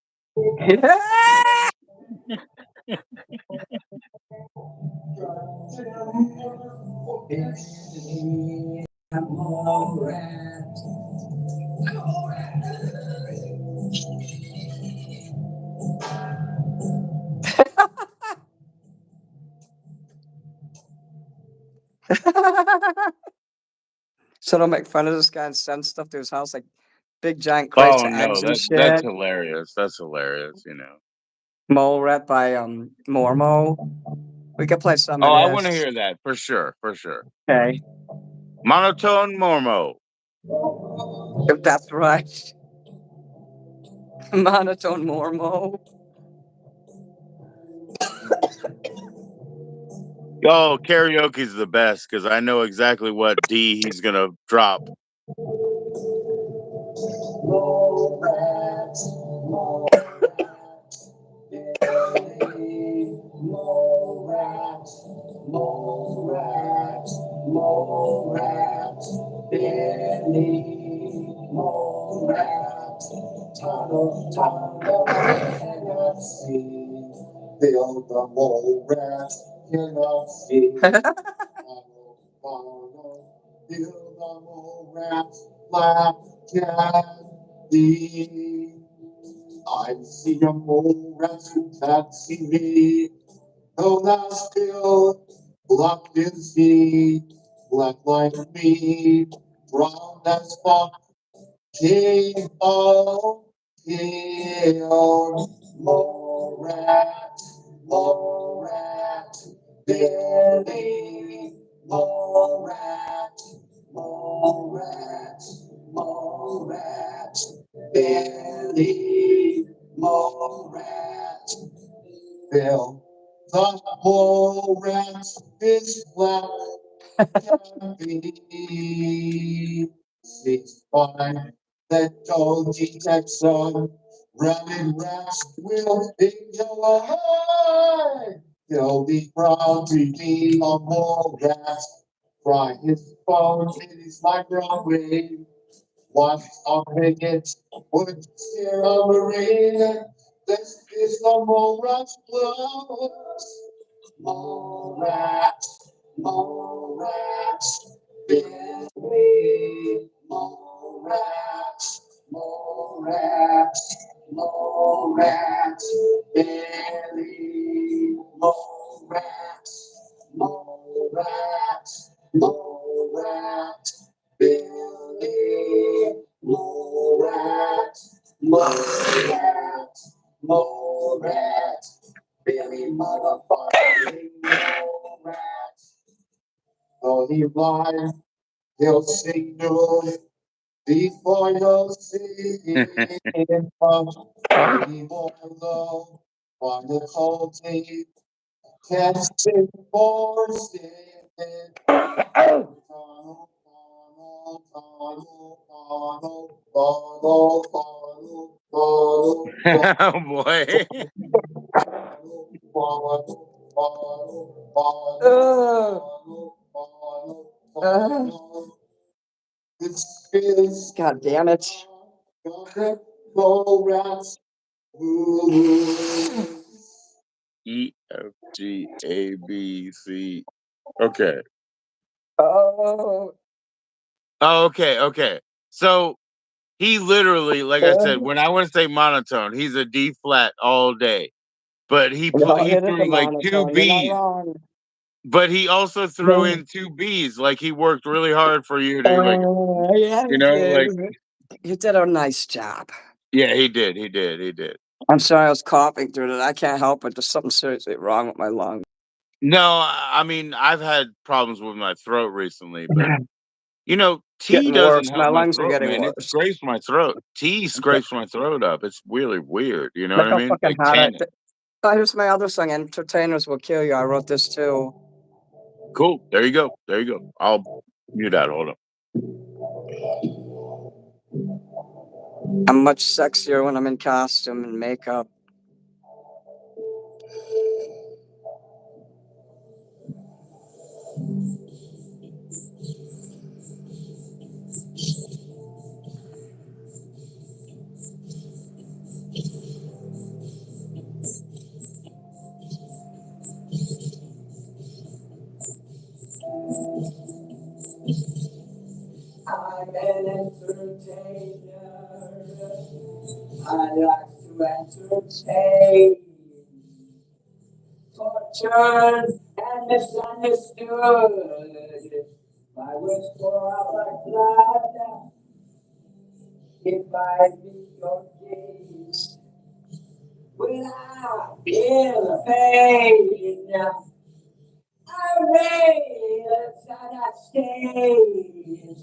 [SPEAKER 2] So they'll make fun of this guy and send stuff to his house, like big giant crates
[SPEAKER 1] Oh
[SPEAKER 2] of
[SPEAKER 1] no,
[SPEAKER 2] eggs and
[SPEAKER 1] that's
[SPEAKER 2] shit.
[SPEAKER 1] hilarious. That's hilarious. You know.
[SPEAKER 2] Mole Rat by Mormo. We could play some
[SPEAKER 1] Oh,
[SPEAKER 2] of
[SPEAKER 1] I want to
[SPEAKER 2] this.
[SPEAKER 1] hear that for sure. For sure.
[SPEAKER 2] Okay.
[SPEAKER 1] Monotone Mormo.
[SPEAKER 2] If that's right. Monotone Mormo.
[SPEAKER 1] Oh, karaoke's the best because I know exactly what D he's gonna drop.
[SPEAKER 2] Mole Rat. Mole Mole rat, mole rat, mole rat, Billy, mole rat, tunnel, tunnel, cannot see. Bill the mole rat cannot see. Tunnel, tunnel, Bill the mole rat, black candy. I see a mole rat who can't see me. Though thou still black is he, black like me, brown as fuck, king of hill, mole rat, Billy, mole rat, mole rat, Billy, mole rat, Bill. The whole rat is black can be. It's fine that don't detect sun. Rabbit rats will enjoy. He'll be proud to be a mole rat. Fry his phone in his microwave. Watch our crickets would steer a marine. This is the mole rat's blood. Mole rat, mole rat, Billy, mole rat, mole rat, mole rat, Billy, mole rat, mole rat, mole rat, Billy, mole rat, mole rat, mole rat. Billy motherfucking mole rat. Though he blind, he'll sing you before you'll see him come. He boy low on the cold teeth, can't sing for singing. Tunnel, tunnel, tunnel, tunnel, tunnel, tunnel, tunnel, tunnel.
[SPEAKER 1] Oh boy.
[SPEAKER 2] God damn it.
[SPEAKER 1] E F G A B C. Okay.
[SPEAKER 2] Oh,
[SPEAKER 1] Oh, okay, okay. So he literally, like I said, when I want to say monotone, he's a D flat all day. But
[SPEAKER 2] no,
[SPEAKER 1] he
[SPEAKER 2] it is a
[SPEAKER 1] threw like two
[SPEAKER 2] monotone. You're not
[SPEAKER 1] B's.
[SPEAKER 2] wrong.
[SPEAKER 1] But he also threw in two B's. Like he worked really hard for you to like,
[SPEAKER 2] Yeah,
[SPEAKER 1] you know, like
[SPEAKER 2] you did a nice job.
[SPEAKER 1] yeah, he did, he did, he did.
[SPEAKER 2] I'm sorry I was coughing through that. I can't help it. There's something seriously wrong with my lungs.
[SPEAKER 1] No, I mean I've had problems with my throat recently, but you know, tea
[SPEAKER 2] Getting
[SPEAKER 1] doesn't
[SPEAKER 2] worse.
[SPEAKER 1] help
[SPEAKER 2] My
[SPEAKER 1] my
[SPEAKER 2] lungs are
[SPEAKER 1] throat,
[SPEAKER 2] getting
[SPEAKER 1] man. It
[SPEAKER 2] worse.
[SPEAKER 1] scrapes my throat. Tea scrapes my throat up. It's really weird. You know what
[SPEAKER 2] Look
[SPEAKER 1] I
[SPEAKER 2] how
[SPEAKER 1] mean?
[SPEAKER 2] fucking
[SPEAKER 1] Like
[SPEAKER 2] hot
[SPEAKER 1] tannin.
[SPEAKER 2] oh, here's my other song, Entertainers Will Kill You. I wrote this too.
[SPEAKER 1] Cool. There you go. There you go. I'll mute out. Hold on.
[SPEAKER 2] I'm much sexier when I'm in costume and makeup. I'm an entertainer. I like to entertain, tortured and misunderstood. My wish pour out like blood if I meet your gaze. When I feel the pain, I wait until that stage.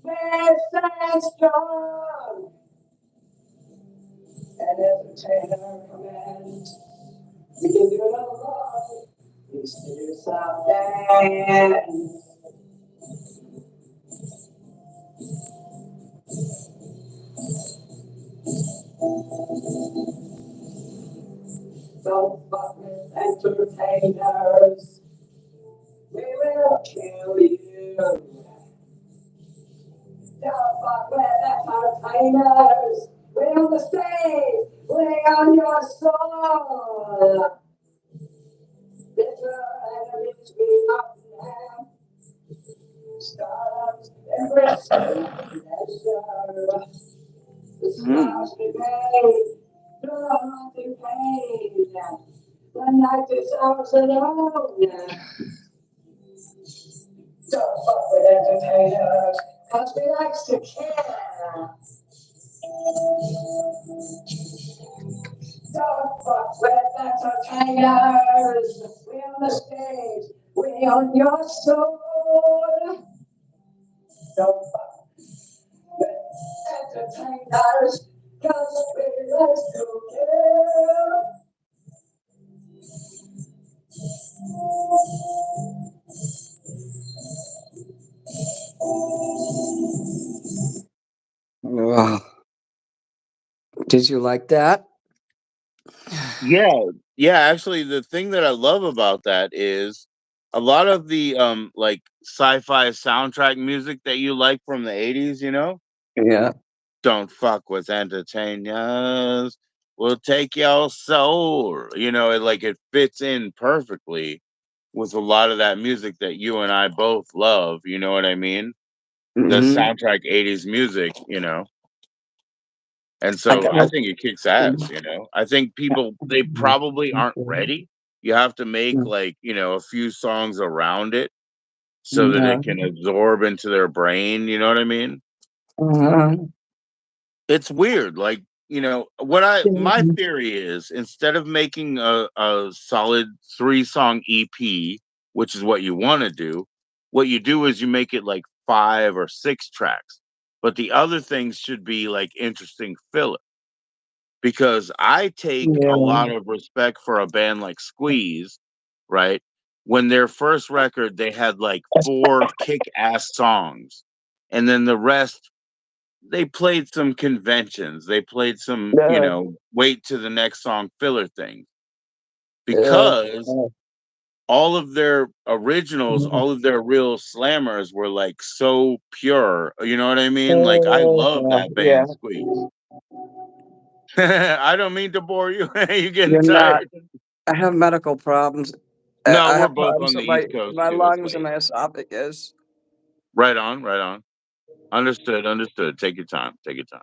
[SPEAKER 2] Fast and strong, and entertainer commands. We give you love, we still soft dance. Don't fuck with entertainers, we will kill you. Don't fuck with entertainers, we on the stage, we on your soul. Bitter enemies we up now, startups and risks pleasure. The scars we made, the haunting pain. The night is ours alone. Don't fuck with entertainers, cause we likes to care. Don't fuck with entertainers. We on the stage, we on your soul. Don't fuck with entertainers, cause we like to care. Ugh. Did you like that?
[SPEAKER 1] Yeah, yeah, actually, the thing that I love about that is a lot of the, like, sci-fi soundtrack music that you like from the '80s,
[SPEAKER 2] Yeah.
[SPEAKER 1] "Don't fuck with entertainers, we'll take your soul," it fits in perfectly with a lot of that music that you and I both love, you know what I mean? The
[SPEAKER 2] Mm-hmm.
[SPEAKER 1] soundtrack '80s music, and
[SPEAKER 2] I
[SPEAKER 1] so
[SPEAKER 2] got
[SPEAKER 1] I
[SPEAKER 2] no.
[SPEAKER 1] think it kicks ass. I think people they probably aren't ready. You have to make like, a few songs around it so that
[SPEAKER 2] Yeah.
[SPEAKER 1] it can absorb into their brain, you know what I mean?
[SPEAKER 2] Uh-huh.
[SPEAKER 1] It's weird. Like, what I my theory is instead of making a solid 3-song EP, which is what you want to do, what you do is you make it like 5 or 6 tracks. But the other things should be like interesting filler because I take a
[SPEAKER 2] Yeah.
[SPEAKER 1] lot of respect for a band like Squeeze, right? When their first record, they had like 4 kick-ass songs, and then the rest, they played some conventions. They played some,
[SPEAKER 2] Yeah.
[SPEAKER 1] wait to the next song filler things
[SPEAKER 2] Yeah.
[SPEAKER 1] because all of their originals, all of their real slammers were like so pure. You know what I mean? Like I love that
[SPEAKER 2] Yeah.
[SPEAKER 1] band, Squeeze. I don't mean to bore you. You getting
[SPEAKER 2] You're not.
[SPEAKER 1] tired?
[SPEAKER 2] I have medical problems.
[SPEAKER 1] No,
[SPEAKER 2] I
[SPEAKER 1] we're
[SPEAKER 2] have
[SPEAKER 1] both
[SPEAKER 2] problems
[SPEAKER 1] on the
[SPEAKER 2] with
[SPEAKER 1] East Coast
[SPEAKER 2] my
[SPEAKER 1] too. It's
[SPEAKER 2] lungs and
[SPEAKER 1] late.
[SPEAKER 2] my esophagus.
[SPEAKER 1] Right on, right on. Understood, understood. Take your time. Take your time.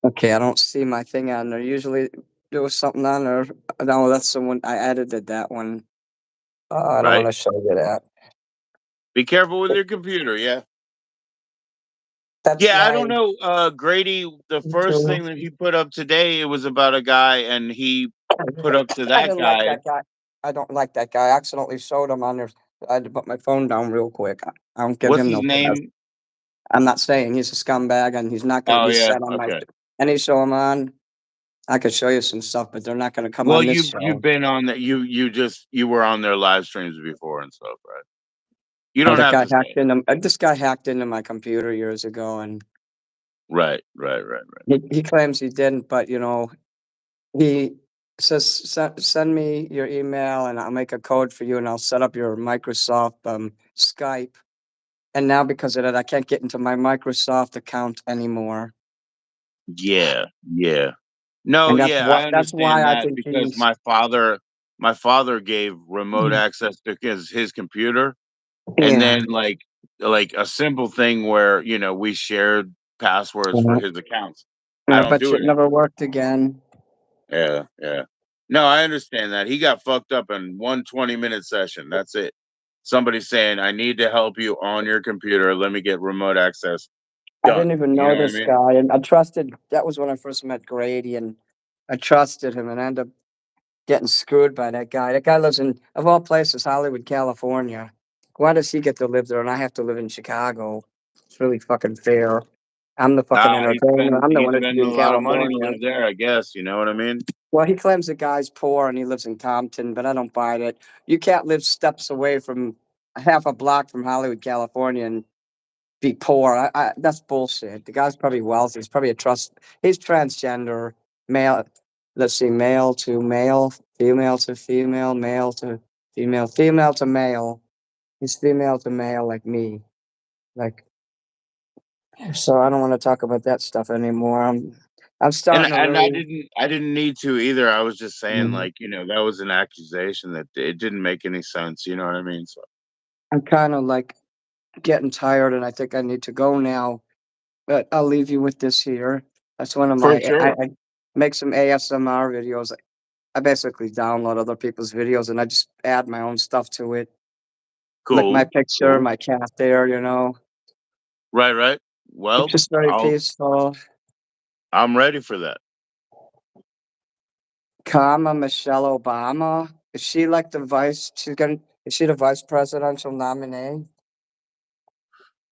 [SPEAKER 2] Okay, I don't see my thing on there. Usually there was something on there. No, that's the one I edited that one. I don't
[SPEAKER 1] Right?
[SPEAKER 2] want to show you that.
[SPEAKER 1] Be careful with your computer. Yeah.
[SPEAKER 2] That's
[SPEAKER 1] Yeah, I
[SPEAKER 2] my
[SPEAKER 1] don't know. Grady, the first thing that he put up today, it was about a guy, and he put up to
[SPEAKER 2] I
[SPEAKER 1] that
[SPEAKER 2] didn't like
[SPEAKER 1] guy.
[SPEAKER 2] that guy. I don't like that guy. I accidentally showed him on there. I had to put my phone down real quick. I don't give
[SPEAKER 1] What's
[SPEAKER 2] him
[SPEAKER 1] his
[SPEAKER 2] no pass.
[SPEAKER 1] name?
[SPEAKER 2] I'm not saying he's a scumbag and he's not going to
[SPEAKER 1] Oh
[SPEAKER 2] be
[SPEAKER 1] yeah.
[SPEAKER 2] set on my
[SPEAKER 1] Okay.
[SPEAKER 2] any show I'm on. I could show you some stuff, but they're not going to come
[SPEAKER 1] Well,
[SPEAKER 2] on this
[SPEAKER 1] you've
[SPEAKER 2] show.
[SPEAKER 1] been on that. You were on their live streams before and stuff, right? You
[SPEAKER 2] Oh,
[SPEAKER 1] don't have to say.
[SPEAKER 2] this guy hacked into my computer years ago, and
[SPEAKER 1] Right, right, right, right.
[SPEAKER 2] he claims he didn't, but he says send me your email and I'll make a code for you and I'll set up your Microsoft Skype. And now because of that, I can't get into my Microsoft account anymore.
[SPEAKER 1] Yeah, yeah. No,
[SPEAKER 2] And
[SPEAKER 1] yeah, I
[SPEAKER 2] that's why
[SPEAKER 1] understand
[SPEAKER 2] I
[SPEAKER 1] that
[SPEAKER 2] think
[SPEAKER 1] because
[SPEAKER 2] he's
[SPEAKER 1] my father gave remote access to his computer, and
[SPEAKER 2] yeah.
[SPEAKER 1] then like a simple thing where we shared passwords for
[SPEAKER 2] Mhm.
[SPEAKER 1] his accounts. I
[SPEAKER 2] And I
[SPEAKER 1] don't
[SPEAKER 2] bet
[SPEAKER 1] do
[SPEAKER 2] you
[SPEAKER 1] it
[SPEAKER 2] it never
[SPEAKER 1] anymore.
[SPEAKER 2] worked again.
[SPEAKER 1] Yeah, yeah. No, I understand that. He got fucked up in one 20-minute session. That's it. Somebody saying, "I need to help you on your computer. Let me get remote access."
[SPEAKER 2] I
[SPEAKER 1] Done.
[SPEAKER 2] didn't even
[SPEAKER 1] You
[SPEAKER 2] know
[SPEAKER 1] know what I
[SPEAKER 2] this
[SPEAKER 1] mean?
[SPEAKER 2] guy, and I trusted that was when I first met Grady, and I trusted him, and I ended up getting screwed by that guy. That guy lives in, of all places, Hollywood, California. Why does he get to live there and I have to live in Chicago? It's really fucking fair. I'm the fucking
[SPEAKER 1] Nah,
[SPEAKER 2] entertainer. I'm the
[SPEAKER 1] he's
[SPEAKER 2] one that should be
[SPEAKER 1] spending
[SPEAKER 2] in
[SPEAKER 1] a lot of money to
[SPEAKER 2] California.
[SPEAKER 1] live there, I guess. You know what I mean?
[SPEAKER 2] Well, he claims the guy's poor and he lives in Compton, but I don't buy it. You can't live steps away from half a block from Hollywood, California, and be poor. That's bullshit. The guy's probably wealthy. He's probably a trust. He's transgender, male. Let's see, male to male, female to female, male to female, female to male. He's female to male, like me. Like, so I don't want to talk about that stuff anymore. I'm
[SPEAKER 1] And
[SPEAKER 2] starting to
[SPEAKER 1] and I
[SPEAKER 2] really.
[SPEAKER 1] didn't I didn't need to either. I was just saying,
[SPEAKER 2] Mhm.
[SPEAKER 1] like, that was an accusation that it didn't make any sense. You know what I mean? So
[SPEAKER 2] I'm kind of like getting tired, and I think I need to go now. But I'll leave you with this here. That's one of
[SPEAKER 1] for
[SPEAKER 2] my. I,
[SPEAKER 1] sure.
[SPEAKER 2] I make some ASMR videos. I basically download other people's videos and I just add my own stuff to it. Like my
[SPEAKER 1] Cool.
[SPEAKER 2] picture,
[SPEAKER 1] Cool.
[SPEAKER 2] my cat there, you know.
[SPEAKER 1] Right, right.
[SPEAKER 2] It's
[SPEAKER 1] Well,
[SPEAKER 2] just very peaceful.
[SPEAKER 1] I'm ready for that.
[SPEAKER 2] Comma Michelle Obama. Is she like the vice? Is she the vice presidential nominee?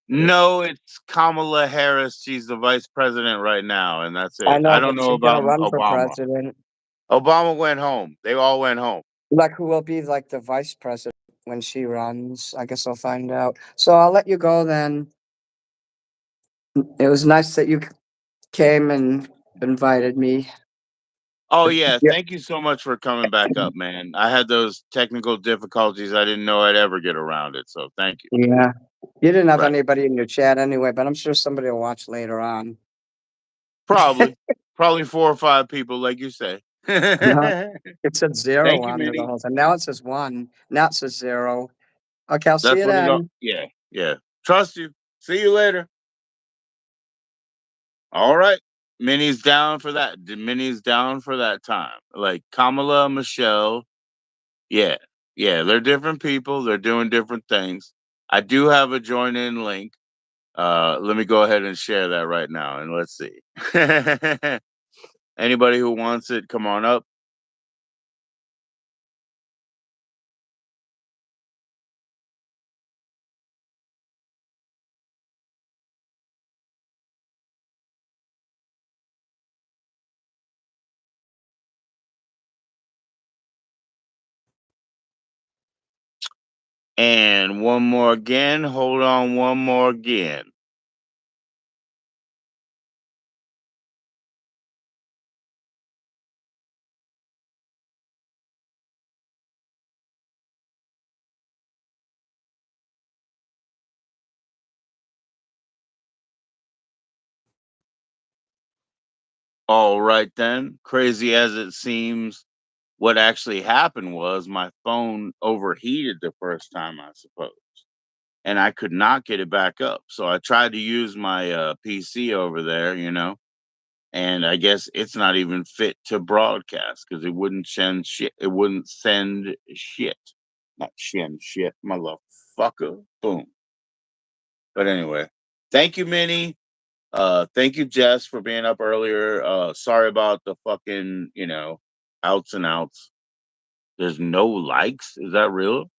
[SPEAKER 1] No, it's Kamala Harris. She's the vice president right now, and that's
[SPEAKER 2] I
[SPEAKER 1] it. I
[SPEAKER 2] know,
[SPEAKER 1] don't
[SPEAKER 2] but
[SPEAKER 1] know
[SPEAKER 2] she's gonna
[SPEAKER 1] about
[SPEAKER 2] run for
[SPEAKER 1] Obama.
[SPEAKER 2] president.
[SPEAKER 1] Obama went home. They all went home.
[SPEAKER 2] Like who will be like the vice president when she runs? I guess I'll find out. So I'll let you go then. It was nice that you came and invited me.
[SPEAKER 1] Oh yeah,
[SPEAKER 2] Yeah.
[SPEAKER 1] thank you so much for coming back up, man. I had those technical difficulties. I didn't know I'd ever get around it, so thank you.
[SPEAKER 2] Yeah. You didn't have
[SPEAKER 1] Right.
[SPEAKER 2] anybody in your chat anyway, but I'm sure somebody will watch later on.
[SPEAKER 1] Probably. Probably 4 or 5 people like you say.
[SPEAKER 2] No, it said 0
[SPEAKER 1] Thank you,
[SPEAKER 2] on there the
[SPEAKER 1] Minnie.
[SPEAKER 2] whole time. Now it says 1. Now it says 0. Okay, I'll see
[SPEAKER 1] That's
[SPEAKER 2] you
[SPEAKER 1] what
[SPEAKER 2] then.
[SPEAKER 1] yeah, yeah. Trust you. See you later. All right. Minnie's down for that. Minnie's down for that time. Like Kamala, Michelle. Yeah. Yeah. They're different people. They're doing different things. I do have a join in link. Let me go ahead and share that right now and let's see. Anybody who wants it, come on up. And one more again. Hold on, one more again. All right, then. Crazy as it seems, what actually happened was my phone overheated the first time, I suppose, and I could not get it back up. So I tried to use my PC over there, and I guess it's not even fit to broadcast because it wouldn't send shit. It wouldn't send shit. Not send shit, motherfucker. Boom. But anyway, thank you, Minnie. Thank you, Jess, for being up earlier. Sorry about the fucking, outs and outs. There's no likes. Is that real?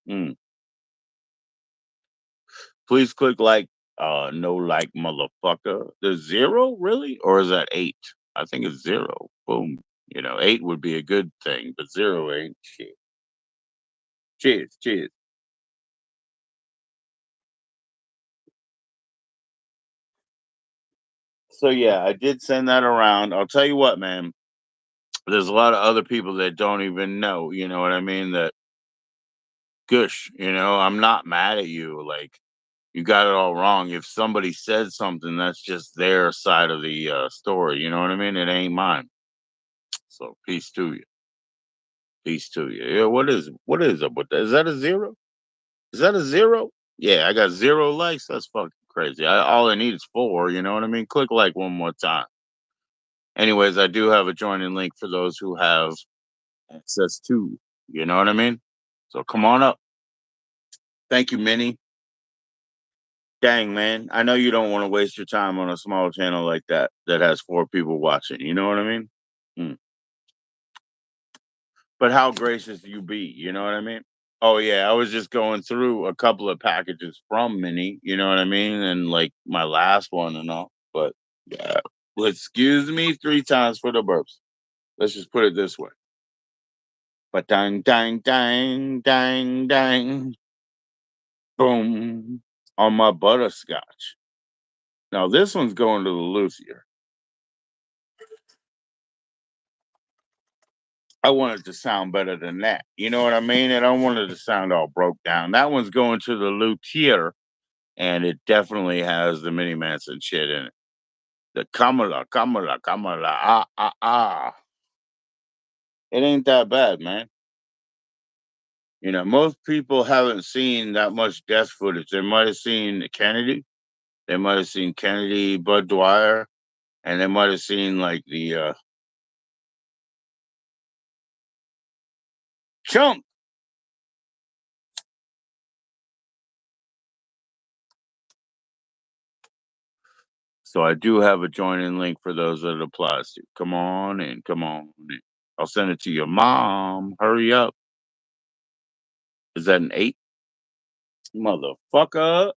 [SPEAKER 1] Please click like. No like, motherfucker. There's 0, really, or is that 8? I think it's 0. Boom. 8 would be a good thing, but 0 ain't shit. Cheers, cheers. So yeah, I did send that around. I'll tell you what, man. There's a lot of other people that don't even know. You know what I mean? That gush. I'm not mad at you. Like you got it all wrong. If somebody said something, that's just their side of the story. You know what I mean? It ain't mine. So peace to you. Peace to you. Yeah, what is up with that? Is that a 0? Is that a 0? Yeah, I got 0 likes. That's fucking crazy. All I need is 4. You know what I mean? Click like one more time. Anyways, I do have a joining link for those who have access to. You know what I mean? So come on up. Thank you, Minnie. Dang, man. I know you don't want to waste your time on a small channel like that that has 4 people watching. You know what I mean? Mm. But how gracious you be. You know what I mean? Oh yeah, I was just going through a couple of packages from Minnie. You know what I mean? And like my last one and all. But yeah, well, excuse me 3 times for the burps. Let's just put it this way. But dang, dang, dang, dang, dang, boom on my butterscotch. Now this one's going to the luthier. I want it to sound better than that. You know what I mean? And I don't want it to sound all broke down. That one's going to the luthier, and it definitely has the Mini Manson shit in it. The Kamala, Kamala, Kamala, ah, ah, ah. It ain't that bad, man. Most people haven't seen that much death footage. They might have seen Kennedy. They might have seen Kennedy, Bud Dwyer, and they might have seen like the chunk. So I do have a join in link for those that it applies to. Come on in, come on in. I'll send it to your mom. Hurry up. Is that an 8? Motherfucker.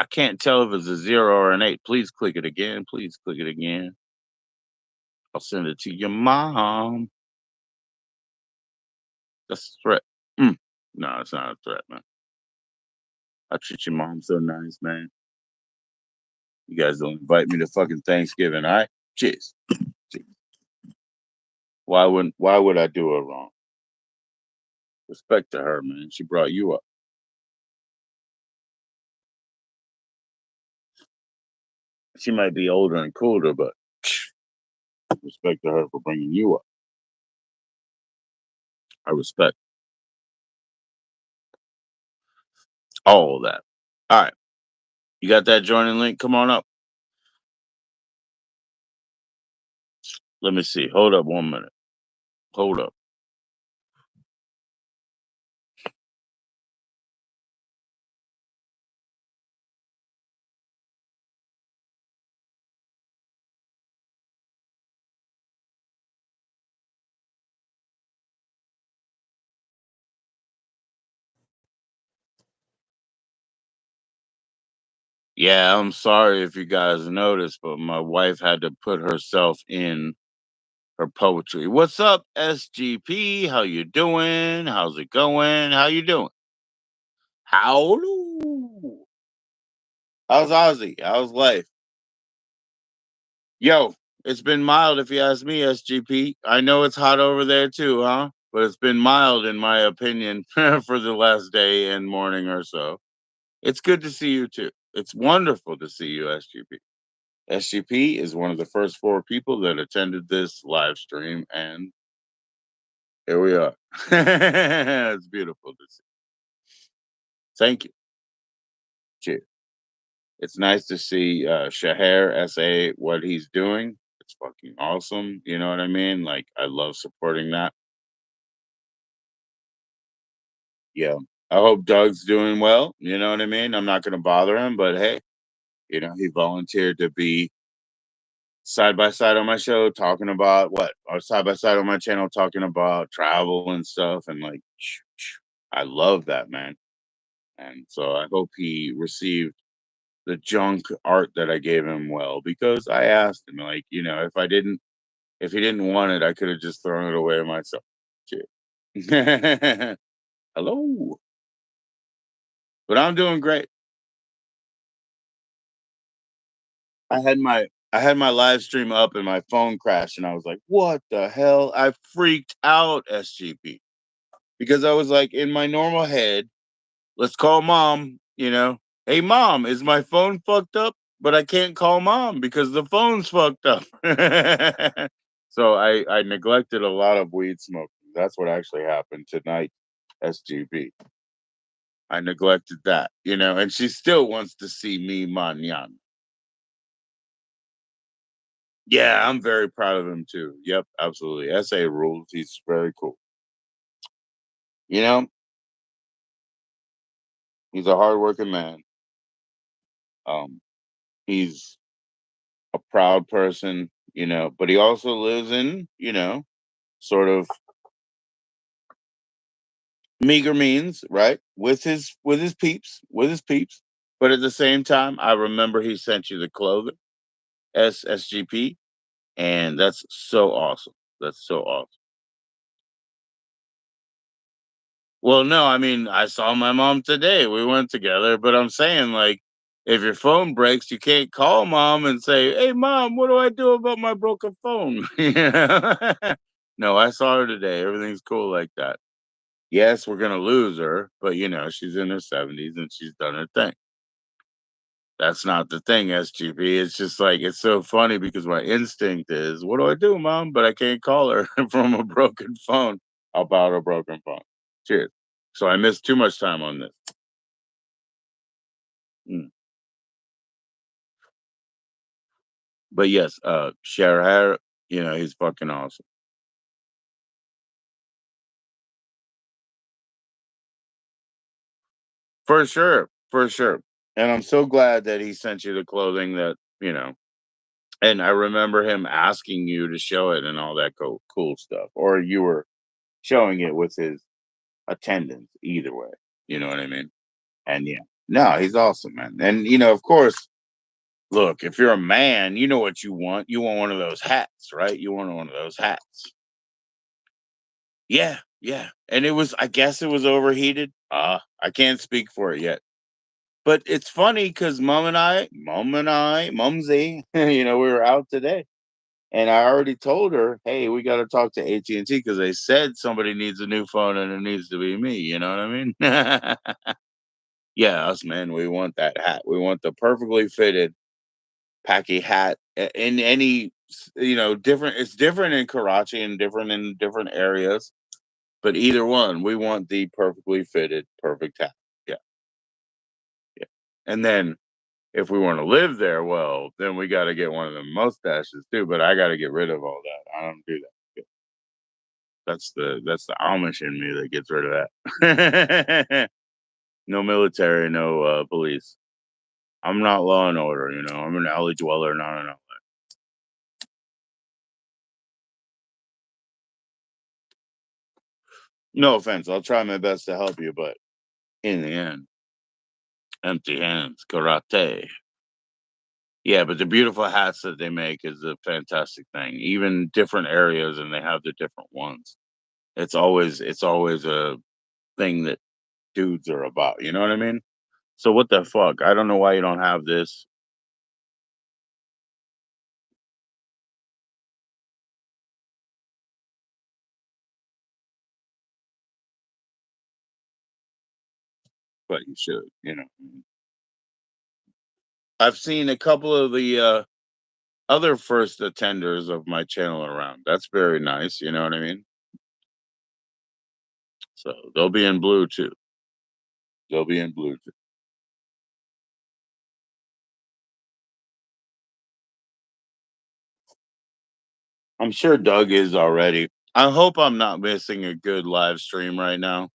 [SPEAKER 1] I can't tell if it's a 0 or an 8. Please click it again. Please click it again. I'll send it to your mom. That's a threat. Mm. No, it's not a threat, man. I treat your mom so nice, man. You guys don't invite me to fucking Thanksgiving, all right? Cheers. Cheers. Why would I do her wrong? Respect to her, man. She brought you up. She might be older and cooler, but respect to her for bringing you up. I respect all of that. All right. You got that joining link? Come on up. Let me see. Hold up 1 minute. Hold up. Yeah, I'm sorry if you guys noticed, but my wife had to put herself in her poetry. What's up, SGP? How you doing? How's it going? How you doing? How? How's Ozzy? How's life? Yo, it's been mild if you ask me, SGP. I know it's hot over there too, huh? But it's been mild in my opinion for the last day and morning or so. It's good to see you too. It's wonderful to see you, SGP. SGP is one of the first 4 people that attended this live stream, and here we are. It's beautiful to see. Thank you. Cheers. It's nice to see Shaher SA what he's doing. It's fucking awesome. You know what I mean? Like I love supporting that. Yeah. I hope Doug's doing well. You know what I mean? I'm not gonna bother him, but hey, he volunteered to be side by side on my show talking about what or side by side on my channel talking about travel and stuff and like I love that, man. And so I hope he received the junk art that I gave him well because I asked him like, if he didn't want it, I could have just thrown it away myself. Shit. Hello. But I'm doing great. I had my live stream up and my phone crashed and I was like, "What the hell?" I freaked out, SGP. Because I was like in my normal head, let's call mom, Hey mom, is my phone fucked up? But I can't call mom because the phone's fucked up. So I neglected a lot of weed smoking. That's what actually happened tonight, SGB. I neglected that, and she still wants to see me mañana. Yeah, I'm very proud of him too. Yep, absolutely. SA rules. He's very cool. You know, He's a hardworking man. Um, he's a proud person, but he also lives in, sort of meager means, right? With his peeps. But at the same time, I remember he sent you the clothing, SSGP, and that's so awesome. That's so awesome. Well, no, I mean, I saw my mom today. We went together, but I'm saying, like, if your phone breaks, you can't call mom and say, "Hey, mom, what do I do about my broken phone?" No, I saw her today. Everything's cool like that. Yes, we're gonna lose her, but she's in her 70s and she's done her thing. That's not the thing, SGP. It's just like it's so funny because my instinct is, "What do I do, mom?" But I can't call her from a broken phone about a broken phone. Cheers. So I missed too much time on this. Mm. But yes, Sherhar, he's fucking awesome. For sure, for sure. And I'm so glad that he sent you the clothing and I remember him asking you to show it and all that cool stuff. Or you were showing it with his attendance, either way. You know what I mean? And yeah. No, he's awesome, man. And of course, look, if you're a man, you know what you want. You want one of those hats, right? You want one of those hats. Yeah, yeah, and I guess it was overheated. I can't speak for it yet. But it's funny because Mumsy, we were out today, and I already told her, "Hey, we gotta talk to AT&T because they said somebody needs a new phone and it needs to be me." You know what I mean? Yeah, us men, we want that hat. We want the perfectly fitted Packy hat in any different. It's different in Karachi and different in different areas. But either one, we want the perfectly fitted, perfect hat. Yeah, yeah. And then if we want to live there, well, then we got to get one of the mustaches too. But I got to get rid of all that. I don't do that. Yeah, that's the Amish in me that gets rid of that. No military, no police. I'm not law and order. I'm an alley dweller, not an. No offense. I'll try my best to help you, but in the end, empty hands, karate. Yeah, but the beautiful hats that they make is a fantastic thing. Even different areas and they have the different ones. It's always a thing that dudes are about, you know what I mean? So what the fuck? I don't know why you don't have this, but you should. I've seen a couple of the other first attenders of my channel around. That's very nice, you know what I mean? So they'll be in blue too. They'll be in blue too. I'm sure Doug is already. I hope I'm not missing a good live stream right now.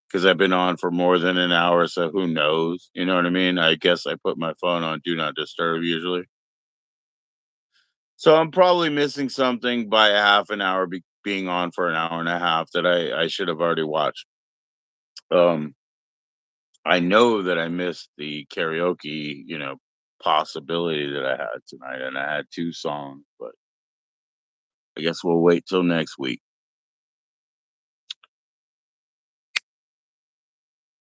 [SPEAKER 1] Because I've been on for more than an hour, so who knows? You know what I mean? I guess I put my phone on do not disturb usually. So I'm probably missing something by a half an hour being on for an hour and a half that I should have already watched. Um, I know that I missed the karaoke, possibility that I had tonight, and I had two songs, but I guess we'll wait till next week.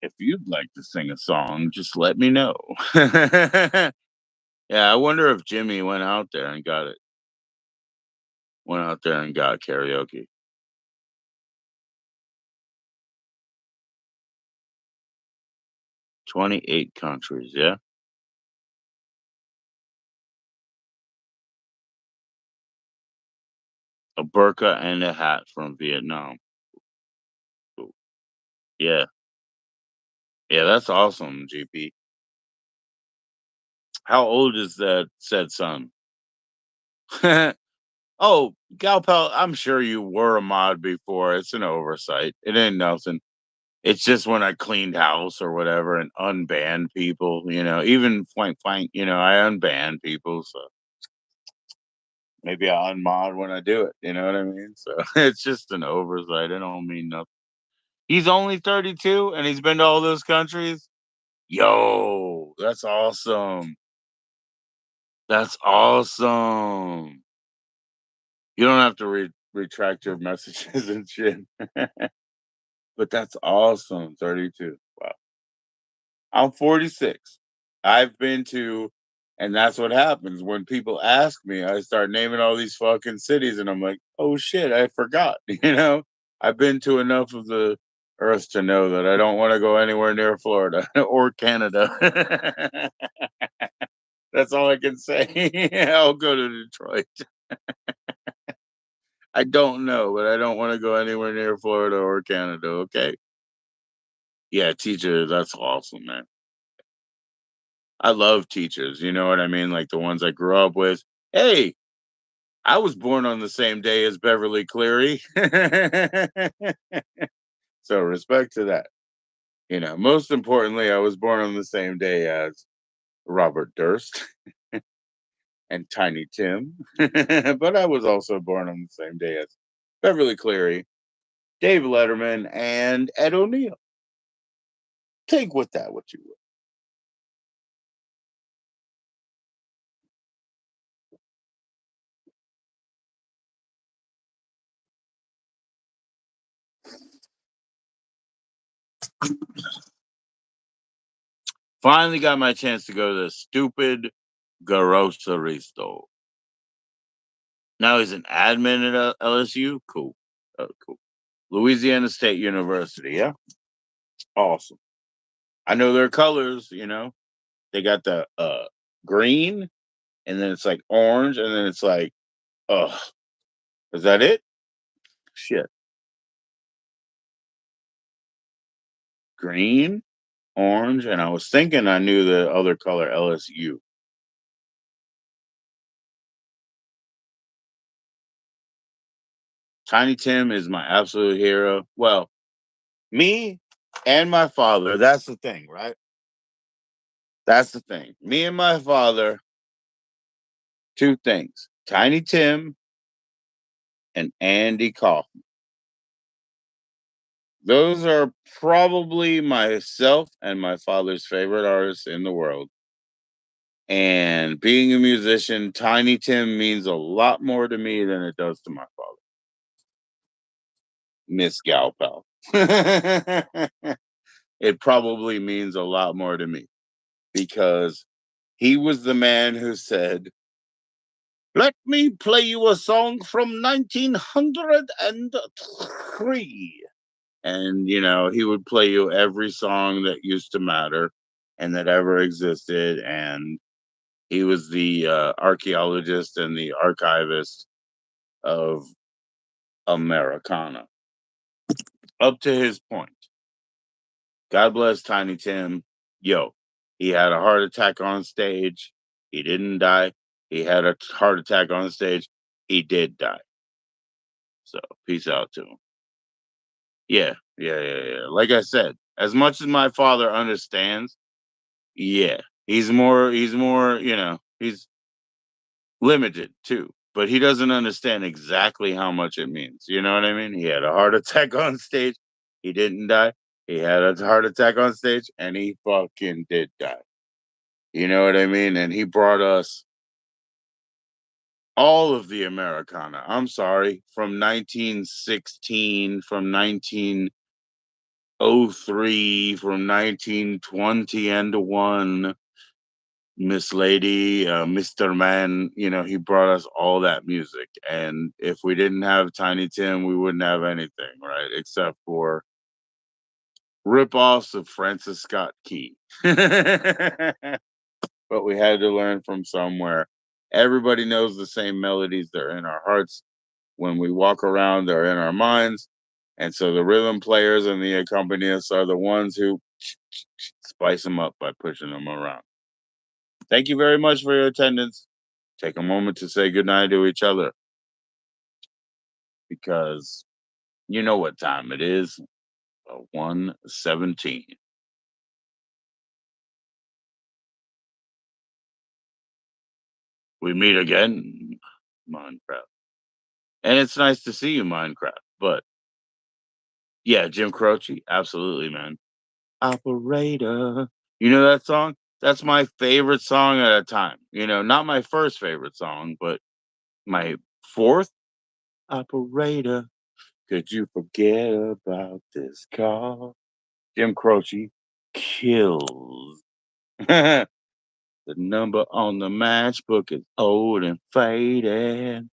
[SPEAKER 1] If you'd like to sing a song, just let me know. Yeah, I wonder if Jimmy went out there and got karaoke. 28 countries, yeah? A burqa and a hat from Vietnam. Ooh, yeah. Yeah, that's awesome, GP. How old is that said son? Oh, Galpel, I'm sure you were a mod before. It's an oversight. It ain't nothing. It's just when I cleaned house or whatever and unbanned people, even flank flank, I unbanned people, so maybe I unmod when I do it, you know what I mean? So it's just an oversight. It don't mean nothing. He's only 32 and he's been to all those countries. Yo, that's awesome. That's awesome. You don't have to retract your messages and shit. But that's awesome. 32. Wow. I'm 46. I've been to, and that's what happens when people ask me. I start naming all these fucking cities, and I'm like, oh shit, I forgot. I've been to enough of the earth to know that I don't want to go anywhere near Florida or Canada. That's all I can say. I'll go to Detroit. I don't know, but I don't want to go anywhere near Florida or Canada. Okay. Yeah, teacher, that's awesome, man. I love teachers, you know what I mean? Like the ones I grew up with. Hey, I was born on the same day as Beverly Cleary. So respect to that. Most importantly, I was born on the same day as Robert Durst and Tiny Tim. But I was also born on the same day as Beverly Cleary, Dave Letterman, and Ed O'Neill. Take with that what you will. Finally got my chance to go to the stupid grocery store. Now he's an admin at LSU. Cool. Cool. Louisiana State University. Yeah. Awesome. I know their colors, They got the green and then it's like orange and then it's like, oh, is that it? Shit. Green, orange, and I was thinking I knew the other color LSU. Tiny Tim is my absolute hero. Well, me and my father, that's the thing, right? That's the thing. Me and my father, two things. Tiny Tim and Andy Kaufman. Those are probably myself and my father's favorite artists in the world. And being a musician, Tiny Tim means a lot more to me than it does to my father. Miss Galpel. It probably means a lot more to me because he was the man who said, let me play you a song from 1903. And he would play you every song that used to matter and that ever existed, and he was the archaeologist and the archivist of Americana up to his point. God bless Tiny Tim. Yo, he had a heart attack on stage. He didn't die. He had a heart attack on stage. He did die. So peace out to him. Yeah, yeah, yeah, yeah. Like I said, as much as my father understands, yeah, he's more, he's limited too, but he doesn't understand exactly how much it means. You know what I mean? He had a heart attack on stage. He didn't die. He had a heart attack on stage and he fucking did die. You know what I mean? And he brought us all of the Americana. I'm sorry, from 1916, from 1903, from 1920 and 1, Miss Lady, Mr. Man, he brought us all that music. And if we didn't have Tiny Tim, we wouldn't have anything, right? Except for rip-offs of Francis Scott Key. But we had to learn from somewhere. Everybody knows the same melodies. They're in our hearts. When we walk around, they're in our minds. And so the rhythm players and the accompanists are the ones who spice them up by pushing them around. Thank you very much for your attendance. Take a moment to say goodnight to each other because you know what time it is. 117. We meet again, Minecraft. And it's nice to see you, Minecraft. But yeah, Jim Croce, absolutely, man. Operator. You know that song? That's my favorite song at a time. Not my first favorite song, but my fourth. Operator. Could you forget about this call? Jim Croce kills. The number on the matchbook is old and faded.